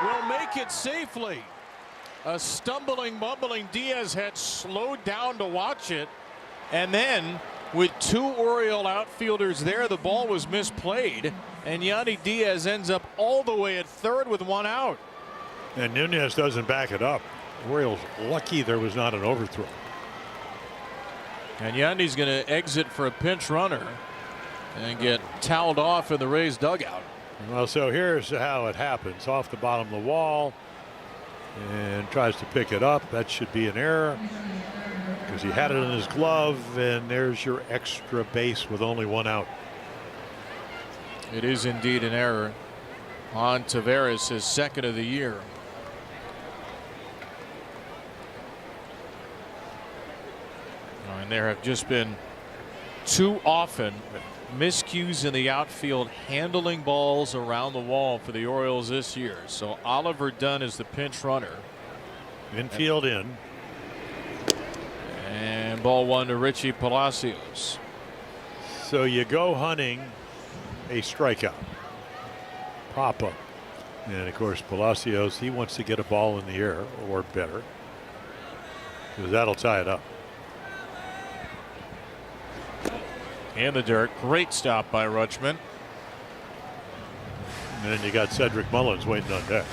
will make it safely. A stumbling, bumbling Diaz had slowed down to watch it, and then with two Oriole outfielders there, the ball was misplayed, and Yandy Diaz ends up all the way at third with one out. And Nunez doesn't back it up. Orioles lucky there was not an overthrow. And Yandy's going to exit for a pinch runner and get toweled off in the Rays dugout. Well, so here's how it happens. Off the bottom of the wall and tries to pick it up. That should be an error because he had it in his glove, and there's your extra base with only one out. It is indeed an error on Taveras, his second of the year. And there have just been too often miscues in the outfield handling balls around the wall for the Orioles this year. So Oliver Dunn is the pinch runner. Infield in. And ball one to Richie Palacios. So you go hunting a strikeout. Pop up. And of course Palacios, he wants to get a ball in the air or better, because that'll tie it up. In the dirt. Great stop by Rutschman. And then you got Cedric Mullins waiting on deck.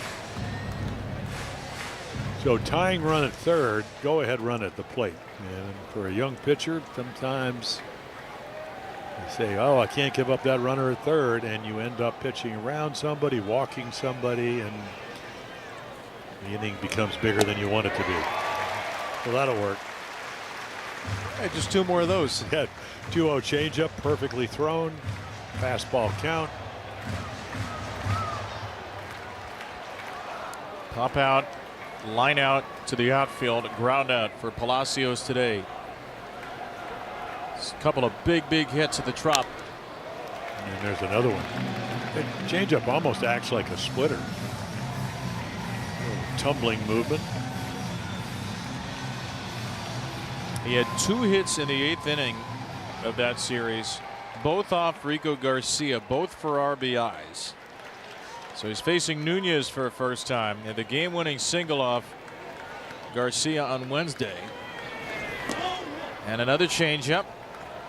So tying run at third, go ahead run at the plate. And for a young pitcher, sometimes you say, oh, I can't give up that runner at third, and you end up pitching around somebody, walking somebody, and the inning becomes bigger than you want it to be. So that'll work. Hey, just two more of those. Yeah, 2-0 changeup, perfectly thrown. Fastball count. Pop out, line out to the outfield, ground out for Palacios today. A couple of big hits at the Trop. And there's another one. The changeup almost acts like a splitter. Tumbling movement. He had 2 hits in the 8th inning of that series, both off Rico Garcia, both for RBIs. So he's facing Nunez for a first time, and the game-winning single off Garcia on Wednesday. And another changeup.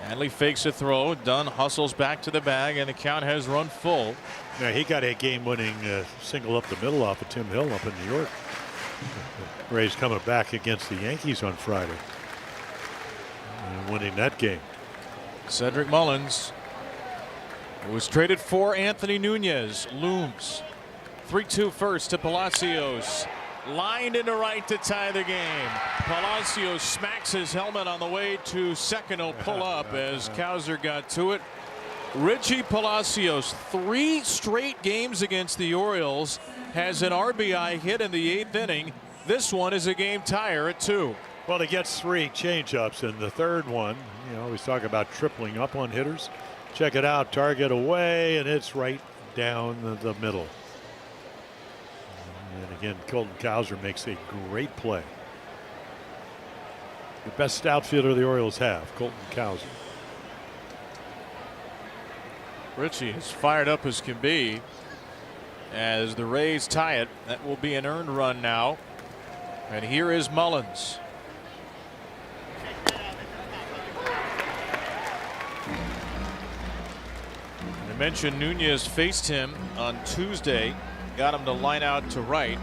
Hanley fakes a throw. Dunn hustles back to the bag, and the count has run full. Now he got a game-winning single up the middle off of Tim Hill up in New York. Rays coming back against the Yankees on Friday and winning that game. Cedric Mullins, who was traded for Anthony Nunez, looms. 3-2 first to Palacios. Lined into right to tie the game. Palacios smacks his helmet on the way to second. He'll pull up as Cowser got to it. Richie Palacios, 3 straight games against the Orioles, has an RBI hit in the 8th inning. This one is a game tire at 2. Well, he gets 3 changeups, and the third one, you know, always talk about tripling up on hitters. Check it out, target away, and it's right down the middle. And again, Colton Cowser makes a great play. The best outfielder the Orioles have, Colton Cowser. Richie is fired up as can be as the Rays tie it. That will be an earned run now. And here is Mullins. I mentioned Nunez faced him on Tuesday, got him to line out to right.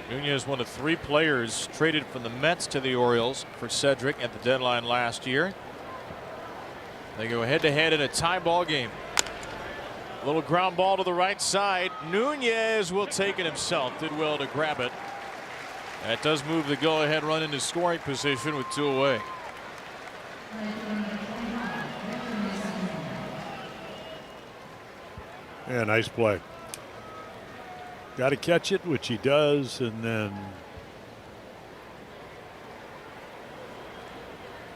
Nunez, one of 3 players traded from the Mets to the Orioles for Cedric at the deadline last year. They go head-to-head in a tie ball game. A little ground ball to the right side. Nunez will take it himself. Did well to grab it. That does move the go-ahead run into scoring position with 2 away. Yeah, nice play. Got to catch it, which he does, and then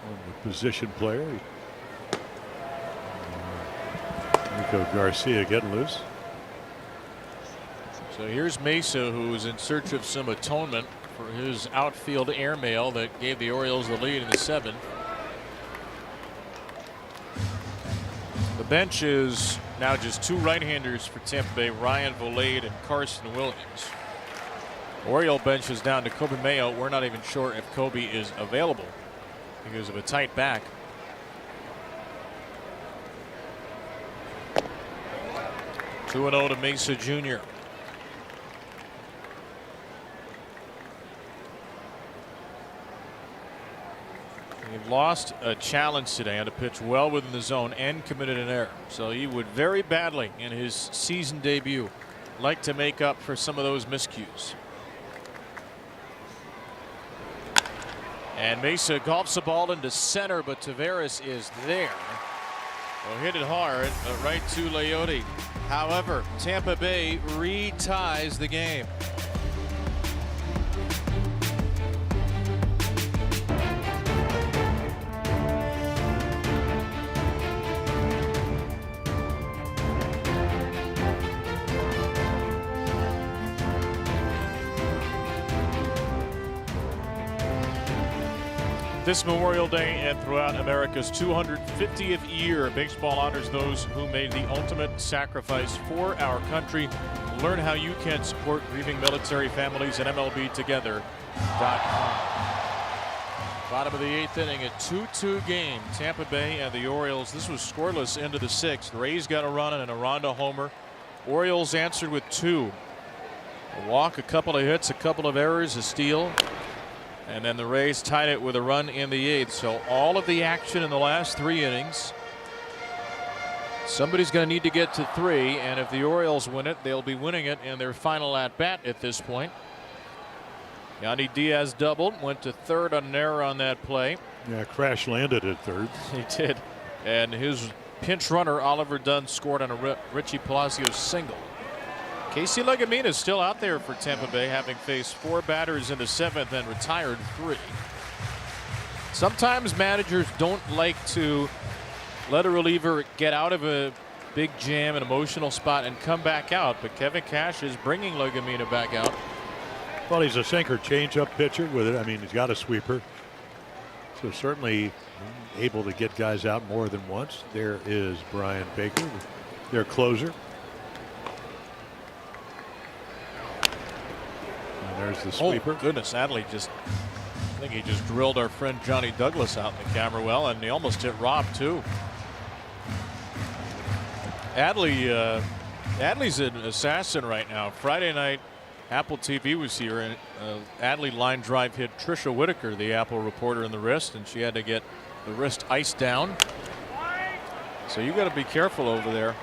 on the position player, Rico Garcia getting loose. So here's Mesa, who is in search of some atonement for his outfield airmail that gave the Orioles the lead in the 7th. The bench is now just 2 right-handers for Tampa Bay, Ryan Volade and Carson Williams. Oriole bench is down to Kobe Mayo. We're not even sure if Kobe is available because of a tight back. 2-0 to Mesa Jr. He lost a challenge today on a pitch well within the zone and committed an error. So he would very badly in his season debut like to make up for some of those miscues. And Mesa golfs the ball into center, but Taveras is there. Well, hit it hard, right to Leote. However, Tampa Bay reties the game. This Memorial Day and throughout America's 250th year, baseball honors those who made the ultimate sacrifice for our country. Learn how you can support grieving military families at MLBtogether.com. Bottom of the 8th inning, a 2-2 game. Tampa Bay and the Orioles. This was scoreless into the 6th. Rays got a run and a Aranda homer. Orioles answered with 2. A walk, a couple of hits, a couple of errors, a steal. And then the Rays tied it with a run in the 8th. So all of the action in the last 3 innings. Somebody's going to need to get to 3, and if the Orioles win it, they'll be winning it in their final at bat at this point. Yandy Diaz doubled, went to 3rd on an error on that play. Yeah, crash landed at 3rd. He did. And his pinch runner Oliver Dunn scored on a Richie Palacios single. Casey Legamina is still out there for Tampa Bay, having faced 4 batters in the 7th and retired 3. Sometimes managers don't like to let a reliever get out of a big jam, an emotional spot, and come back out. But Kevin Cash is bringing Legamina back out. Well, he's a sinker changeup pitcher with it. I mean, he's got a sweeper. So certainly able to get guys out more than once. There is Brian Baker, their closer. There's the sweeper. Oh, goodness. Adley I think he just drilled our friend Johnny Douglas out in the camera well, and he almost hit Rob, too. Adley's an assassin right now. Friday night, Apple TV was here, and Adley line drive hit Trisha Whitaker, the Apple reporter, in the wrist, and she had to get the wrist iced down. So you got to be careful over there.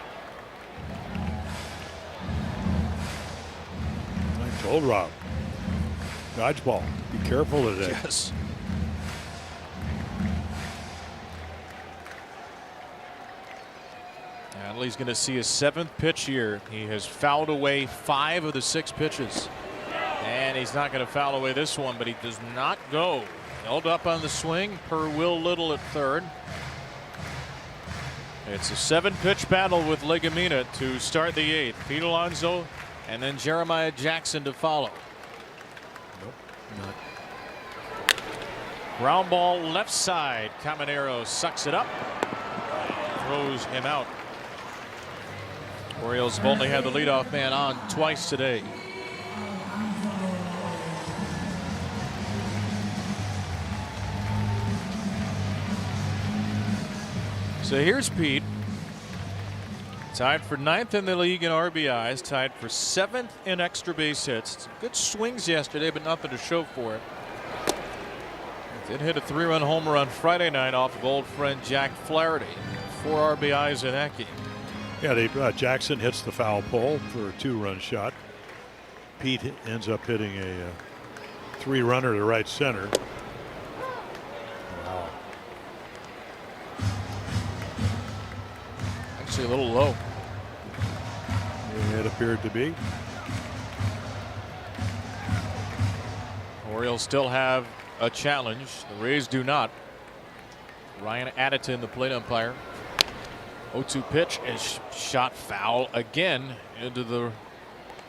I told Rob. Dodgeball. Be careful today. Yes. Adley's going to see his 7th pitch here. He has fouled away 5 of the 6 pitches. And he's not going to foul away this one, but he does not go. Held up on the swing per Will Little at 3rd. It's a 7-pitch battle with Legamina to start the 8th. Pete Alonso and then Jeremiah Jackson to follow. Not. Ground ball left side. Caminero sucks it up. Throws him out. Orioles have only had the leadoff man on twice today. So here's Pete. Tied for 9th in the league in RBIs, tied for 7th in extra base hits. Good swings yesterday, but nothing to show for it. Did hit a 3-run homer on Friday night off of old friend Jack Flaherty. 4 RBIs in that game. Yeah, Jackson hits the foul pole for a 2-run shot. Pete ends up hitting a 3-runner to right center. Wow. Actually a little low. It appeared to be. Orioles still have a challenge. The Rays do not. Ryan Addington, the plate umpire. 0-2 pitch is shot foul again into the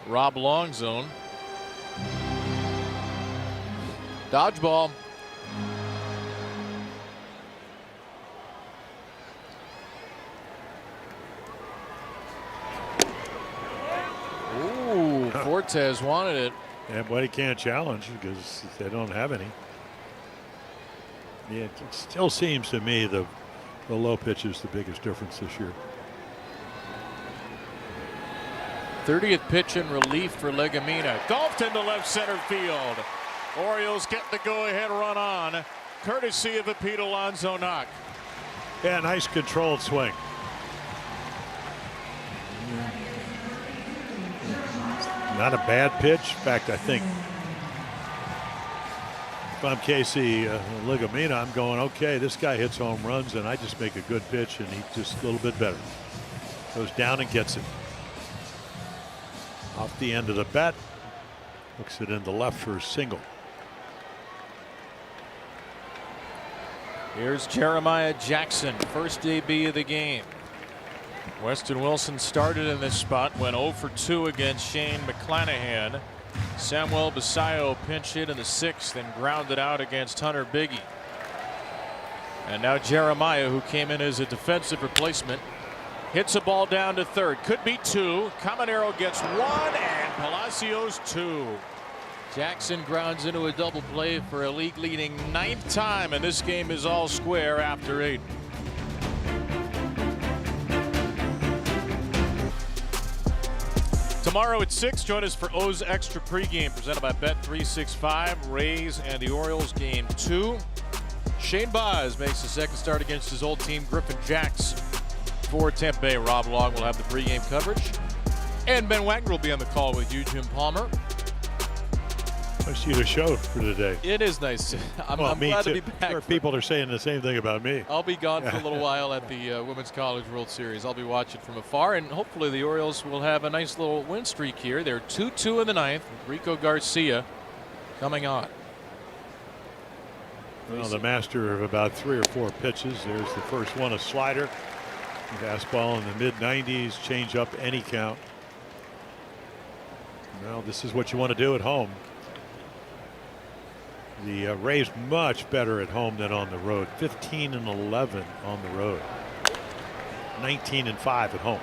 Rob Long zone. Dodgeball. Ooh, Fortes wanted it. And but he can't challenge because they don't have any. Yeah, it still seems to me the low pitch is the biggest difference this year. 30th pitch in relief for Legumina. Golfed into left center field. Orioles get the go-ahead run on, courtesy of a Pete Alonso knock. Yeah, nice controlled swing. Not a bad pitch. In fact, I think if I'm Casey Legumina, I'm going, okay, this guy hits home runs, and I just make a good pitch, and he's just a little bit better. Goes down and gets it. Off the end of the bat. Hooks it into left for a single. Here's Jeremiah Jackson, first AB of the game. Weston Wilson started in this spot, went 0 for 2 against Shane McClanahan. Samuel Basayo pinch hit in the 6th and grounded out against Hunter Biggie. And now Jeremiah, who came in as a defensive replacement, hits a ball down to third. Could be 2. Caminero gets 1 and Palacios 2. Jackson grounds into a double play for a league leading 9th time, and this game is all square after 8. Tomorrow at 6, join us for O's Extra pregame presented by Bet365. Rays and the Orioles game 2. Shane Baz makes the second start against his old team, Griffin Jacks. For Tampa Bay, Rob Long will have the pregame coverage. And Ben Wagner will be on the call with you, Jim Palmer. Nice to see the show for today. It is nice. I'm me glad too. to be back. There are people are saying the same thing about me. I'll be gone for a little while at the Women's College World Series. I'll be watching from afar, and hopefully the Orioles will have a nice little win streak here. They're 2-2 in the 9th with Rico Garcia coming on. Well, the master of about 3 or 4 pitches. There's the first one, a slider. Fastball in the mid-90s, change up any count. Well, this is what you want to do at home. The Rays much better at home than on the road. 15-11 on the road. 19-5 at home.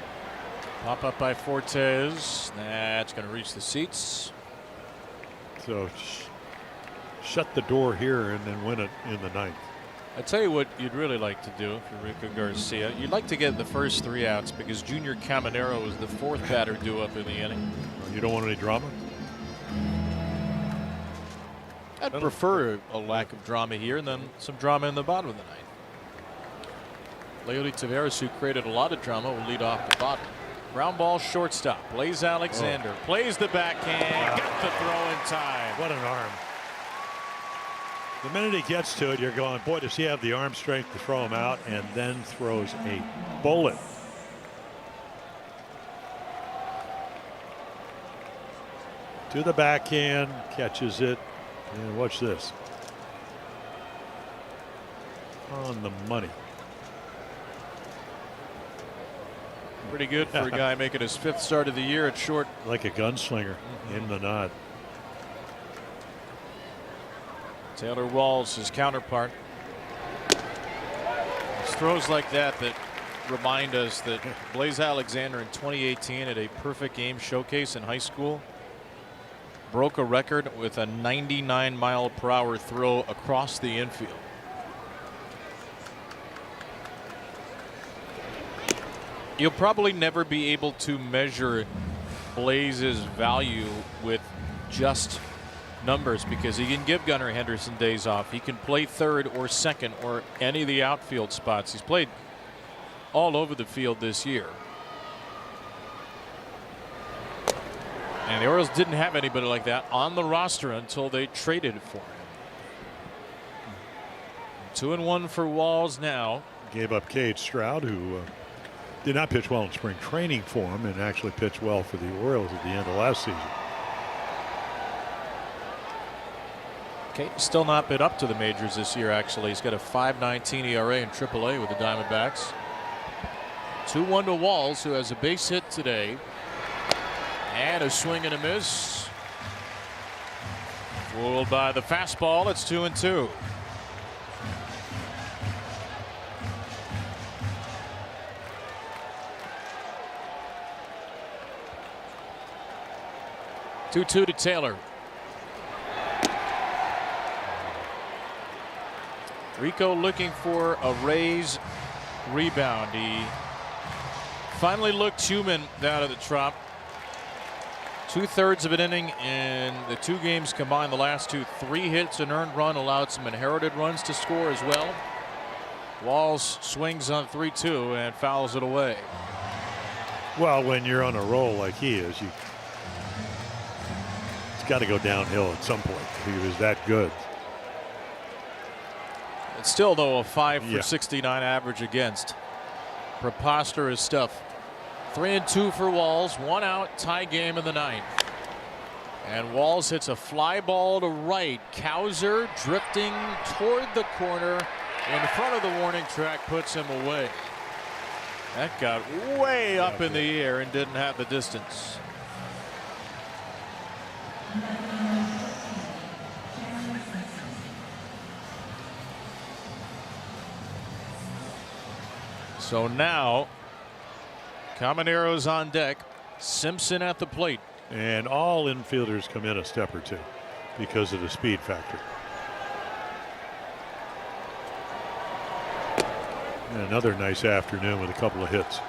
Pop up by Fortes. That's going to reach the seats. So shut the door here and then win it in the 9th. I tell you what you'd really like to do for Rico Garcia. You'd like to get the first 3 outs because Junior Caminero is the 4th batter due up in the inning. You don't want any drama? I'd prefer a lack of drama here and then some drama in the bottom of the 9th. Leody Taveras, who created a lot of drama, will lead off the bottom. Ground ball shortstop. Blaze Alexander plays the backhand. Got the throw in time. What an arm. The minute he gets to it, you're going, boy, does he have the arm strength to throw him out, and then throws a bullet. To the backhand, catches it, and watch this. On the money. Pretty good for a guy making his 5th start of the year at short. Like a gunslinger in the nod. Taylor Walls, his counterpart. It's throws like that remind us that Blaze Alexander in 2018 at a perfect game showcase in high school broke a record with a 99-mile-per-hour throw across the infield. You'll probably never be able to measure Blaze's value with just numbers because he can give Gunnar Henderson days off. He can play 3rd or 2nd or any of the outfield spots. He's played all over the field this year. And the Orioles didn't have anybody like that on the roster until they traded for him. 2-1 for Walls now. Gave up Cade Stroud, who did not pitch well in spring training for him and actually pitched well for the Orioles at the end of last season. Okay, still not been up to the majors this year, actually. He's got a 5.19 ERA in AAA with the Diamondbacks. 2-1 to Walls, who has a base hit today. And a swing and a miss. Fooled by the fastball. It's 2-2. Two-two to Taylor. Rico looking for a Rays rebound. He finally looked human down at the Trop. 2/3 of an inning in the 2 games combined. The last 2, 3 hits, an earned run, allowed some inherited runs to score as well. Walls swings on 3-2 and fouls it away. Well, when you're on a roll like he is, it's got to go downhill at some point. He was that good. It's still, though, a 5 for 69 average against. Preposterous stuff. 3-2 for Walls. 1 out, tie game in the 9th. And Walls hits a fly ball to right. Cowser drifting toward the corner in front of the warning track, puts him away. That got way up in the air and didn't have the distance. So now Camanero's on deck, Simpson at the plate. And all infielders come in a step or two because of the speed factor. And another nice afternoon with a couple of hits.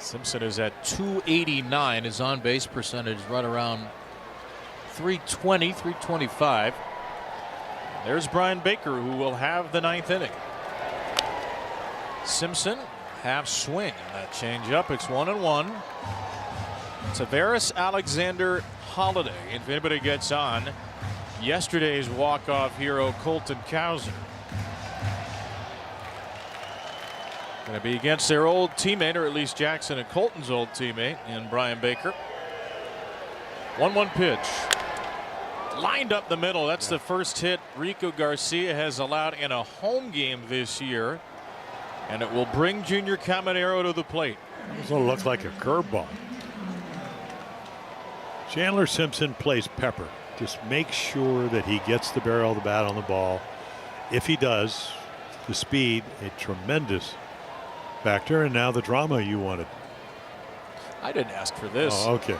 Simpson is at 289. His on base percentage right around 320, 325. There's Brian Baker, who will have the 9th inning. Simpson, half swing. That change up. It's 1-1. Tavares, Alexander, Holiday. If anybody gets on, yesterday's walk-off hero Colton Cowser. Going to be against their old teammate, or at least Jackson and Colton's old teammate, in Brian Baker. 1-1 pitch. Lined up the middle. That's the first hit Rico Garcia has allowed in a home game this year. And it will bring Junior Caminero to the plate. This will look like a curveball. Chandler Simpson plays pepper. Just make sure that he gets the barrel of the bat on the ball. If he does, the speed, a tremendous factor. And now the drama you wanted. I didn't ask for this. Oh, okay.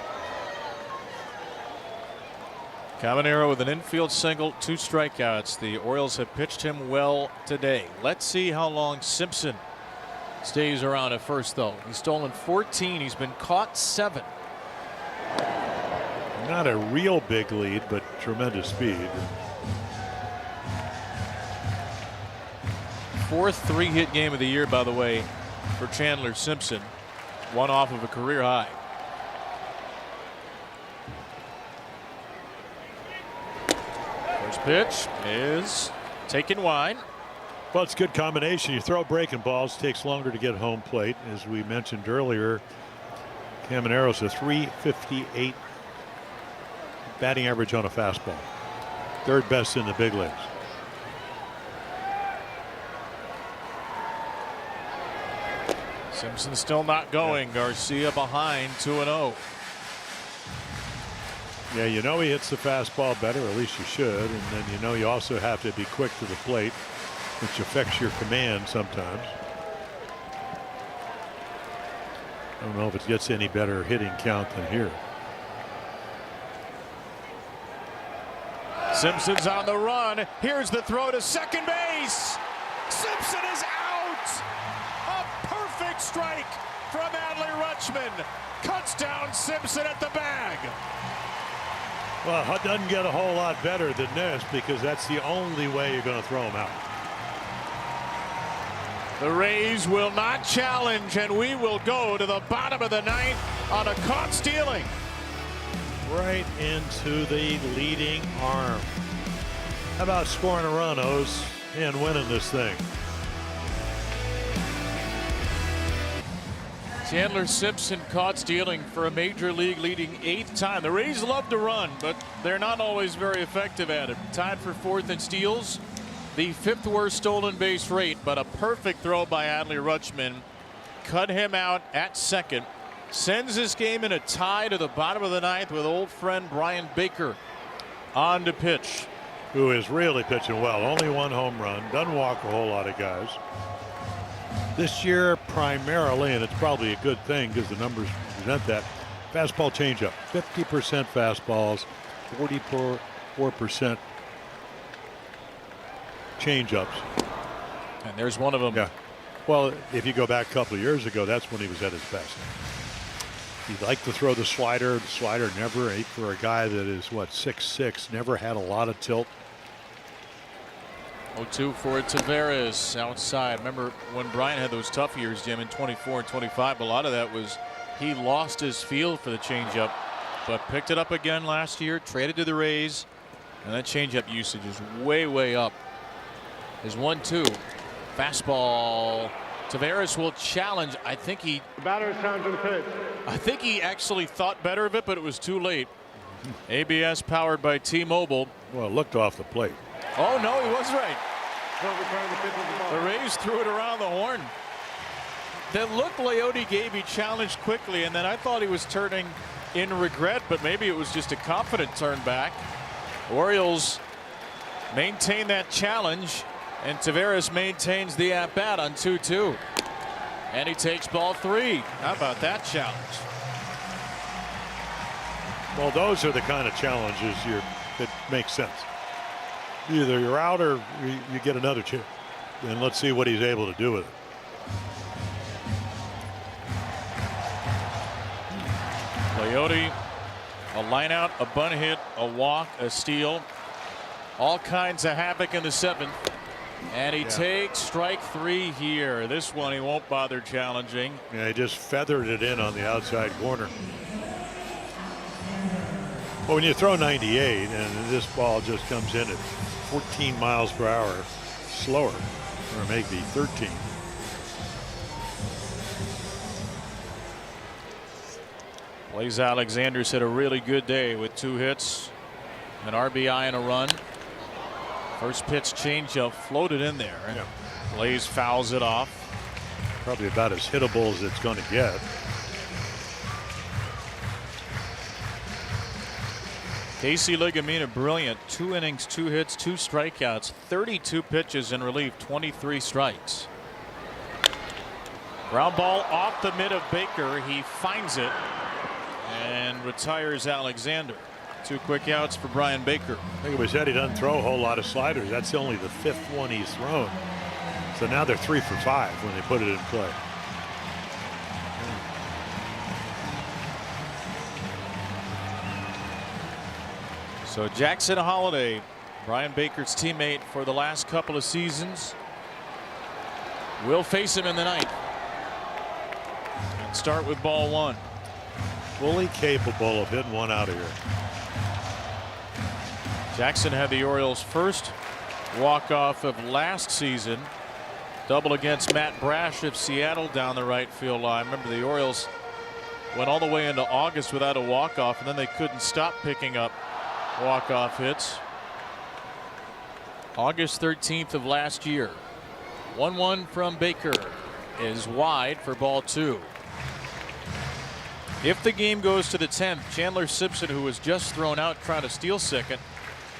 Caminero with an infield single, 2 strikeouts. The Orioles have pitched him well today. Let's see how long Simpson stays around at first, though. He's stolen 14. He's been caught 7. Not a real big lead, but tremendous speed. 4th 3-hit game of the year, by the way, for Chandler Simpson. 1 off of a career high. First pitch is taken wide. Well, it's a good combination. You throw breaking balls, takes longer to get home plate. As we mentioned earlier, Camanero's a .358 batting average on a fastball. 3rd best in the big leagues. Simpson still not going. Garcia behind 2-0. Yeah, you know he hits the fastball better, at least you should. And then you know you also have to be quick to the plate, which affects your command sometimes. I don't know if it gets any better hitting count than here. Simpson's on the run. Here's the throw to second base. Simpson is out. A perfect strike from Adley Rutschman. Cuts down Simpson at the bag. Well, it doesn't get a whole lot better than this, because that's the only way you're going to throw him out. The Rays will not challenge, and we will go to the bottom of the 9th on a caught stealing. Right into the leading arm. How about scoring a run, O's, and winning this thing? Chandler Simpson caught stealing for a major league leading 8th time. The Rays love to run, but they're not always very effective at it. Tied for 4th in steals, the 5th worst stolen base rate, but a perfect throw by Adley Rutschman cut him out at second. sends this game in a tie to the bottom of the ninth with old friend Brian Baker on to pitch. Who is really pitching well. Only one home run. Doesn't walk a whole lot of guys. This year primarily, and it's probably a good thing because the numbers present that, fastball changeup. 50% fastballs, 44% changeups. And there's one of them. Yeah. Well, if you go back a couple of years ago, that's when he was at his best. He'd like to throw the slider. The slider never ate for a guy that is, what, 6'6", never had a lot of tilt. 0-2 for Taveras outside. Remember when Brian had those tough years, Jim, in 24 and 25, a lot of that was he lost his feel for the changeup, but picked it up again last year, traded to the Rays, and that changeup usage is way, way up. There's 1-2. Fastball. Taveras will challenge. I think he. The batter's time to the pitch. I think he actually thought better of it, but it was too late. ABS powered by T-Mobile. Well, it looked off the plate. Oh no, he was right. Return the pitch of the ball. The Rays threw it around the horn. That look Leote gave, he challenged quickly, and then I thought he was turning in regret, but maybe it was just a confident turn back. Orioles maintain that challenge, and Taveras maintains the at-bat on 2-2. And he takes ball 3. How about that challenge? Well, those are the kind of challenges that make sense. Either you're out or you get another chance. And let's see what he's able to do with it. Leote, a line out, a bunt hit, a walk, a steal. All kinds of havoc in the 7th. And he takes strike 3 here. This one he won't bother challenging. Yeah, he just feathered it in on the outside corner. Well, when you throw 98 and this ball just comes in at 14 miles per hour slower, or maybe 13. Blaze Alexander's had a really good day with 2 hits, an RBI and a run. First pitch changeup floated in there. Yeah. Blaze fouls it off. Probably about as hittable as it's going to get. Casey Ligamina brilliant. 2 innings, 2 hits, 2 strikeouts, 32 pitches in relief, 23 strikes. Ground ball off the mid of Baker. He finds it and retires Alexander. 2 quick outs for Brian Baker. I think it was said he doesn't throw a whole lot of sliders. That's only the 5th one he's thrown. So now they're 3 for 5 when they put it in play. So Jackson Holliday, Brian Baker's teammate for the last couple of seasons, will face him in the 9th. And start with ball 1. Fully capable of hitting one out of here. Jackson had the Orioles' first walk-off of last season. Double against Matt Brash of Seattle down the right field line. Remember, the Orioles went all the way into August without a walk-off, and then they couldn't stop picking up walk-off hits. August 13th of last year. 1-1 from Baker is wide for ball 2. If the game goes to the 10th, Chandler Simpson, who was just thrown out trying to steal second,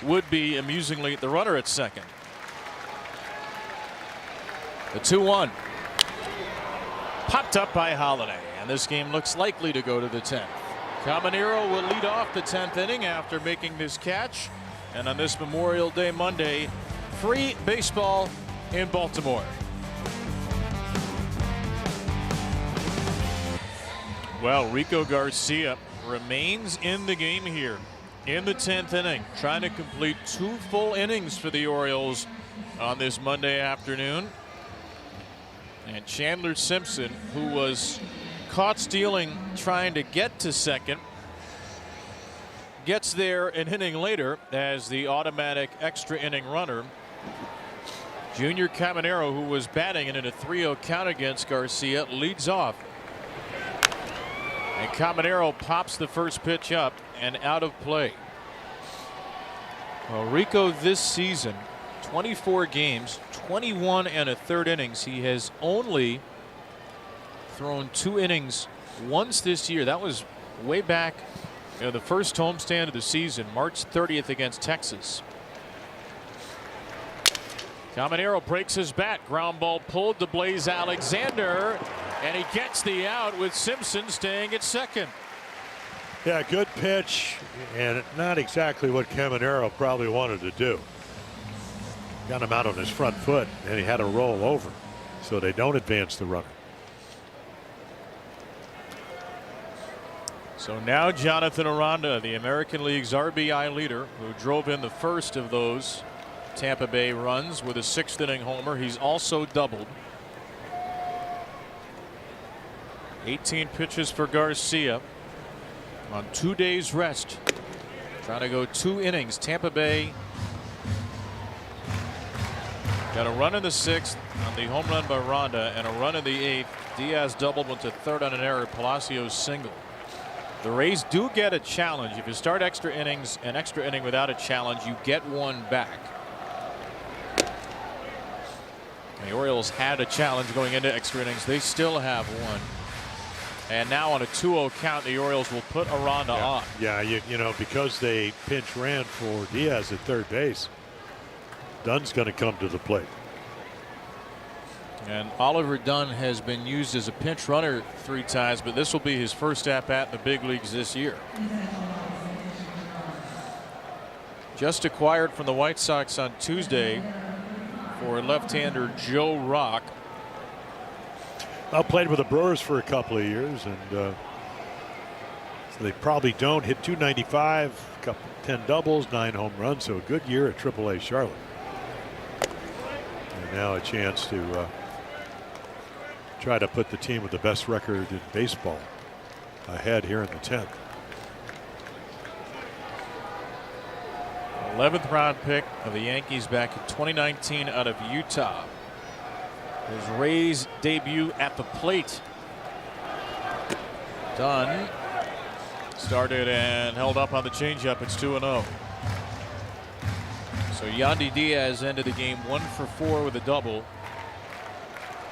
would be amusingly the runner at second. The 2-1 popped up by Holliday, and this game looks likely to go to the 10th. Caminero will lead off the 10th inning after making this catch, and on this Memorial Day Monday, free baseball in Baltimore. Well, Rico Garcia remains in the game here in the 10th inning, trying to complete 2 full innings for the Orioles on this Monday afternoon. And Chandler Simpson, who was caught stealing trying to get to second, gets there an inning later as the automatic extra inning runner. Junior Caminero, who was batting in a 3-0 count against Garcia, leads off. And Caminero pops the first pitch up and out of play. Well, Rico this season, 24 games, 21 1/3 innings. He has only thrown 2 innings once this year. That was way back, the first homestand of the season, March 30th against Texas. Caminero breaks his bat. Ground ball pulled to Blaze Alexander, and he gets the out with Simpson staying at second. Yeah, good pitch, and not exactly what Caminero probably wanted to do. Got him out on his front foot, and he had to roll over, so they don't advance the runner. So now Jonathan Aranda, the American League's RBI leader, who drove in the first of those Tampa Bay runs with a 6th inning homer. He's also doubled. 18 pitches for Garcia on 2 days rest, trying to go 2 innings. Tampa Bay got a run in the 6th on the home run by Aranda and a run in the 8th. Diaz doubled, went to third on an error. Palacios single. The Rays do get a challenge. If you start extra innings, an extra inning without a challenge, you get one back. The Orioles had a challenge going into extra innings. They still have one. And now on a 2-0 count, the Orioles will put Aranda on. Yeah, you know, because they pinch ran for Diaz at third base, Dunn's going to come to the plate. And Oliver Dunn has been used as a pinch runner 3 times, but this will be his first at-bat in the big leagues this year. Just acquired from the White Sox on Tuesday for left-hander Joe Rock. I played with the Brewers for a couple of years, and so they probably don't hit .295, 10 doubles, 9 home runs, so a good year at AAA Charlotte. And now a chance to try to put the team with the best record in baseball ahead here in the 10th. 11th round pick of the Yankees back in 2019 out of Utah. His Rays debut at the plate. Dunn started and held up on the changeup. It's 2-0. So Yandy Diaz ended the game 1 for 4 with a double.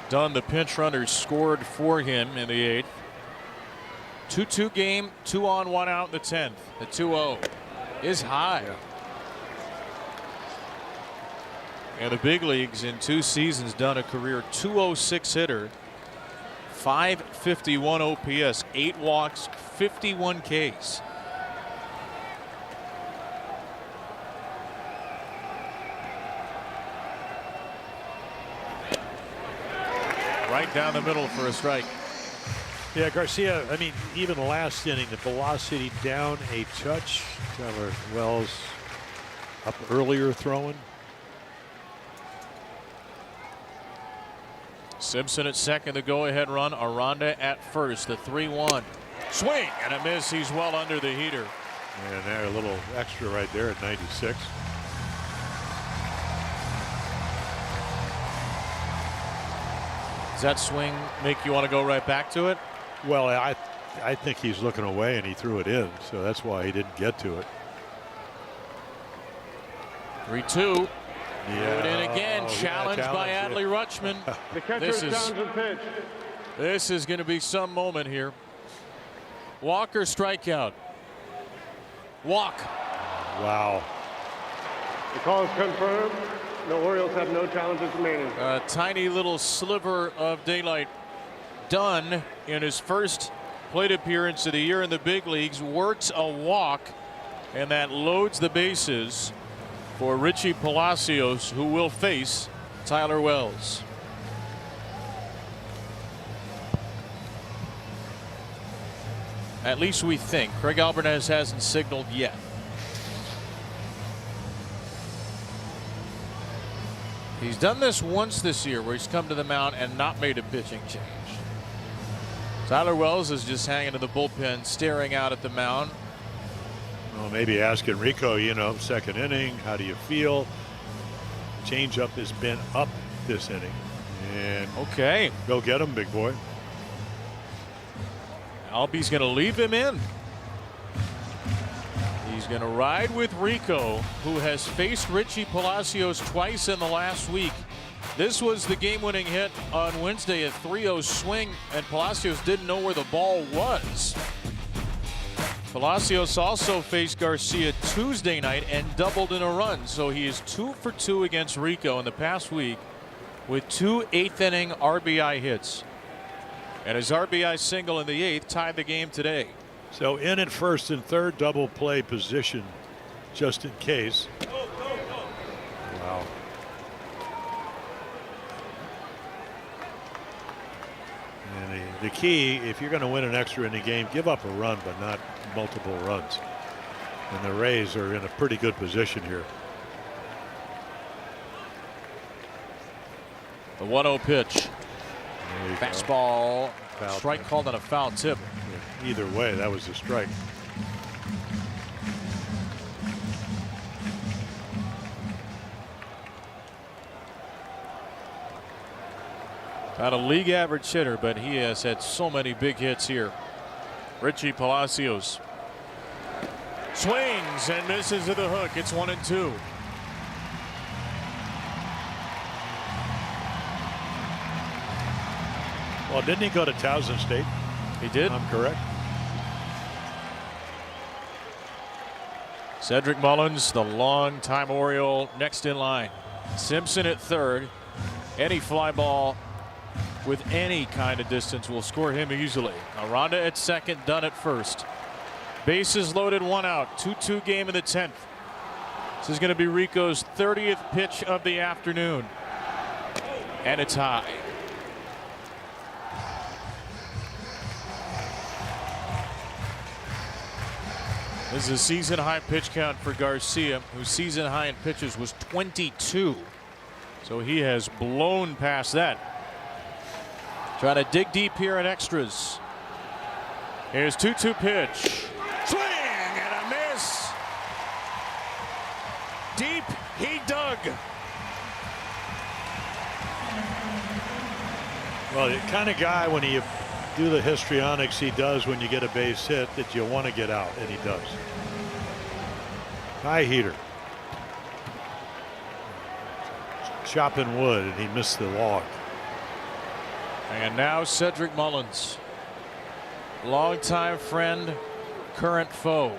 Dunn, the pinch runner, scored for him in the 8th. 2-2 game, 2 on, 1 out in the 10th. The 2-0 is high. Yeah. And the big leagues in 2 seasons done a career .206 hitter, .551 OPS, 8 walks, 51 Ks. Right down the middle for a strike. Yeah, Garcia, I mean, even last inning, the velocity down a touch. Tyler Wells up earlier throwing. Simpson at second, the go-ahead run. Aranda at first, the 3-1. Swing and a miss. He's well under the heater. And there, a little extra right there at 96. Does that swing make you want to go right back to it? Well, I think he's looking away and he threw it in, so that's why he didn't get to it. 3-2. Yeah. Put in again, challenged by Adley Rutschman. The catcher is down to pitch. This is going to be some moment here. Walker strikeout. Walk. Wow. The call is confirmed. The Orioles have no challenges remaining. A tiny little sliver of daylight. Dunn, in his first plate appearance of the year in the big leagues, works a walk, and that loads the bases for Richie Palacios, who will face Tyler Wells. At least we think. Craig Alvarez hasn't signaled yet. He's done this once this year where he's come to the mound and not made a pitching change. Tyler Wells is just hanging in the bullpen, staring out at the mound. Well, maybe asking Rico, you know, second inning, how do you feel? Changeup has been up this inning. And okay, go get him, big boy. Albie's going to leave him in. He's going to ride with Rico, who has faced Richie Palacios twice in the last week. This was the game-winning hit on Wednesday, a 3-0 swing, and Palacios didn't know where the ball was. Palacios also faced Garcia Tuesday night and doubled in a run, so he is 2 for 2 against Rico in the past week with 2 eighth-inning RBI hits. And his RBI single in the 8th tied the game today. So in at first and third, double play position just in case. Wow. And the key, if you're going to win an extra inning game, give up a run, but not multiple runs. And the Rays are in a pretty good position here. The 1-0 pitch. Fastball. Foul Strike tip. called on a foul tip. Yeah, either way, that was a strike. Not a league average hitter, but he has had so many big hits here. Richie Palacios swings and misses to the hook. It's 1-2. Well, didn't he go to Towson State? He did. I'm correct. Cedric Mullins, the longtime Oriole, next in line. Simpson at third. Any fly ball with any kind of distance will score him easily. Aranda at second, Dunn at first. Bases loaded, 1 out. 2-2 game in the 10th. This is going to be Rico's 30th pitch of the afternoon. And it's high. This is a season high pitch count for Garcia, whose season high in pitches was 22. So he has blown past that. Trying to dig deep here in extras. Here's 2-2 pitch. Swing and a miss. Deep, he dug. Well, the kind of guy, when you do the histrionics he does when you get a base hit, that you want to get out, and he does. High heater. Chopping wood, and he missed the log. And now Cedric Mullins, longtime friend, current foe.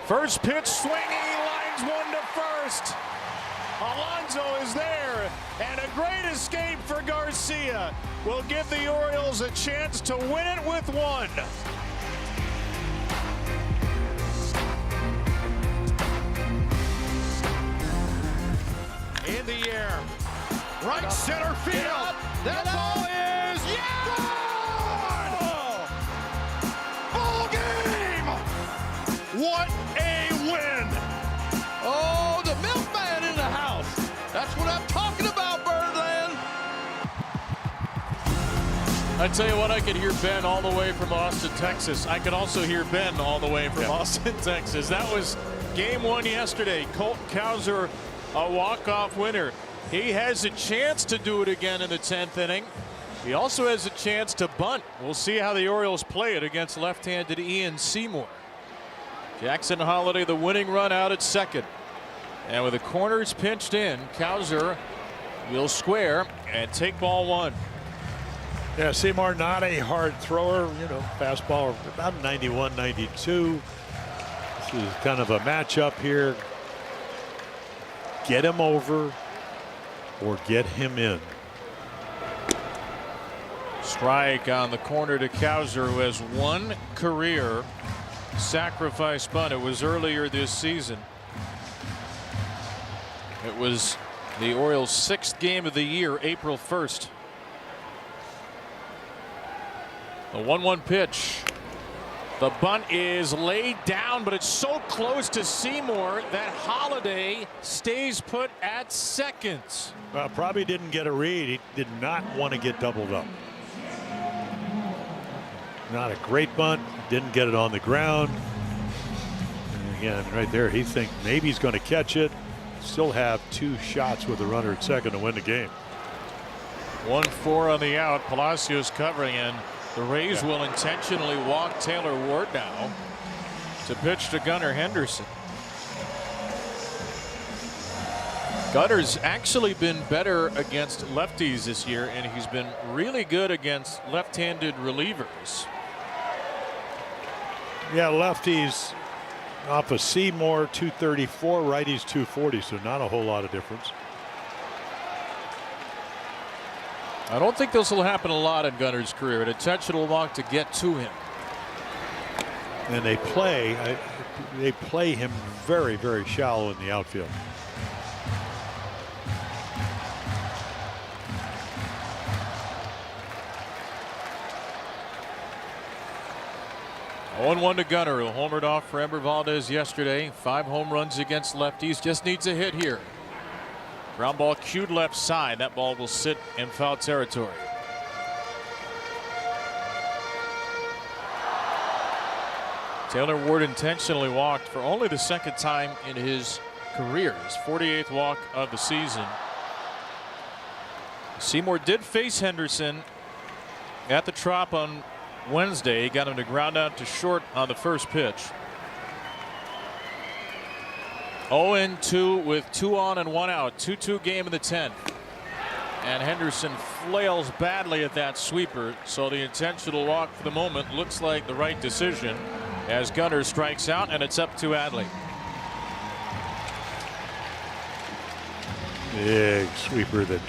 First pitch swinging, lines 1 to first. Alonso is there, and a great escape for Garcia will give the Orioles a chance to win it with 1. In the air, right center field. That ball is gone! Ball game! What a win! Oh, the milkman in the house. That's what I'm talking about, Birdland. I tell you what, I could hear Ben all the way from Austin, Texas. I could also hear Ben all the way from Austin, Texas. That was game 1 yesterday. Colt Cowser, a walk-off winner. He has a chance to do it again in the 10th inning. He also has a chance to bunt. We'll see how the Orioles play it against left-handed Ian Seymour. Jackson Holliday, the winning run out at second. And with the corners pinched in, Cowser will square and take ball 1. Yeah, Seymour not a hard thrower, you know, fastball about 91, 92. This is kind of a matchup here. Get him over or get him in. Strike on the corner to Cowser, who has 1 career sacrifice bunt. It was earlier this season. It was the Orioles' 6th game of the year, April 1st. The 1-1 pitch. The bunt is laid down, but it's so close to Seymour that Holliday stays put at second. Well, probably didn't get a read. He did not want to get doubled up. Not a great bunt. Didn't get it on the ground. And again, right there, he thinks maybe he's going to catch it. Still have 2 shots with the runner at second to win the game. 1-4 on the out. Palacios covering, and the Rays will intentionally walk Taylor Ward now to pitch to Gunnar Henderson. Gunner's actually been better against lefties this year, and he's been really good against left-handed relievers. Yeah, lefties off of Seymour 234, righties 240, so not a whole lot of difference. I don't think this will happen a lot in Gunner's career. An intentional walk to get to him. And they play him very, very shallow in the outfield. (0-1) to Gunner, who homered off for Ember Valdez yesterday. 5 home runs against lefties. Just needs a hit here. Ground ball cued left side. That ball will sit in foul territory. Taylor Ward intentionally walked for only the 2nd time in his career. His 48th walk of the season. Seymour did face Henderson at the Trop on Wednesday. He got him to ground out to short on the first pitch. 0-2 with 2 on and 1 out. 2-2 game in the 10th. And Henderson flails badly at that sweeper, so the intentional walk for the moment looks like the right decision as Gunner strikes out, and it's up to Adley. Big sweeper that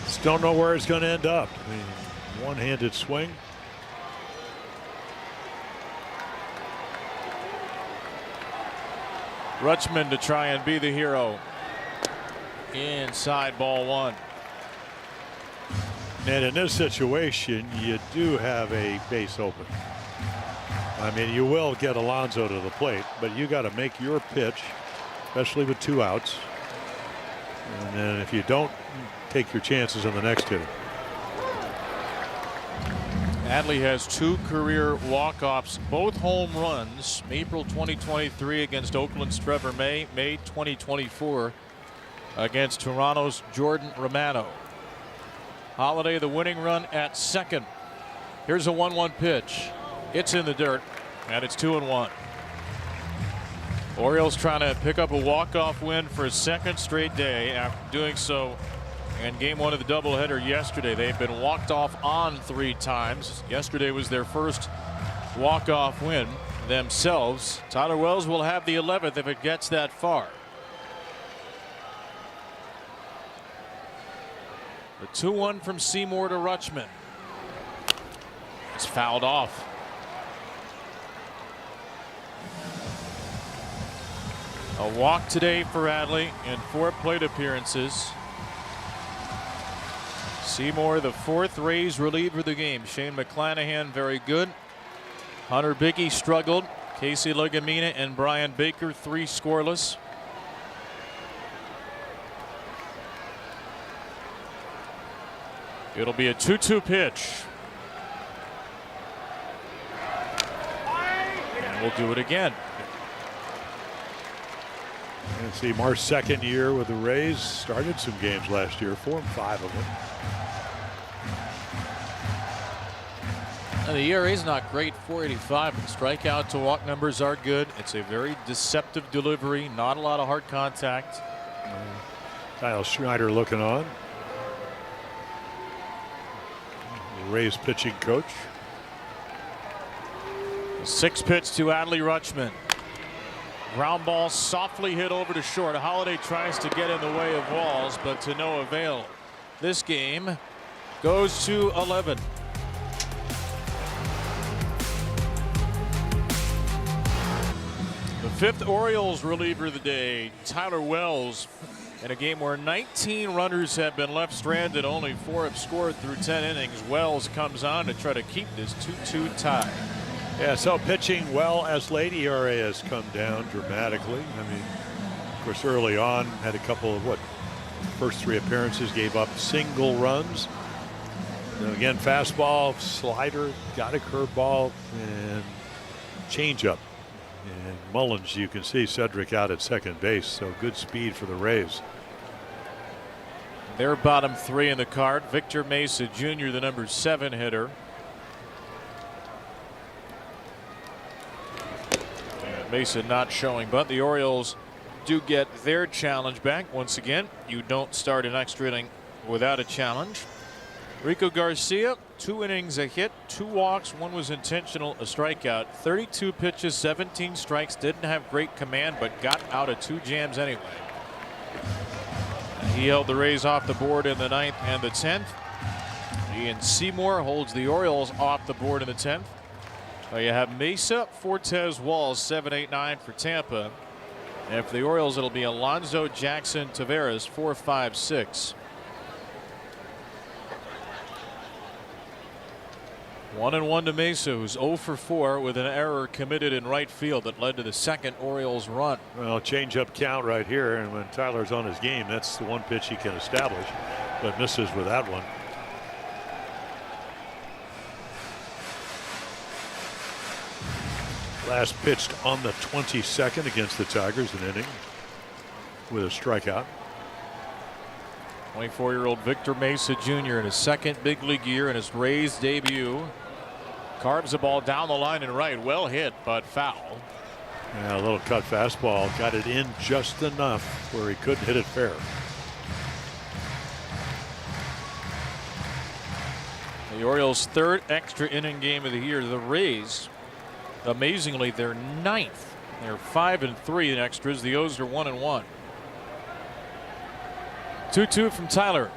just don't know where it's going to end up. I mean, one-handed swing. Rutschman to try and be the hero. Inside, ball 1. And in this situation, you do have a base open. I mean, you will get Alonso to the plate, but you got to make your pitch, especially with 2 outs. And then if you don't, take your chances on the next hitter. Adley has 2 career walk-offs, both home runs. April 2023 against Oakland's Trevor May. May 2024 against Toronto's Jordan Romano. Holiday the winning run at second. Here's a 1-1 pitch. It's in the dirt, and it's 2-1. Orioles trying to pick up a walk-off win for a 2nd straight day after doing so in game 1 of the doubleheader yesterday. They've been walked off on 3 times. Yesterday was their first walk-off win themselves. Tyler Wells will have the 11th if it gets that far. The 2-1 from Seymour to Rutschman. It's fouled off. A walk today for Adley in 4 plate appearances. Seymour, the 4th Rays reliever of the game. Shane McClanahan, very good. Hunter Biggie struggled. Casey Legamina and Brian Baker, 3 scoreless. It'll be a 2-2 pitch. And we'll do it again. And Seymour's 2nd year with the Rays, started some games last year, 4 and 5 of them. And the ERA is not great, 4.85, but strikeout to walk numbers are good. It's a very deceptive delivery, not a lot of hard contact. Kyle Schneider looking on. The Rays pitching coach. 6 pitch to Adley Rutschman. Ground ball softly hit over to short. Holiday tries to get in the way of Walls, but to no avail. This game goes to 11. The 5th Orioles reliever of the day, Tyler Wells, in a game where 19 runners have been left stranded, only 4 have scored through 10 innings. Wells comes on to try to keep this 2-2 tie. Yeah, so pitching well as late. ERA has come down dramatically. I mean, of course, early on had a couple of first 3 appearances gave up single runs. And again, fastball, slider, got a curveball, and changeup. And Mullins, you can see Cedric out at second base, so good speed for the Rays. Their bottom 3 in the card. Victor Mesa Jr., the number 7 hitter. And Mesa not showing, but the Orioles do get their challenge back. Once again, you don't start an extra inning without a challenge. Rico Garcia, 2 innings, a hit, 2 walks, 1 was intentional, a strikeout, 32 pitches, 17 strikes, didn't have great command, but got out of 2 jams anyway. He held the Rays off the board in the 9th and the 10th. Ian Seymour holds the Orioles off the board in the 10th. You have Mesa, Fortes, Walls, 7, 8, 9 for Tampa. And for the Orioles, it'll be Alonso, Jackson, Taveras, 4, 5, 6. 1-1 to Mesa, who's 0 for 4 with an error committed in right field that led to the second Orioles run. Well, change up count right here, and when Tyler's on his game, that's the one pitch he can establish, but misses with that one. Last pitched on the 22nd against the Tigers, an inning with a strikeout. 24-year-old Victor Mesa Jr. in his second big league year in his Rays debut. Carves the ball down the line and right. Well hit, but foul. Yeah, a little cut fastball. Got it in just enough where he couldn't hit it fair. The Orioles' 3rd extra inning game of the year. The Rays, amazingly, their 9th. They're 5-3 in extras. The O's are 1-1. 2-2 from Tyler.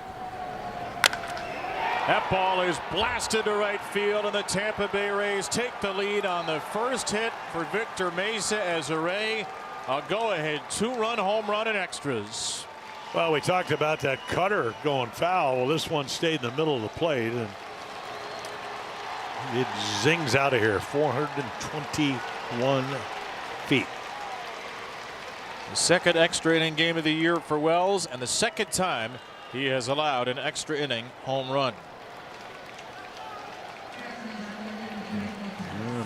That ball is blasted to right field, and the Tampa Bay Rays take the lead on the first hit for Victor Mesa as a Ray. A go-ahead 2-run home run in extras. Well, we talked about that cutter going foul. Well, this one stayed in the middle of the plate, and it zings out of here. 421 feet. The second extra inning game of the year for Wells, and the second time he has allowed an extra inning home run.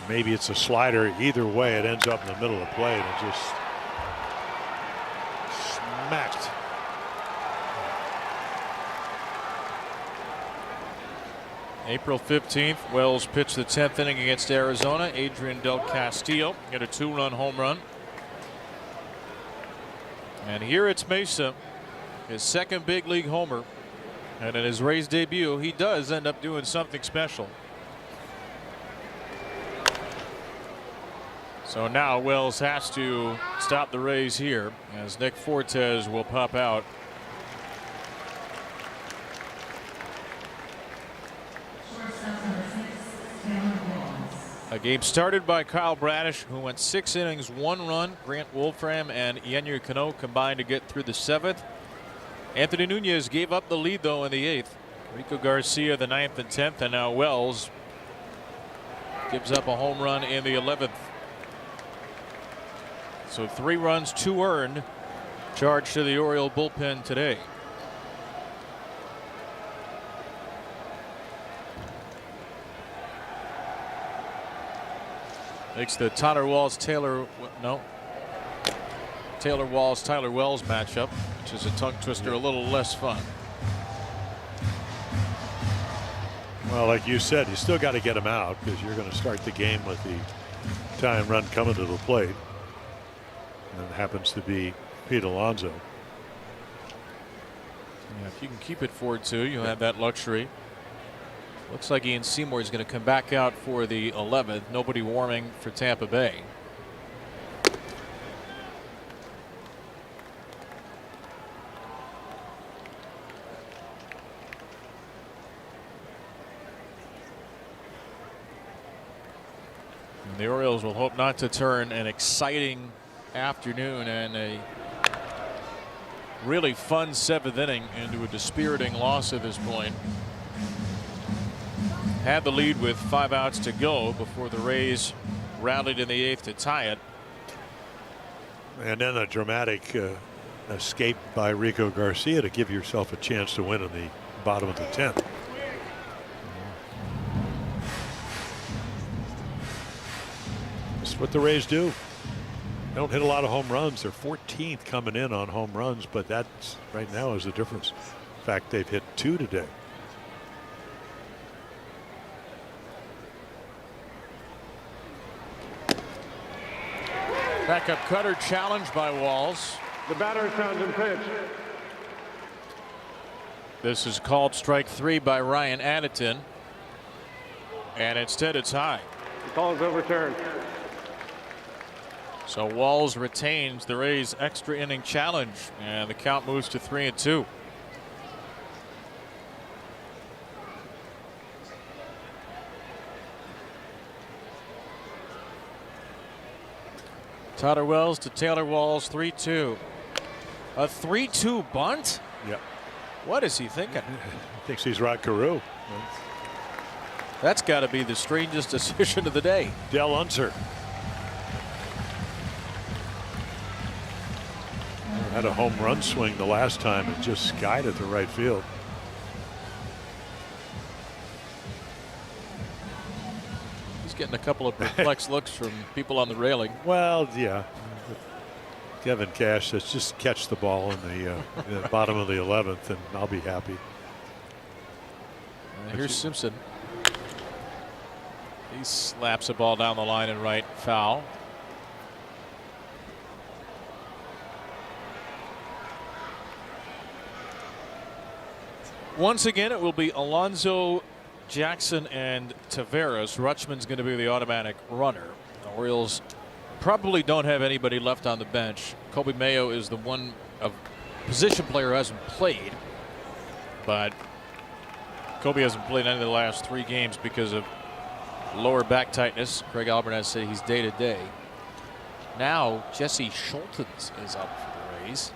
Maybe it's a slider. Either way, it ends up in the middle of the plate and just smacked. April 15th, Wells pitched the 10th inning against Arizona. Adrian Del Castillo hit a 2-run home run. And here it's Mesa, his second big league homer. And in his Rays debut, he does end up doing something special. So now Wells has to stop the Rays here as Nick Fortes will pop out. A game started by Kyle Bradish, who went 6 innings, 1 run. Grant Wolfram and Yennier Cano combined to get through the 7th. Anthony Nunez gave up the lead, though, in the 8th. Rico Garcia the 9th and 10th, and now Wells gives up a home run in the 11th. So 3 runs, 2 earned, charged to the Oriole bullpen today. Makes the Taylor Walls Tyler Wells matchup, which is a tongue twister, a little less fun. Well, like you said, you still got to get him out because you're going to start the game with the tying run coming to the plate. And it happens to be Pete Alonso. Yeah, if you can keep it 4-2, you'll have that luxury. Looks like Ian Seymour is going to come back out for the 11th. Nobody warming for Tampa Bay. And the Orioles will hope not to turn an exciting afternoon and a really fun 7th inning into a dispiriting loss at this point. Had the lead with 5 outs to go before the Rays rallied in the 8th to tie it. And then a dramatic escape by Rico Garcia to give yourself a chance to win in the bottom of the 10th. That's what the Rays do. They don't hit a lot of home runs. They're 14th coming in on home runs, but that's right now is the difference. In fact, they've hit 2 today. Backup cutter challenged by Walls. The batter, Townsend, pitch. This is called strike 3 by Ryan Addington. And instead it's high. The call is overturned. So Walls retains the Rays' extra inning challenge, and the count moves to 3-2. Tyler Wells to Taylor Walls, 3-2. A 3-2 bunt? Yep. What is he thinking? Thinks he's Rod Carew. That's got to be the strangest decision of the day. Del Unser had a home run swing the last time and just skied at the right field. He's getting a couple of perplexed looks from people on the railing. Well, yeah. Kevin Cash says just catch the ball in the bottom of the 11th and I'll be happy. Here's Simpson. He slaps a ball down the line and right, foul. Once again, it will be Alonso, Jackson, and Taveras. Rutschman's going to be the automatic runner. The Orioles probably don't have anybody left on the bench. Kobe Mayo is the one position player who hasn't played, but Kobe hasn't played any of the last 3 games because of lower back tightness. Craig Albertaz said he's day to day. Now Jesse Schultens is up for the Rays.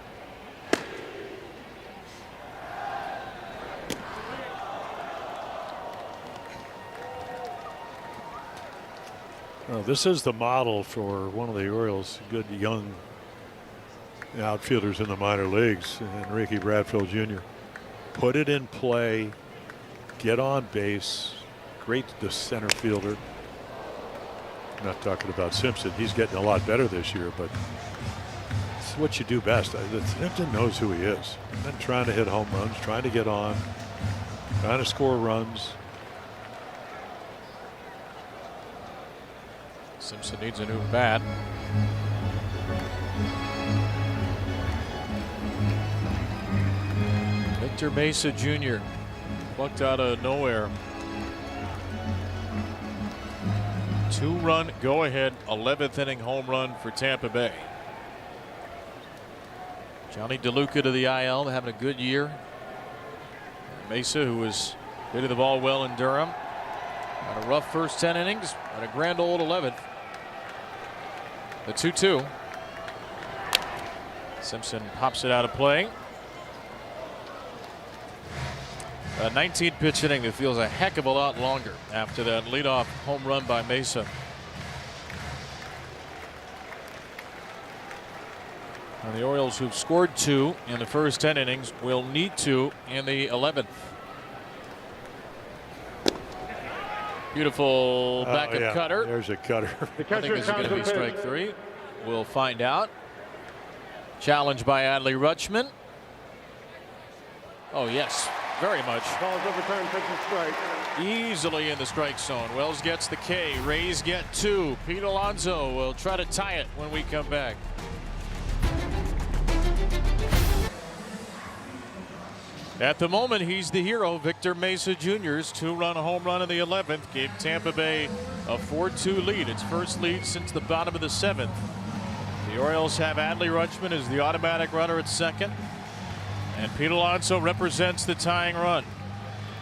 Well, this is the model for one of the Orioles' good young outfielders in the minor leagues, Enrique Bradfield Jr. Put it in play, get on base. Great the center fielder. I'm not talking about Simpson. He's getting a lot better this year, but it's what you do best. Simpson knows who he is. And trying to hit home runs, trying to get on, trying to score runs. Simpson needs a new bat. Victor Mesa Jr. plucked out of nowhere. 2-run go-ahead 11th inning home run for Tampa Bay. Johnny DeLuca to the IL, having a good year. Mesa, who was hitting the ball well in Durham, had a rough first 10 innings and a grand old 11th. The 2-2. Simpson pops it out of play. A 19-pitch inning that feels a heck of a lot longer after that leadoff home run by Mesa. And the Orioles, who've scored 2 in the first 10 innings, will need 2 in the 11th. Beautiful backup cutter. There's a cutter. I think this is going to be strike 3. We'll find out. Challenged by Adley Rutschman. Oh, yes, very much. Ball is overturned, pitch and strike. Easily in the strike zone. Wells gets the K. Rays get 2. Pete Alonso will try to tie it when we come back. At the moment, he's the hero. Victor Mesa Jr.'s 2-run home run in the 11th gave Tampa Bay a 4-2 lead. Its first lead since the bottom of the 7th. The Orioles have Adley Rutschman as the automatic runner at second. And Pete Alonso represents the tying run.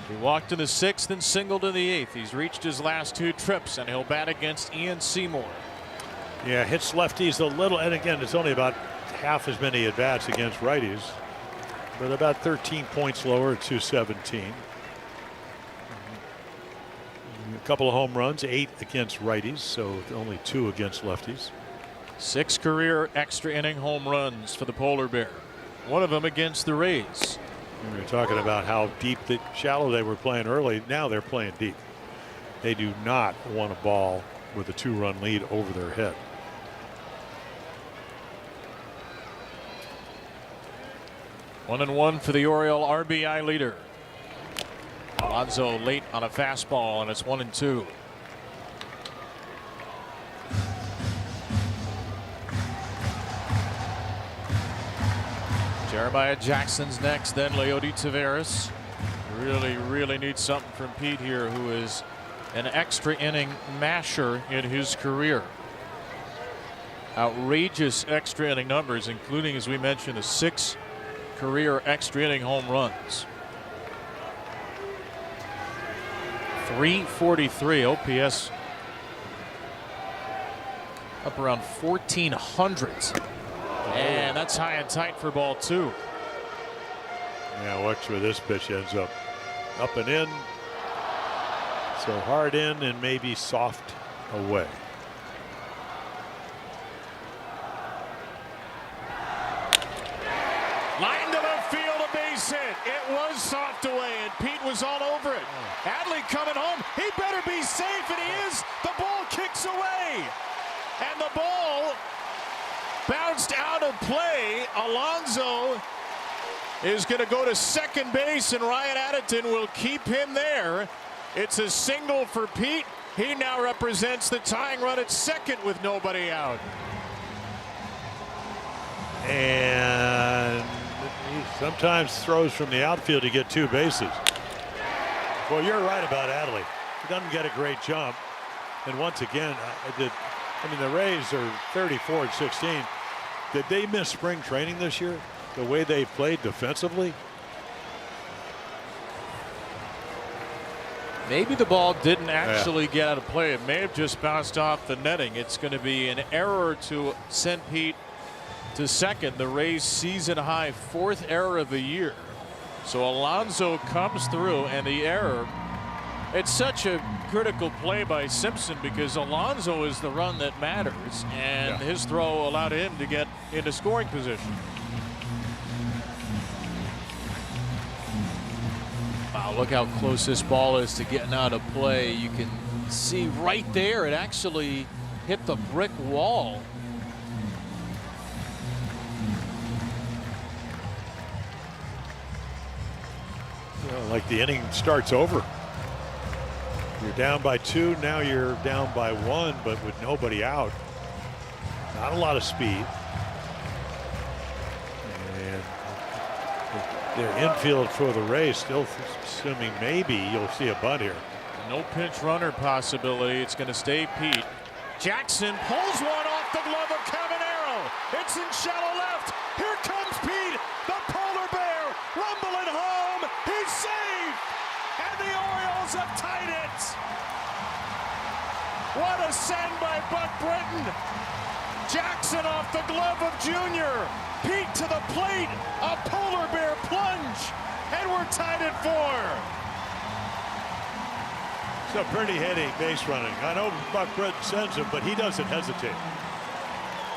He walked in the 6th and singled in the 8th. He's reached his last 2 trips, and he'll bat against Ian Seymour. Yeah, hits lefties a little, and again, it's only about half as many at bats against righties, but about 13 points lower at 217. A couple of home runs, 8 against righties, so only 2 against lefties. 6 career extra inning home runs for the Polar Bear. One of them against the Rays. We were talking about how shallow they were playing early. Now they're playing deep. They do not want a ball with a 2-run lead over their head. One and one for the Oriole RBI leader. Alonso late on a fastball, and it's 1-2. Jeremiah Jackson's next, then Leody Taveras. Really needs something from Pete here, who is an extra inning masher in his career. Outrageous extra inning numbers, including, as we mentioned, 6 career extra inning home runs. 343 OPS, up around 1,400. And that's high and tight for ball 2. Yeah, watch where this pitch ends up. Up and in. So hard in and maybe soft away. Line to left field, a base hit. It was soft away, and Pete was all over it. Adley coming home. He better be safe, and he is. The ball kicks away. And the ball bounced out of play. Alonso is going to go to second base, and Ryan Addington will keep him there. It's a single for Pete. He now represents the tying run at second with nobody out. And he sometimes throws from the outfield to get 2 bases. Well, you're right about Adley. He doesn't get a great jump. And once again, I mean, the Rays are 34-16. Did they miss spring training this year? The way they played defensively? Maybe the ball didn't actually get out of play. It may have just bounced off the netting. It's going to be an error to send Pete to second. The Rays' season high 4th error of the year. So Alonso comes through, and the error. It's such a critical play by Simpson because Alonso is the run that matters, and his throw allowed him to get into scoring position. Wow, look how close this ball is to getting out of play. You can see right there it actually hit the brick wall. Like the inning starts over. You're down by 2. Now you're down by 1, but with nobody out. Not a lot of speed. And their infield for the Rays still assuming maybe you'll see a bunt here. No pinch runner possibility. It's going to stay Pete. Jackson pulls one off the glove of Caminero. It's in shallow left. Here comes Pete, the polar bear, rumbling home. He's safe, and the Orioles have tied it. What a send by Buck Britton. Jackson off the glove of Junior. Pete to the plate, a polar bear plunge, and we're tied at 4. It's a pretty heady base running. I know Buck Britton sends him, but he doesn't hesitate.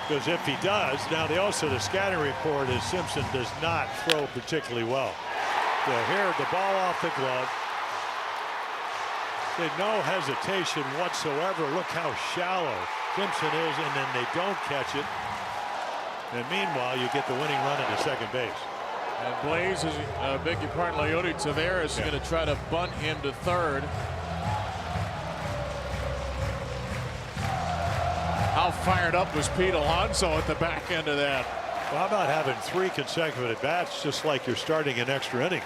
Because if he does, now the scouting report is Simpson does not throw particularly well. So here, the ball off the glove. No hesitation whatsoever. Look how shallow Simpson is, and then they don't catch it. And meanwhile, you get the winning run into second base. And Blaze is, beg your pardon, Leody Taveras is going to try to bunt him to third. How fired up was Pete Alonso at the back end of that? Well, how about having 3 consecutive at bats, just like you're starting in extra innings?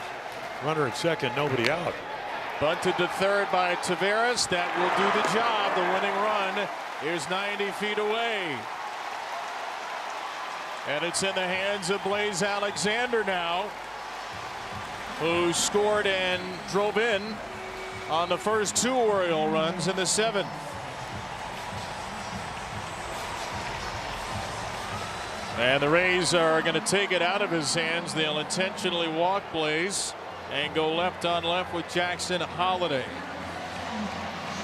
Runner at second, nobody out. Bunted to third by Taveras. That will do the job. The winning run is 90 feet away. And it's in the hands of Blaze Alexander now, who scored and drove in on the first 2 Oriole runs in the 7th. And the Rays are going to take it out of his hands. They'll intentionally walk Blaze and go left on left with Jackson Holliday.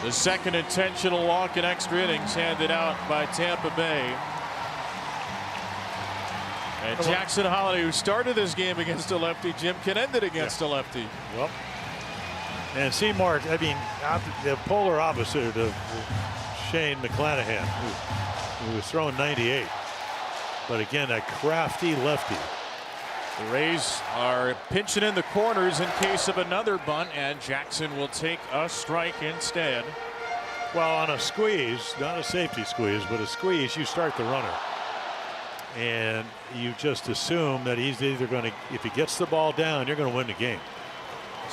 The second intentional walk in extra innings handed out by Tampa Bay. And Jackson Holliday, who started this game against a lefty, Jim, can end it against a lefty. Well, and Seymour, I mean, the polar opposite of Shane McClanahan, who was throwing 98. But again, a crafty lefty. The Rays are pinching in the corners in case of another bunt, and Jackson will take a strike instead. Well, on a squeeze, not a safety squeeze, but a squeeze, you start the runner. and you just assume that he's either going to, if he gets the ball down, you're going to win the game.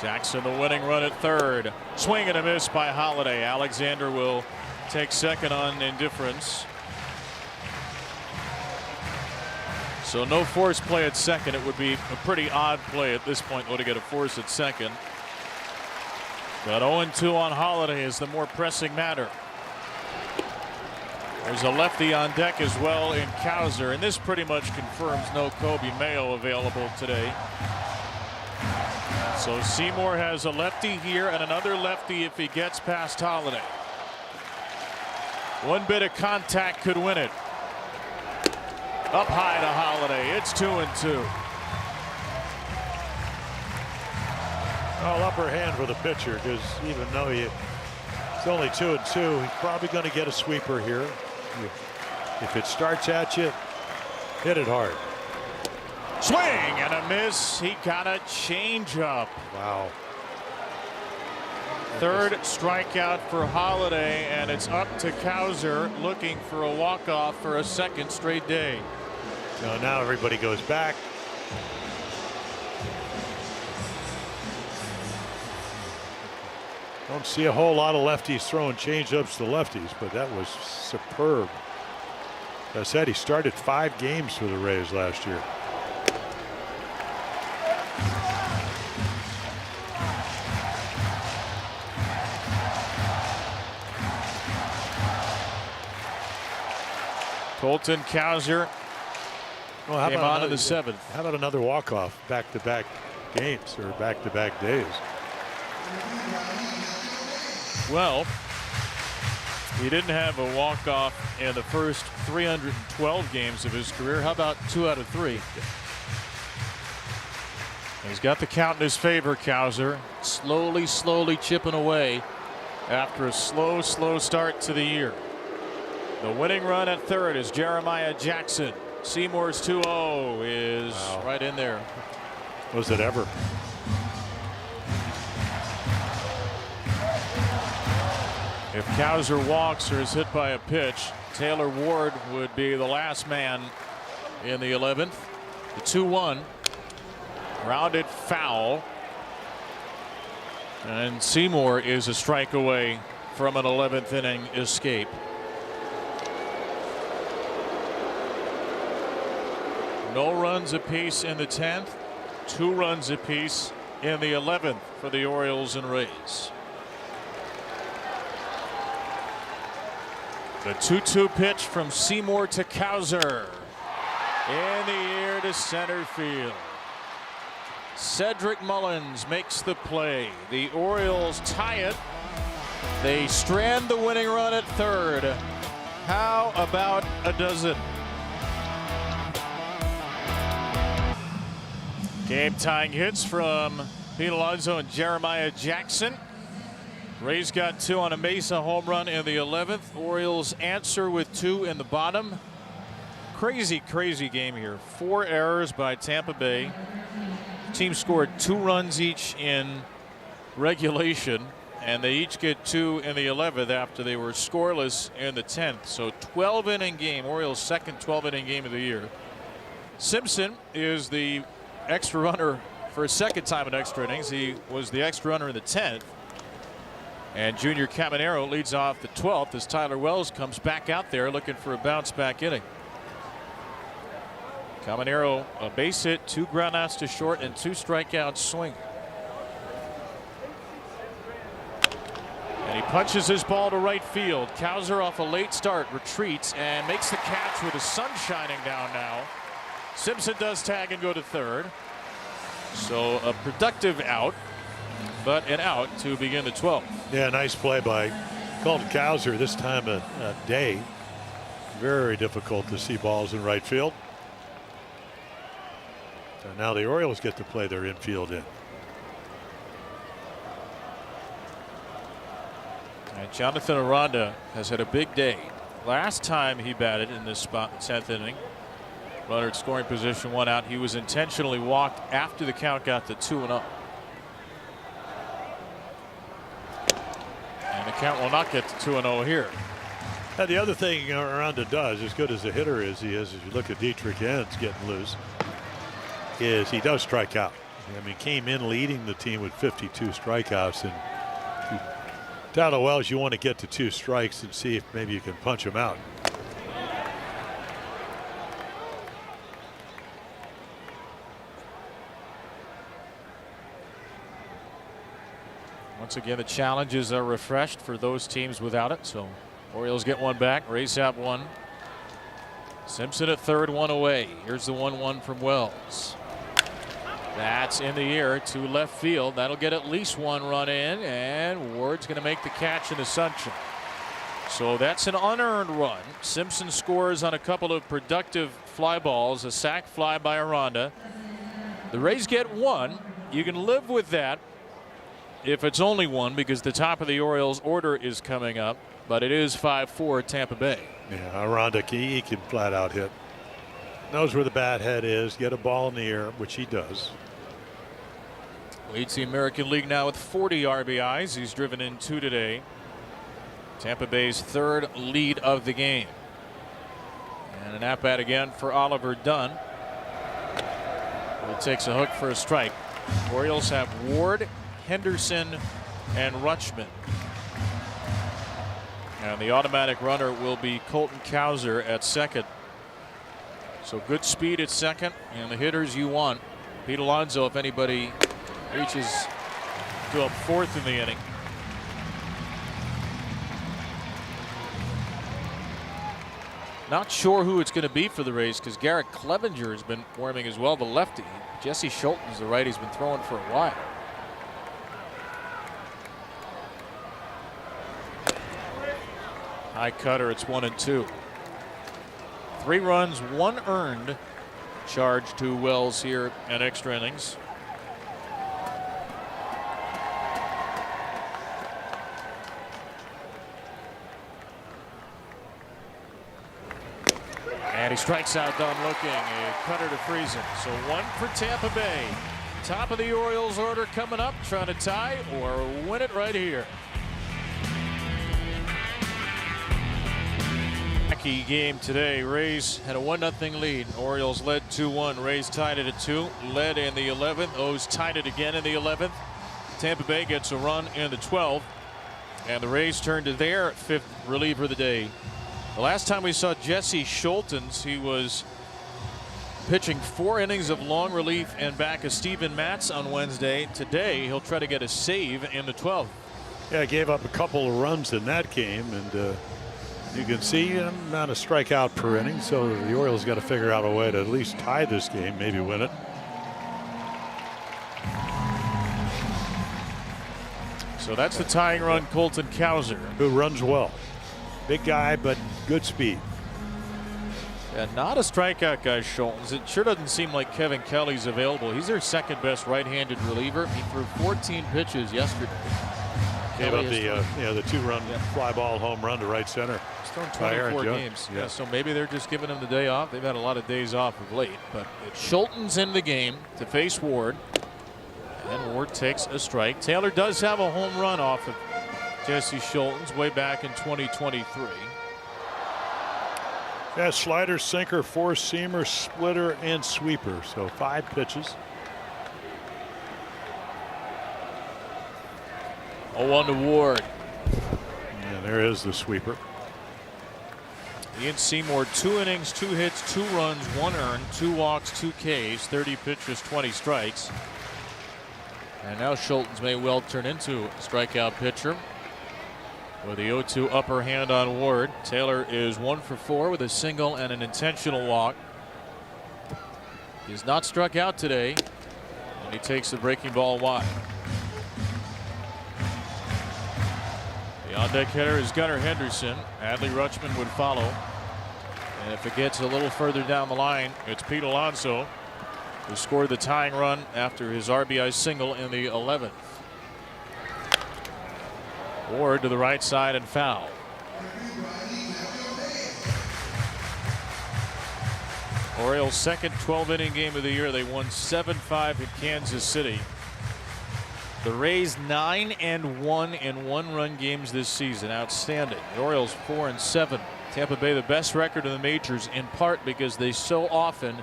Jackson, the winning run at third. Swing and a miss by Holiday. Alexander will take second on indifference. So no force play at second. It would be a pretty odd play at this point to get a force at second. But 0-2 on Holiday is the more pressing matter. There's a lefty on deck as well in Cowser, and this pretty much confirms no Kobe Mayo available today. So Seymour has a lefty here and another lefty if he gets past Holiday. One bit of contact could win it. Up high to Holiday. It's 2-2. Well, upper hand for the pitcher, because even though it's only 2-2, he's probably going to get a sweeper here. If it starts at you, hit it hard. Swing and a miss. He got a changeup. Wow. Third strikeout for Holiday, and it's up to Cowser looking for a walk-off for a second straight day. So now everybody goes back. Don't see a whole lot of lefties throwing changeups to lefties, but that was superb. As I said, he started 5 games for the Rays last year. Colton Cowser Well, came on in the 7th. How about another walk-off back-to-back games or back-to-back days? Well, he didn't have a walk-off in the first 312 games of his career. How about 2 out of 3? He's got the count in his favor, Cowser. Slowly chipping away after a slow start to the year. The winning run at third is Jeremiah Jackson. Seymour's 2-0 is right in there. Was it ever? If Cowser walks or is hit by a pitch, Taylor Ward would be the last man in the 11th. The 2-1 rounded foul, and Seymour is a strike away from an 11th inning escape. No runs apiece in the 10th, 2 runs apiece in the 11th for the Orioles and Rays. The 2-2 pitch from Seymour to Cowser. In the air to center field. Cedric Mullins makes the play. The Orioles tie it. They strand the winning run at third. How about a dozen? Game tying hits from Pete Alonso and Jeremiah Jackson. Rays got 2 on a Mesa home run in the 11th. Orioles answer with 2 in the bottom. Crazy game here. 4 errors by Tampa Bay. The team scored 2 runs each in regulation, and they each get 2 in the 11th after they were scoreless in the 10th. So 12-inning game. Orioles' second 12-inning game of the year. Simpson is the extra runner for a second time in extra innings. He was the extra runner in the 10th. And Junior Caminero leads off the 12th as Tyler Wells comes back out there looking for a bounce back inning. Caminero, a base hit, 2 ground outs to short, and 2 strikeouts swing. And he punches his ball to right field. Cowser off a late start retreats and makes the catch with the sun shining down now. Simpson does tag and go to third. So a productive out, but an out to begin the 12th. Yeah, nice play by Colton Cowser this time of day. Very difficult to see balls in right field. So now the Orioles get to play their infield in. And Jonathan Aranda has had a big day. Last time he batted in this spot, 10th inning, runner at scoring position, 1 out. He was intentionally walked after the count got to 2-0. And the count will not get to 2-0 here. Now, the other thing Aranda does, as good as a hitter as he is, as you look at Dietrich Ends getting loose, is he does strike out. I mean, came in leading the team with 52 strikeouts, and down the Wells, you want to get to 2 strikes and see if maybe you can punch him out. Once again, the challenges are refreshed for those teams without it. So Orioles get one back. Rays have one. Simpson at third, one away. Here's the 1-1 from Wells. That's in the air to left field. That'll get at least 1 run in, and Ward's going to make the catch in the sunshine. So that's an unearned run. Simpson scores on a couple of productive fly balls, a sac fly by Aranda. The Rays get 1. You can live with that if it's only 1, because the top of the Orioles order is coming up, but it is 5-4 Tampa Bay. Yeah, Aranda, he can flat out hit. Knows where the bat head is, get a ball in the air, which he does. Leads the American League now with 40 RBIs. He's driven in 2 today. Tampa Bay's 3rd lead of the game. And an at-bat again for Oliver Dunn. He takes a hook for a strike. Orioles have Ward, Henderson, and Rutschman. And the automatic runner will be Colton Cowser at second. So good speed at second, and the hitters you want. Pete Alonso, if anybody reaches to up 4th in the inning. Not sure who it's going to be for the Rays, because Garrett Clevenger has been warming as well, the lefty. Jesse Schulten's the righty, he's been throwing for a while. High cutter, it's 1-2. 3 runs, 1 earned charge to Wells here in extra innings. And he strikes out Dunn looking. A cutter to freeze him. So 1 for Tampa Bay. Top of the Orioles order coming up, trying to tie or win it right here. Game today. Rays had a 1-0 lead. Orioles led 2-1. Rays tied it at 2. Led in the 11th. O's tied it again in the 11th. Tampa Bay gets a run in the 12th. And the Rays turn to their 5th reliever of the day. The last time we saw Jesse Schultens, he was pitching 4 innings of long relief and back of Steven Matz on Wednesday. Today he'll try to get a save in the 12th. Yeah, gave up a couple of runs in that game, and you can see not a strikeout per inning, so the Orioles got to figure out a way to at least tie this game, maybe win it. So that's the tying run, Colton Cowser, who runs well. Big guy, but good speed. Yeah, not a strikeout guy, Schultens. It sure doesn't seem like Kevin Kelly's available. He's their 2nd best right-handed reliever. He threw 14 pitches yesterday. Gave up the 2-run fly ball home run to right center. He's thrown 24 games. Yeah, so maybe they're just giving him the day off. They've had a lot of days off of late. But it's Schultens in the game to face Ward. And Ward takes a strike. Taylor does have a home run off of Jesse Schultens way back in 2023. Yeah, slider, sinker, 4-seamer, splitter, and sweeper. So 5 pitches. 0-1 to Ward. And there is the sweeper. Ian Seymour, 2 innings, 2 hits, 2 runs, 1 earned, 2 walks, 2 Ks, 30 pitches, 20 strikes. And now Schultens may well turn into a strikeout pitcher with the 0-2 upper hand on Ward. Taylor is 1 for 4 with a single and an intentional walk. He has not struck out today, and he takes the breaking ball wide. The on-deck hitter is Gunnar Henderson. Adley Rutschman would follow. And if it gets a little further down the line, it's Pete Alonso, who scored the tying run after his RBI single in the 11th. Ward to the right side and foul. Orioles' second 12-inning game of the year. They won 7-5 in Kansas City. The Rays 9-1 in one-run games this season. Outstanding. The Orioles 4-7. Tampa Bay the best record in the majors, in part because they so often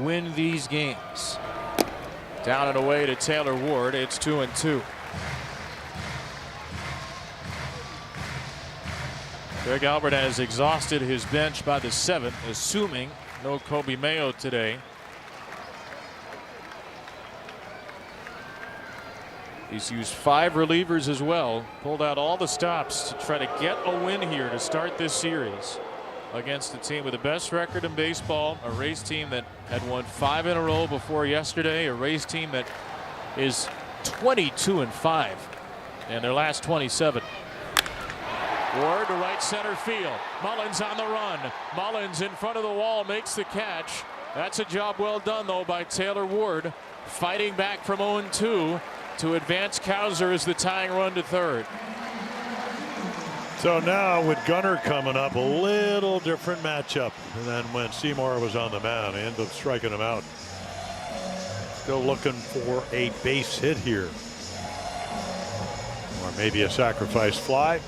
win these games. Down and away to Taylor Ward. It's 2-2. Greg Albert has exhausted his bench by the 7th, assuming no Kobe Mayo today. He's used 5 relievers as well. Pulled out all the stops to try to get a win here to start this series against the team with the best record in baseball. A Rays team that had won 5 in a row before yesterday. A Rays team that is 22-5 in their last 27. Ward to right center field. Mullins on the run. Mullins in front of the wall makes the catch. That's a job well done though by Taylor Ward, fighting back from 0-2 to advance Cowser as the tying run to third. So now with Gunnar coming up, a little different matchup than when Seymour was on the mound. He ended up striking him out. Still looking for a base hit here, or maybe a sacrifice fly.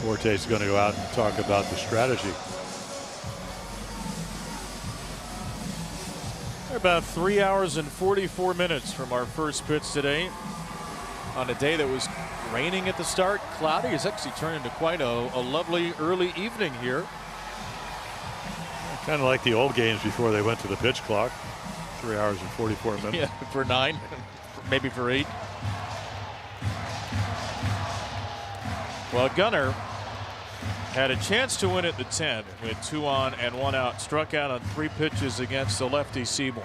Forte's going to go out and talk about the strategy. About 3 hours and 44 minutes from our first pitch today. On a day that was raining at the start, cloudy. It's actually turned into quite a lovely early evening here. Kind of like the old games before they went to the pitch clock. 3 hours and 44 minutes. Yeah, for 9, maybe for 8. Well, Gunnar had a chance to win at the 10th with 2 on and 1 out. Struck out on 3 pitches against the lefty Seymour.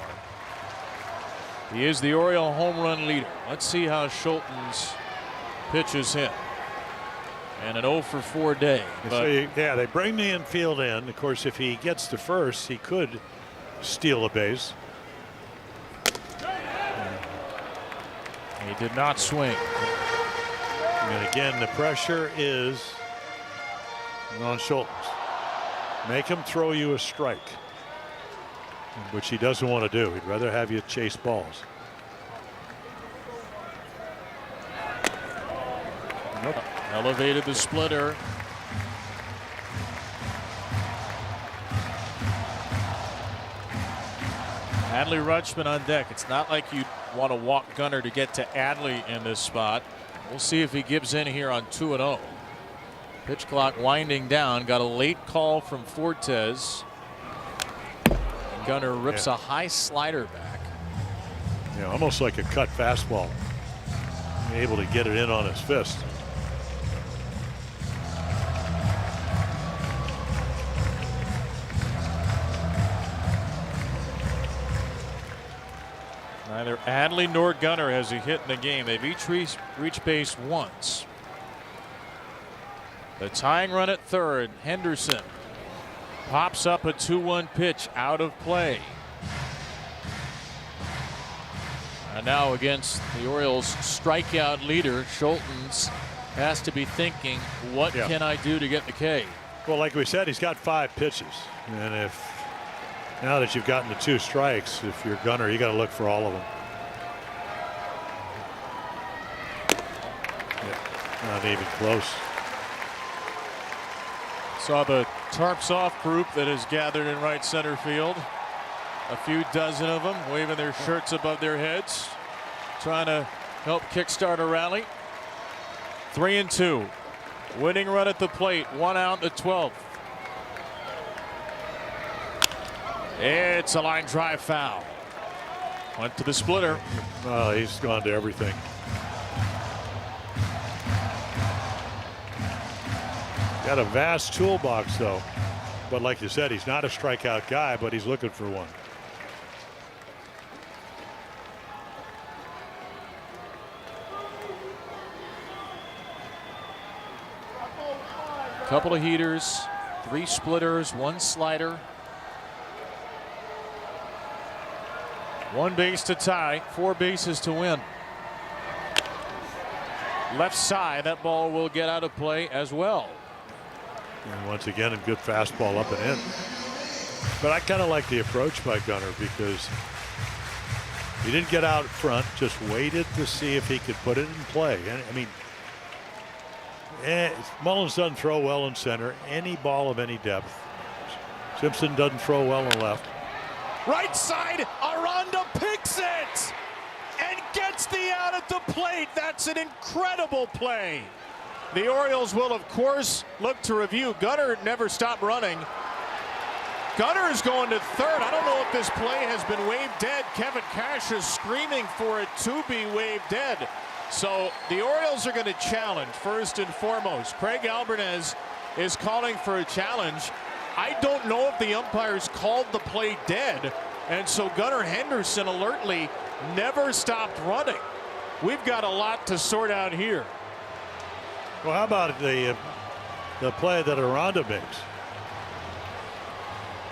He is the Oriole home run leader. Let's see how Schulten's pitches hit. And an 0 for 4 day. So yeah, they bring the infield in. Of course, if he gets to first, he could steal a base. He did not swing. And again, the pressure is on Schultens. Make him throw you a strike, which he doesn't want to do. He'd rather have you chase balls. Nope. Elevated the splitter. Adley Rutschman on deck. It's not like you want to walk Gunnar to get to Adley in this spot. We'll see if he gives in here on 2-0. Pitch clock winding down. Got a late call from Fortes. Gunnar rips a high slider back. Yeah, almost like a cut fastball. Able to get it in on his fist. Neither Adley nor Gunnar has a hit in the game. They've each reached base once. The tying run at third. Henderson pops up a 2-1 pitch out of play. And now against the Orioles strikeout leader, Schultens has to be thinking, what can I do to get the K? Well, like we said, he's got 5 pitches. And if now that you've gotten to 2 strikes, if you're Gunnar, you got to look for all of them. Not even close. Saw the tarps off group that has gathered in right center field. A few dozen of them waving their shirts above their heads, trying to help kickstart a rally. 3-2. Winning run at the plate. 1 out in the 12th. It's a line drive foul. Went to the splitter. Oh, he's gone to everything. Got a vast toolbox though, but like you said, he's not a strikeout guy, but he's looking for one. Couple of heaters, 3 splitters, 1 slider. 1 base to tie, 4 bases to win. Left side, that ball will get out of play as well. And once again, a good fastball up and in. But I kind of like the approach by Gunnar because He didn't get out front, just waited to see if he could put it in play. And I mean, Mullins doesn't throw well in center. Any ball of any depth. Simpson doesn't throw well in left. Right side, Aranda picks it and gets the out at the plate. That's an incredible play. The Orioles will, of course, look to review. Gunnar never stopped running. Gunnar is going to third. I don't know if this play has been waved dead. Kevin Cash is screaming for it to be waved dead. So the Orioles are going to challenge first and foremost. Craig Alvarez is calling for a challenge. I don't know if the umpires called the play dead, and so Gunnar Henderson alertly never stopped running. We've got a lot to sort out here. Well, how about the play that Aranda makes?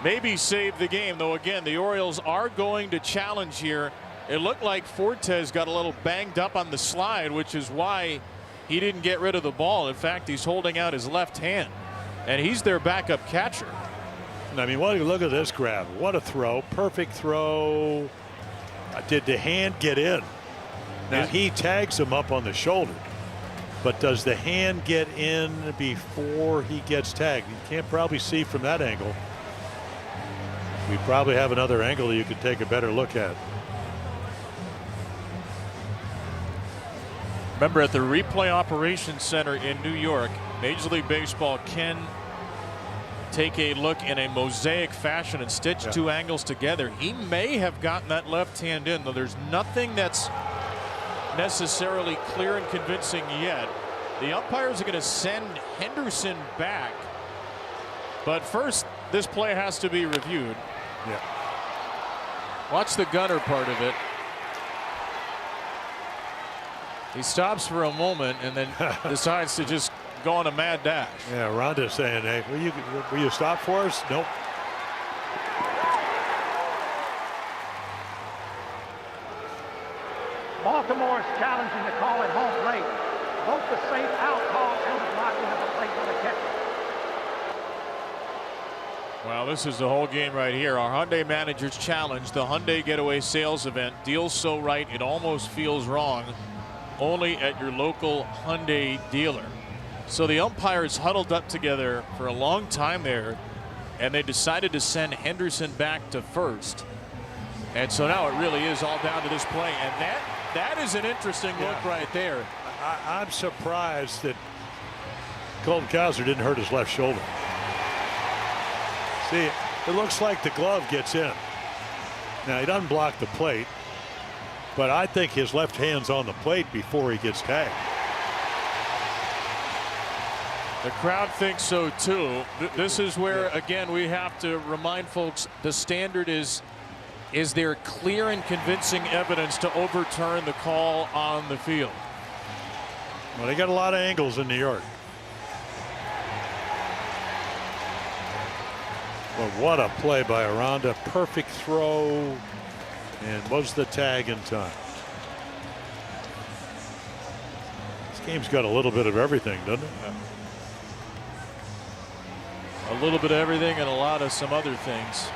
Maybe save the game, though. Again, the Orioles are going to challenge here. It looked like Fortes got a little banged up on the slide, which is why he didn't get rid of the ball. In fact, he's holding out his left hand, and he's their backup catcher. I mean, look at this grab. What a throw. Perfect throw. Did the hand get in? Now, he tags him up on the shoulder. But does the hand get in before he gets tagged? You can't probably see from that angle. We probably have another angle you could take a better look at. Remember, at the Replay Operations Center in New York, Major League Baseball can take a look in a mosaic fashion and stitch two angles together. He may have gotten that left hand in, though there's nothing that's necessarily clear and convincing yet. The umpires are going to send Henderson back, but first this play has to be reviewed. Yeah. Watch the Gunnar part of it. He stops for a moment and then decides to just go on a mad dash. Yeah, Ronda's saying, hey, will you stop for us? Nope. Baltimore is challenging the call at home plate. Both the safe out call and the blocking of the plate by the catcher. Well, this is the whole game right here. Our Hyundai Managers Challenge, the Hyundai Getaway Sales Event. Deals so right it almost feels wrong. Only at your local Hyundai dealer. So the umpires huddled up together for a long time there, and they decided to send Henderson back to first. And so now it really is all down to this play, and that is an interesting look right there. I'm surprised that Colton Cowser didn't hurt his left shoulder. See, it looks like the glove gets in. Now, he doesn't block the plate, but I think his left hand's on the plate before he gets tagged. The crowd thinks so too. This is where, again, we have to remind folks the standard is there clear and convincing evidence to overturn the call on the field? Well, they got a lot of angles in New York. But what a play by Aranda. Perfect throw. And was the tag in time? This game's got a little bit of everything, doesn't it? A little bit of everything and a lot of some other things.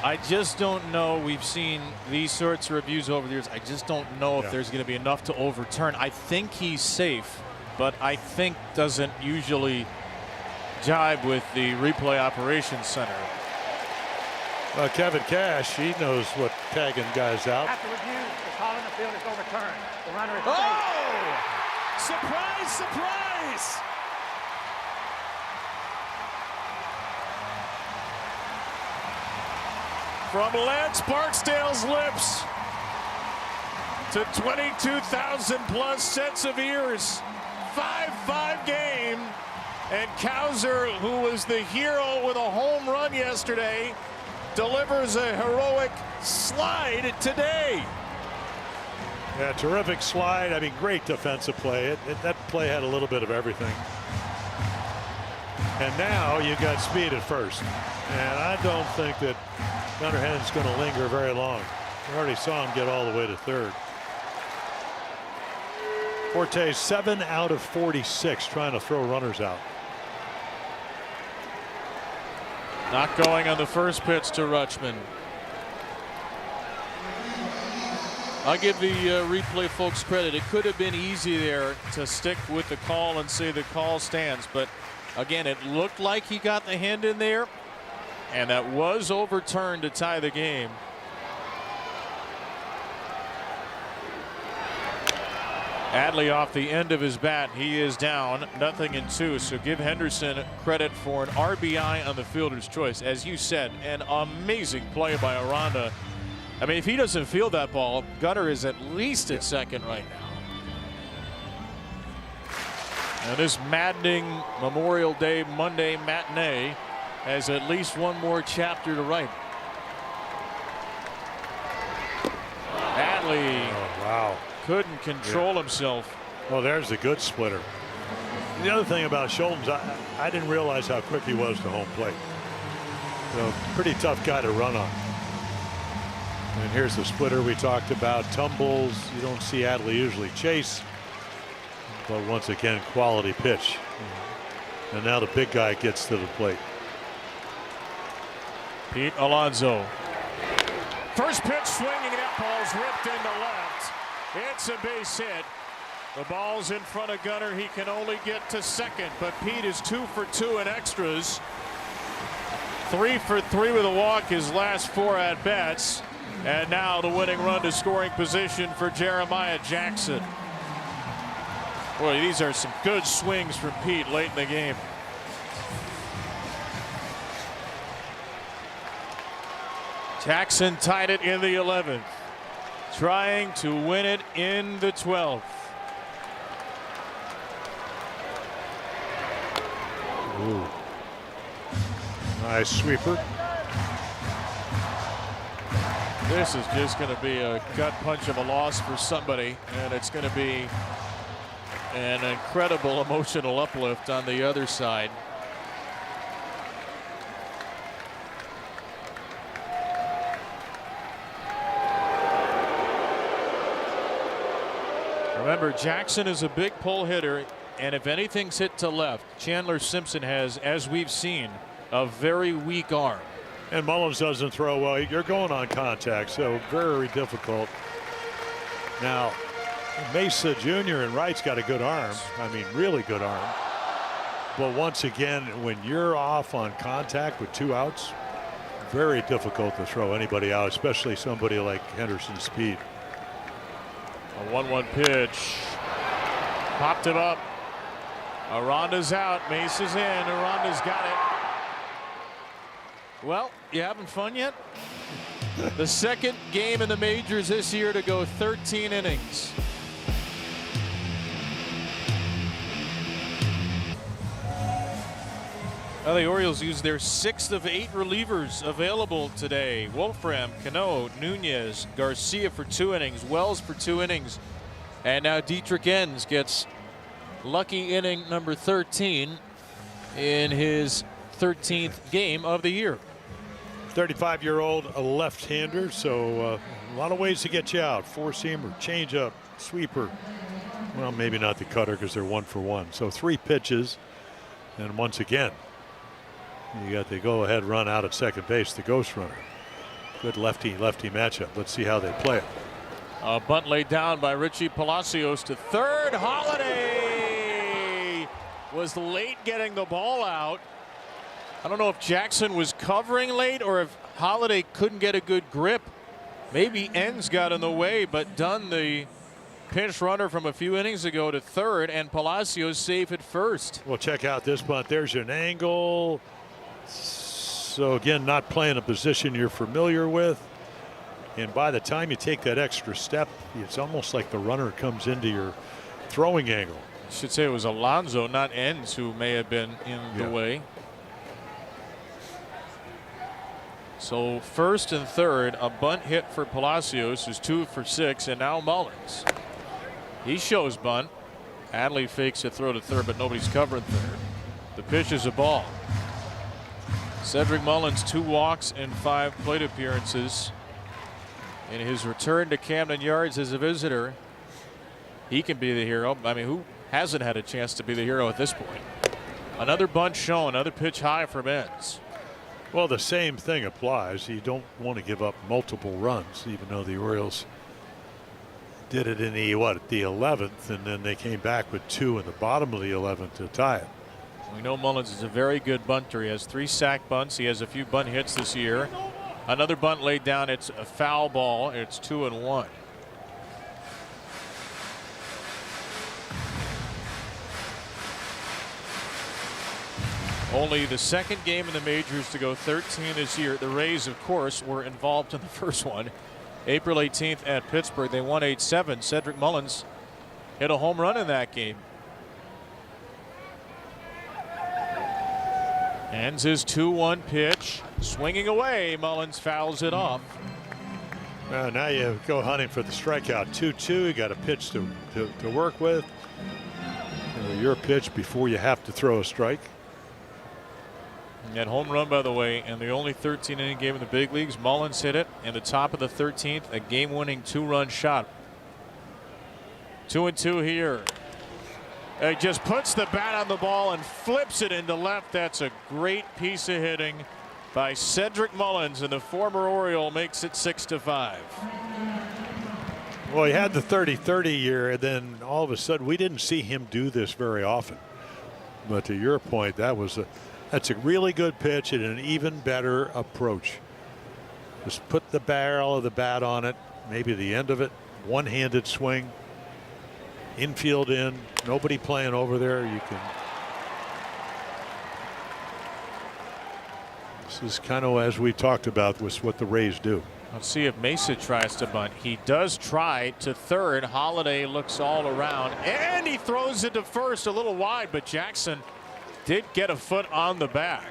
I just don't know. We've seen these sorts of reviews over the years. I just don't know if there's going to be enough to overturn. I think he's safe, but I think doesn't usually jibe with the Replay Operations Center. Well, Kevin Cash, he knows what tagging guys out. After review, the call in the field is overturned. The runner is safe. Surprise, surprise! From Lance Barksdale's lips to 22,000 plus sets of ears. 5-5 game. And Cowser, who was the hero with a home run yesterday, delivers a heroic slide today. Yeah, terrific slide. I mean, great defensive play. That play had a little bit of everything. And now you got speed at first. And I don't think that Gunnar Henn's going to linger very long. We already saw him get all the way to third. Forte 7 out of 46 trying to throw runners out. Not going on the first pitch to Rutschman. I'll give the replay folks credit. It could have been easy there to stick with the call and say the call stands. But again, it looked like he got the hand in there. And that was overturned to tie the game. Adley off the end of his bat. He is down 0-2. So give Henderson credit for an RBI on the fielder's choice. As you said, an amazing play by Aranda. I mean, if he doesn't field that ball, Gunnar is at least at second right now. And this maddening Memorial Day Monday matinee has at least one more chapter to write. Adley. Oh, wow. Couldn't control himself. Well, there's a good splitter. The other thing about Schultz, I didn't realize how quick he was to home plate. So pretty tough guy to run on. And here's the splitter we talked about. Tumbles. You don't see Adley usually chase. But once again, quality pitch. And now the big guy gets to the plate. Pete Alonso. First pitch swinging. That ball's ripped into left. It's a base hit. The ball's in front of Gunnar. He can only get to second, but Pete is 2 for 2 in extras. 3 for 3 with a walk his last 4 at bats. And now the winning run to scoring position for Jeremiah Jackson. Boy, these are some good swings from Pete late in the game. Jackson tied it in the 11th. Trying to win it in the 12th. Ooh. Nice sweeper. This is just going to be a gut punch of a loss for somebody, and it's going to be an incredible emotional uplift on the other side. Remember, Jackson is a big pull hitter, and if anything's hit to left, Chandler Simpson has, as we've seen, a very weak arm. And Mullins doesn't throw well. You're going on contact, so very difficult. Now, Mesa Jr. and Wright's got a good arm. I mean, really good arm. But once again, when you're off on contact with 2 outs, very difficult to throw anybody out, especially somebody like Henderson's speed. A 1-1 pitch. Popped him up. Aranda's out. Mesa's in. Aranda's got it. Well, you having fun yet? The second game in the majors this year to go 13 innings. Well, the Orioles used their 6th of 8 relievers available today. Wolfram, Cano, Nunez, Garcia for 2 innings, Wells for 2 innings. And now Dietrich Enns gets lucky inning number 13 in his 13th game of the year. 35-year-old left-hander, so a lot of ways to get you out. Four-seamer, changeup, sweeper. Well, maybe not the cutter because they're 1 for 1. So 3 pitches, and once again, you got the go-ahead run out at second base, the ghost runner. Good lefty-lefty matchup. Let's see how they play it. A bunt laid down by Richie Palacios to third. Holiday was late getting the ball out. I don't know if Jackson was covering late or if Holiday couldn't get a good grip. Maybe Enns got in the way, but Dunn, the pinch runner from a few innings ago, to third, and Palacios safe at first. Well, check out this bunt. There's an angle. So again, not playing a position you're familiar with. And by the time you take that extra step, it's almost like the runner comes into your throwing angle. I should say it was Alonso, not Enns, who may have been in the way. So first and third, a bunt hit for Palacios, who's 2 for 6, and now Mullins. He shows bunt. Adley fakes a throw to third, but nobody's covering third. The pitch is a ball. Cedric Mullins, 2 walks and 5 plate appearances. In his return to Camden Yards as a visitor, he can be the hero. I mean, who hasn't had a chance to be the hero at this point? Another bunt shown, another pitch high from Enns. Well, the same thing applies. You don't want to give up multiple runs, even though the Orioles did it in the 11th, and then they came back with 2 in the bottom of the 11th to tie it. We know Mullins is a very good bunter. He has 3 sack bunts. He has a few bunt hits this year. Another bunt laid down. It's a foul ball. It's 2-1. Only the second game in the majors to go 13 this year. The Rays, of course, were involved in the first one. April 18th at Pittsburgh. They won 8-7. Cedric Mullins hit a home run in that game. Ends his 2-1 pitch. Swinging away. Mullins fouls it off. Now you go hunting for the strikeout. 2-2. You got a pitch to work with. Your pitch before you have to throw a strike. That home run, by the way, and the only 13-inning game in the big leagues. Mullins hit it in the top of the 13th, a game-winning 2-run shot. 2-2 here. He just puts the bat on the ball and flips it into left. That's a great piece of hitting by Cedric Mullins, and the former Oriole makes it 6-5. Well, he had the 30-30 year, and then all of a sudden we didn't see him do this very often. But to your point, that's a really good pitch and an even better approach. Just put the barrel of the bat on it, maybe the end of it, one-handed swing, infield in, nobody playing over there. You can. This is kind of as we talked about was what the Rays do. Let's see if Mesa tries to bunt. He does try to third. Holiday looks all around and he throws it to first, a little wide, but Jackson did get a foot on the bag.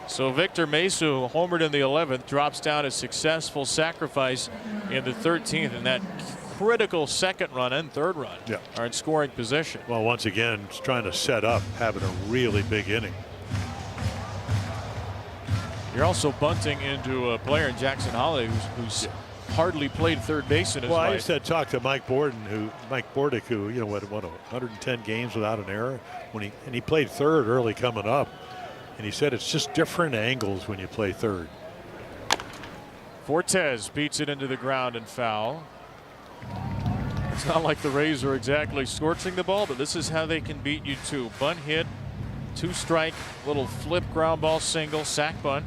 So Victor Mesa, who homered in the 11th, drops down a successful sacrifice in the 13th, and that critical second run and third run are in scoring position. Well, once again, it's trying to set up, having a really big inning. You're also bunting into a player in Jackson Holiday who's hardly played third base in his life. I used to talk to Mike Bordick, who what 110 games without an error and he played third early coming up, and he said it's just different angles when you play third. Fortes beats it into the ground and foul. It's not like the Rays are exactly scorching the ball, but this is how they can beat you too. Bunt hit, 2-strike, little flip ground ball single, sack bunt.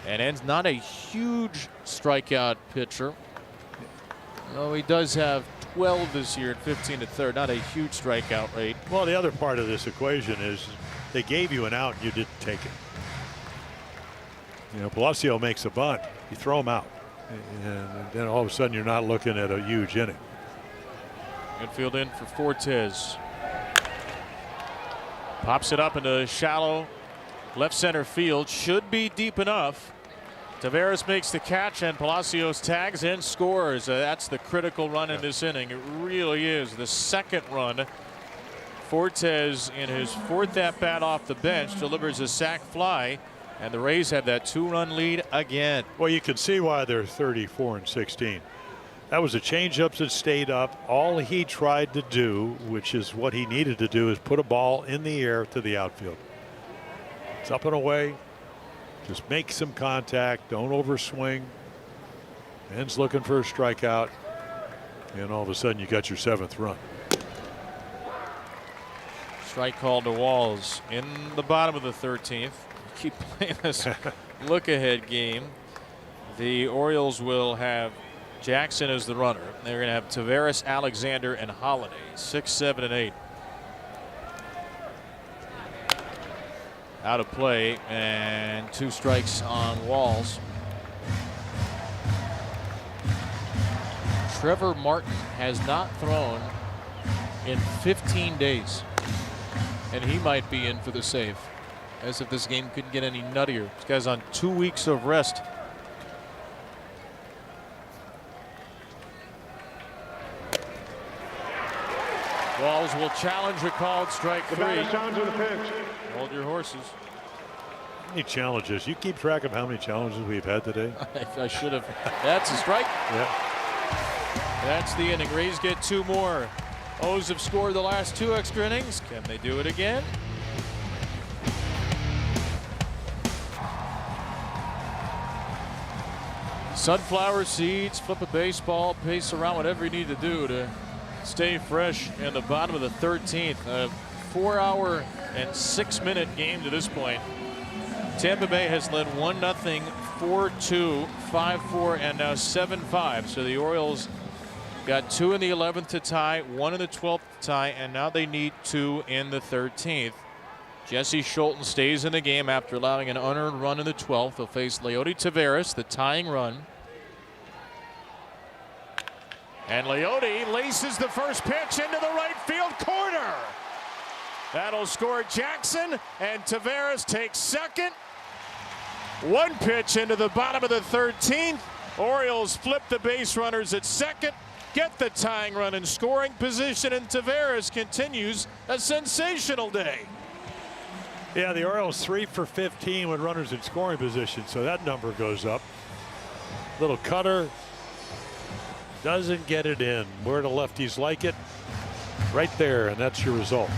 And ends not a huge strikeout pitcher. No, he does have 12 this year at 15 at third. Not a huge strikeout rate. Well, the other part of this equation is they gave you an out and you didn't take it. Palacio makes a bunt, you throw him out, and then all of a sudden you're not looking at a huge inning. Infield in for Fortes. Pops it up into shallow left center field. Should be deep enough. Taveras makes the catch, and Palacios tags and scores. That's the critical run in this inning. It really is the second run. Fortes, in his 4th at bat off the bench, delivers a sac fly, and the Rays have that 2-run lead again. Well, you can see why they're 34-16. That was a changeup that stayed up. All he tried to do, which is what he needed to do, is put a ball in the air to the outfield. It's up and away. Just make some contact. Don't overswing. Man's looking for a strikeout. And all of a sudden you got your 7th run. Strike call to Walls in the bottom of the 13th. Keep playing this look ahead game. The Orioles will have Jackson as the runner. They're going to have Taveras, Alexander, and Holiday. 6, 7, and 8. Out of play, and 2 strikes on Walls. Trevor Martin has not thrown in 15 days, and he might be in for the save, as if this game couldn't get any nuttier. This guy's on 2 weeks of rest. Walls will challenge a called strike 3. Challenging the pitch. Hold your horses. How many challenges? You keep track of how many challenges we've had today? I should have. That's a strike. Yeah. That's the inning. Rays get 2 more. O's have scored the last 2 extra innings. Can they do it again? Sunflower seeds, flip a baseball, pace around, whatever you need to do to stay fresh in the bottom of the 13th. A 4-hour and 6-minute game to this point. Tampa Bay has led 1-0, 4-2, 5-4, and now 7-5. So the Orioles got 2 in the 11th to tie, 1 in the 12th to tie, and now they need 2 in the 13th. Jesse Scholten stays in the game after allowing an unearned run in the 12th. He'll face Leody Taveras, the tying run. And Leody laces the first pitch into the right field corner. That'll score Jackson, and Taveras takes second. 1 pitch into the bottom of the 13th. Orioles flip the base runners at second, get the tying run in scoring position, and Taveras continues a sensational day. Yeah, the Orioles 3 for 15 with runners in scoring position, so that number goes up. Little cutter, doesn't get it in. Where the lefties like it, right there, and that's your result.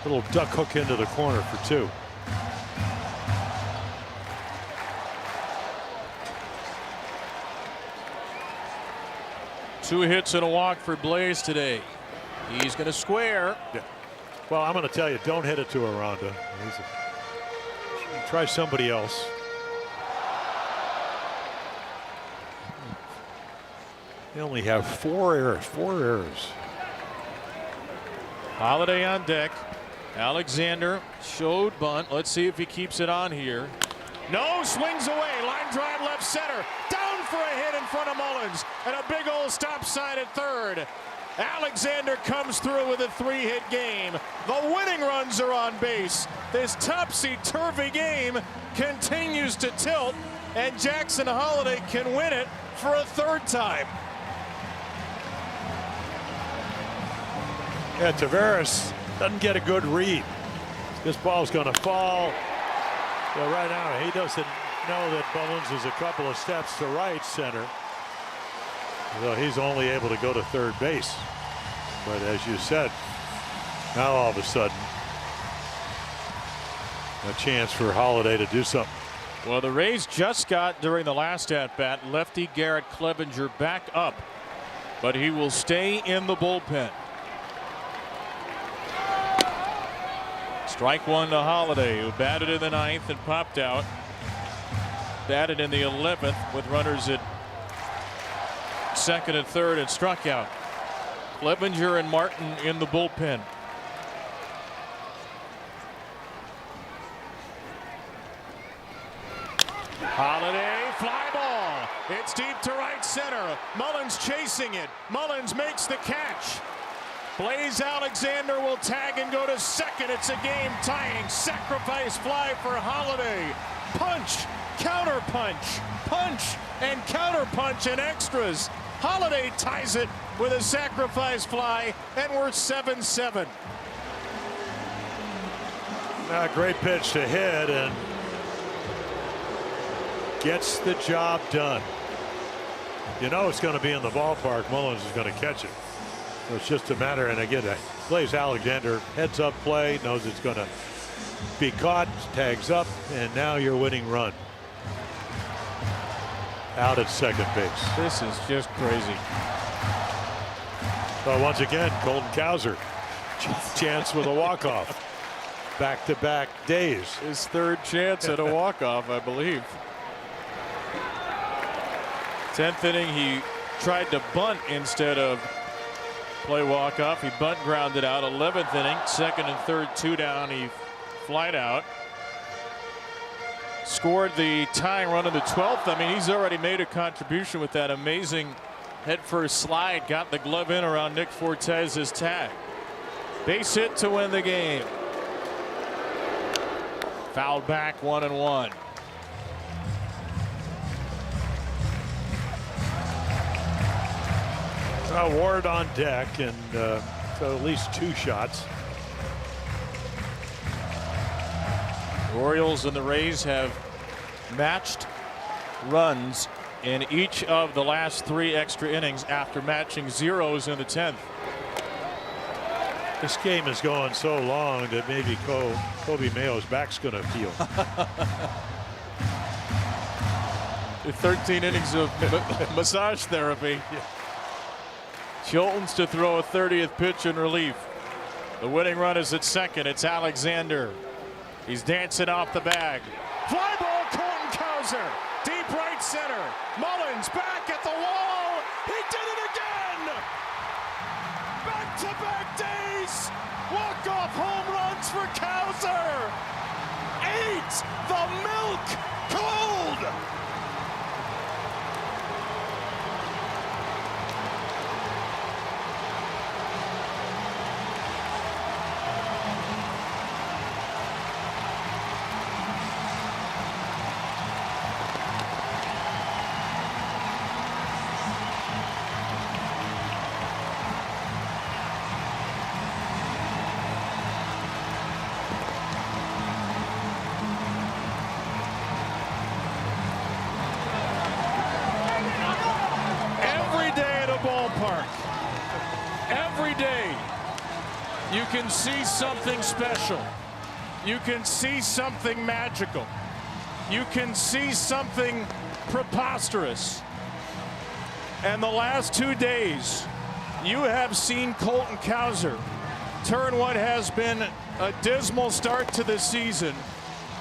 Little duck hook into the corner for 2. Two hits and a walk for Blaze today. He's going to square. Yeah. Well, I'm going to tell you, don't hit it to Aranda. Try somebody else. They only have 4 errors. 4 errors. Holiday on deck. Alexander showed bunt. Let's see if he keeps it on here. No, swings away. Line drive left center. Down for a hit in front of Mullins. And a big old stop sign at third. Alexander comes through with a 3-hit game. The winning runs are on base. This topsy-turvy game continues to tilt, and Jackson Holiday can win it for a 3rd time. Yeah, Taveras doesn't get a good read. This ball's going to fall. Well, right now he doesn't know that Mullins is a couple of steps to right center. Well, he's only able to go to 3rd base. But as you said, now all of a sudden, a chance for Holiday to do something. Well, the Rays just got, during the last at-bat, lefty Garrett Clevenger back up. But he will stay in the bullpen. Strike 1 to Holiday, who batted in the 9th and popped out. Batted in the 11th with runners at 2nd and 3rd and struck out. Clevenger and Martin in the bullpen. Holiday, fly ball. It's deep to right center. Mullins chasing it. Mullins makes the catch. Blaze Alexander will tag and go to second. It's a game tying sacrifice fly for Holiday. Punch, counter punch, punch, and counter punch and extras. Holiday ties it with a sacrifice fly, and we're 7-7. Great pitch to hit, and gets the job done. You know it's going to be in the ballpark. Mullins is going to catch it. So it's just a matter, and again, Blaze Alexander heads up play, knows it's going to be caught, tags up, and now your winning run. Out at second base. This is just crazy. Well, once again, Colton Cowser, chance with a walk-off. Back-to-back days. His 3rd chance at a walk-off, I believe. 10th inning, he tried to bunt instead of play walk-off. He bunt grounded out. 11th inning, 2nd and 3rd, 2 down. He flied out. Scored the tying run in the 12th. I mean, he's already made a contribution with that amazing head-first slide. Got the glove in around Nick Fortez's tag. Base hit to win the game. Fouled back, 1-1. Ward on deck, and so at least 2 shots. The Orioles and the Rays have matched runs in each of the last 3 extra innings after matching zeros in the 10th. This game is going so long that maybe Kobe Mayo's back's going to peel. 13 innings of massage therapy. Chilton's to throw a 30th pitch in relief. The winning run is at second. It's Alexander. He's dancing off the bag. Fly ball, Colton Cowser. Deep right center. Mullins back at the wall. He did it again. Back-to-back days. Walk-off home runs for Cowser. 8. The milk cold. Ballpark. Every day you can see something special. You can see something magical. You can see something preposterous. And the last 2 days you have seen Colton Cowser turn what has been a dismal start to the season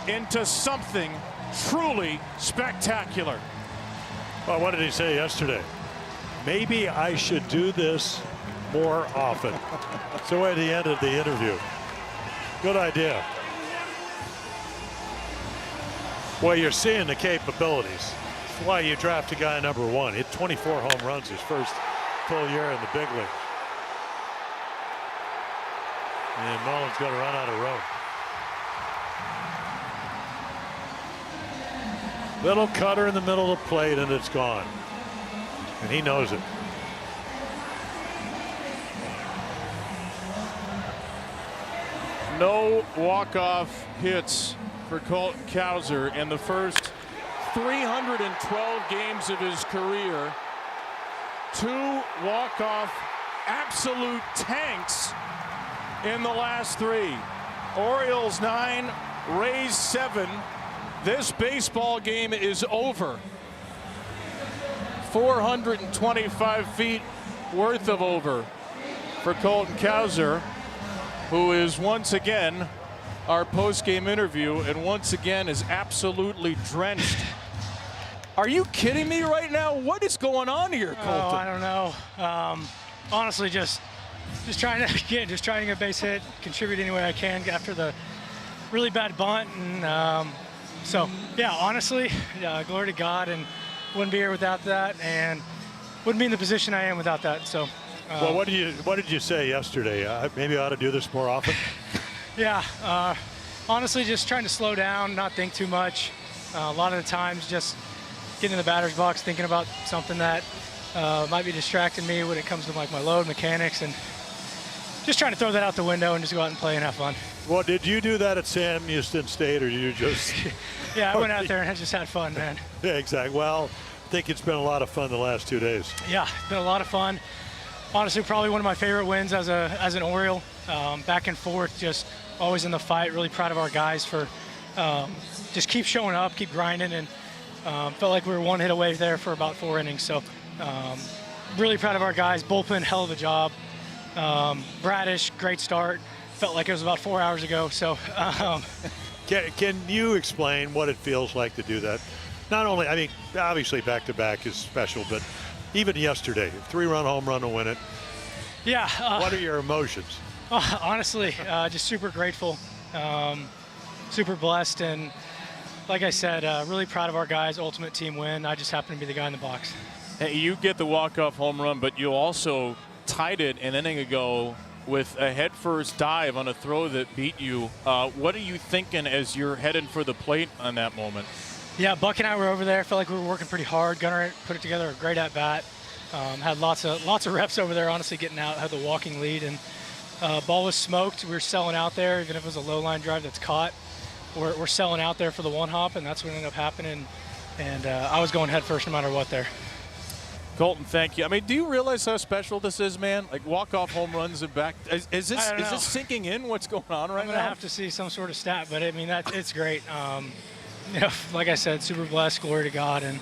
into something truly spectacular. Well, what did he say yesterday? Maybe I should do this more often. So at the end of the interview. Good idea. Well, you're seeing the capabilities. That's why you draft a guy number 1. Hit 24 home runs his first full year in the big league. And Mullins got to run out of road. Little cutter in the middle of the plate, and it's gone. And he knows it. No walk-off hits for Colton Cowser in the first 312 games of his career. 2 walk-off absolute tanks in the last 3. Orioles 9, Rays 7. This baseball game is over. 425 feet worth of over for Colton Cowser, who is once again our post-game interview and once again is absolutely drenched. Are you kidding me right now? What is going on here, Colton? Oh, I don't know. Honestly, just trying to get a base hit, contribute any way I can after the really bad bunt, and so yeah, honestly, glory to God, and wouldn't be here without that, and wouldn't be in the position I am without that. So, well, what did you say yesterday? Maybe I ought to do this more often. Yeah, honestly, just trying to slow down, not think too much. A lot of the times, just getting in the batter's box, thinking about something that might be distracting me when it comes to like my load mechanics, and just trying to throw that out the window and just go out and play and have fun. Well, did you do that at Sam Houston State, or did you just? Yeah, I went out there and I just had fun, man. Yeah, exactly. Well, I think it's been a lot of fun the last 2 days. Yeah, it's been a lot of fun. Honestly, probably one of my favorite wins as an Oriole. Back and forth, just always in the fight. Really proud of our guys for just keep showing up, keep grinding, and felt like we were 1 hit away there for about 4 innings. So really proud of our guys. Bullpen, hell of a job. Bradish, great start. Felt like it was about 4 hours ago. So. Can you explain what it feels like to do that? Not only, I mean, obviously back-to-back is special, but even yesterday, 3-run home run to win it. Yeah. What are your emotions? Honestly, just super grateful, super blessed, and like I said, really proud of our guys. Ultimate team win. I just happen to be the guy in the box. Hey, you get the walk-off home run, but you also tied it an inning ago with a head-first dive on a throw that beat you. What are you thinking as you're heading for the plate on that moment? Yeah, Buck and I were over there. Felt like we were working pretty hard. Gunnar put it together a great at-bat. Had lots of reps over there, honestly, getting out, had the walking lead, and ball was smoked. We were selling out there, even if it was a low-line drive that's caught. We're selling out there for the one-hop, and that's what ended up happening. And I was going head first no matter what there. Colton, thank you. I mean, do you realize how special this is, man? Like walk-off home runs and back. Is this sinking in? What's going on right now? I'm gonna have to see some sort of stat, but I mean it's great. You know, like I said, super blessed, glory to God, and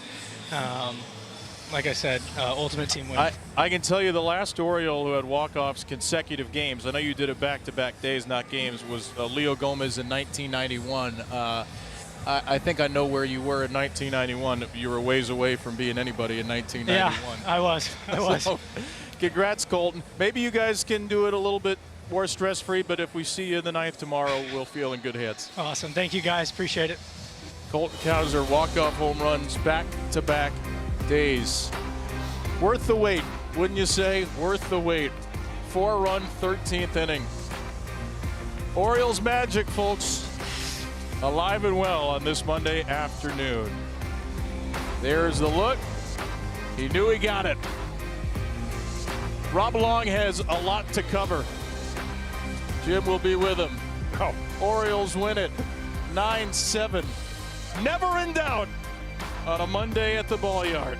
Like I said, ultimate team win. I can tell you the last Oriole who had walk-offs consecutive games, I know you did it back-to-back days, not games, was Leo Gomez in 1991. I think I know where you were in 1991. You were ways away from being anybody in 1991. Yeah, I was. So, congrats, Colton. Maybe you guys can do it a little bit more stress-free, but if we see you in the ninth tomorrow, we'll feel in good hands. Awesome. Thank you, guys. Appreciate it. Colton Cowser, walk-off home runs back-to-back days. Worth the wait, wouldn't you say? Worth the wait. 4-run 13th inning. Orioles magic, folks. Alive and well on this Monday afternoon. There's the look. He knew he got it. Rob Long has a lot to cover. Jim will be with him. Orioles win it 9-7. Never in doubt on a Monday at the Ball Yard.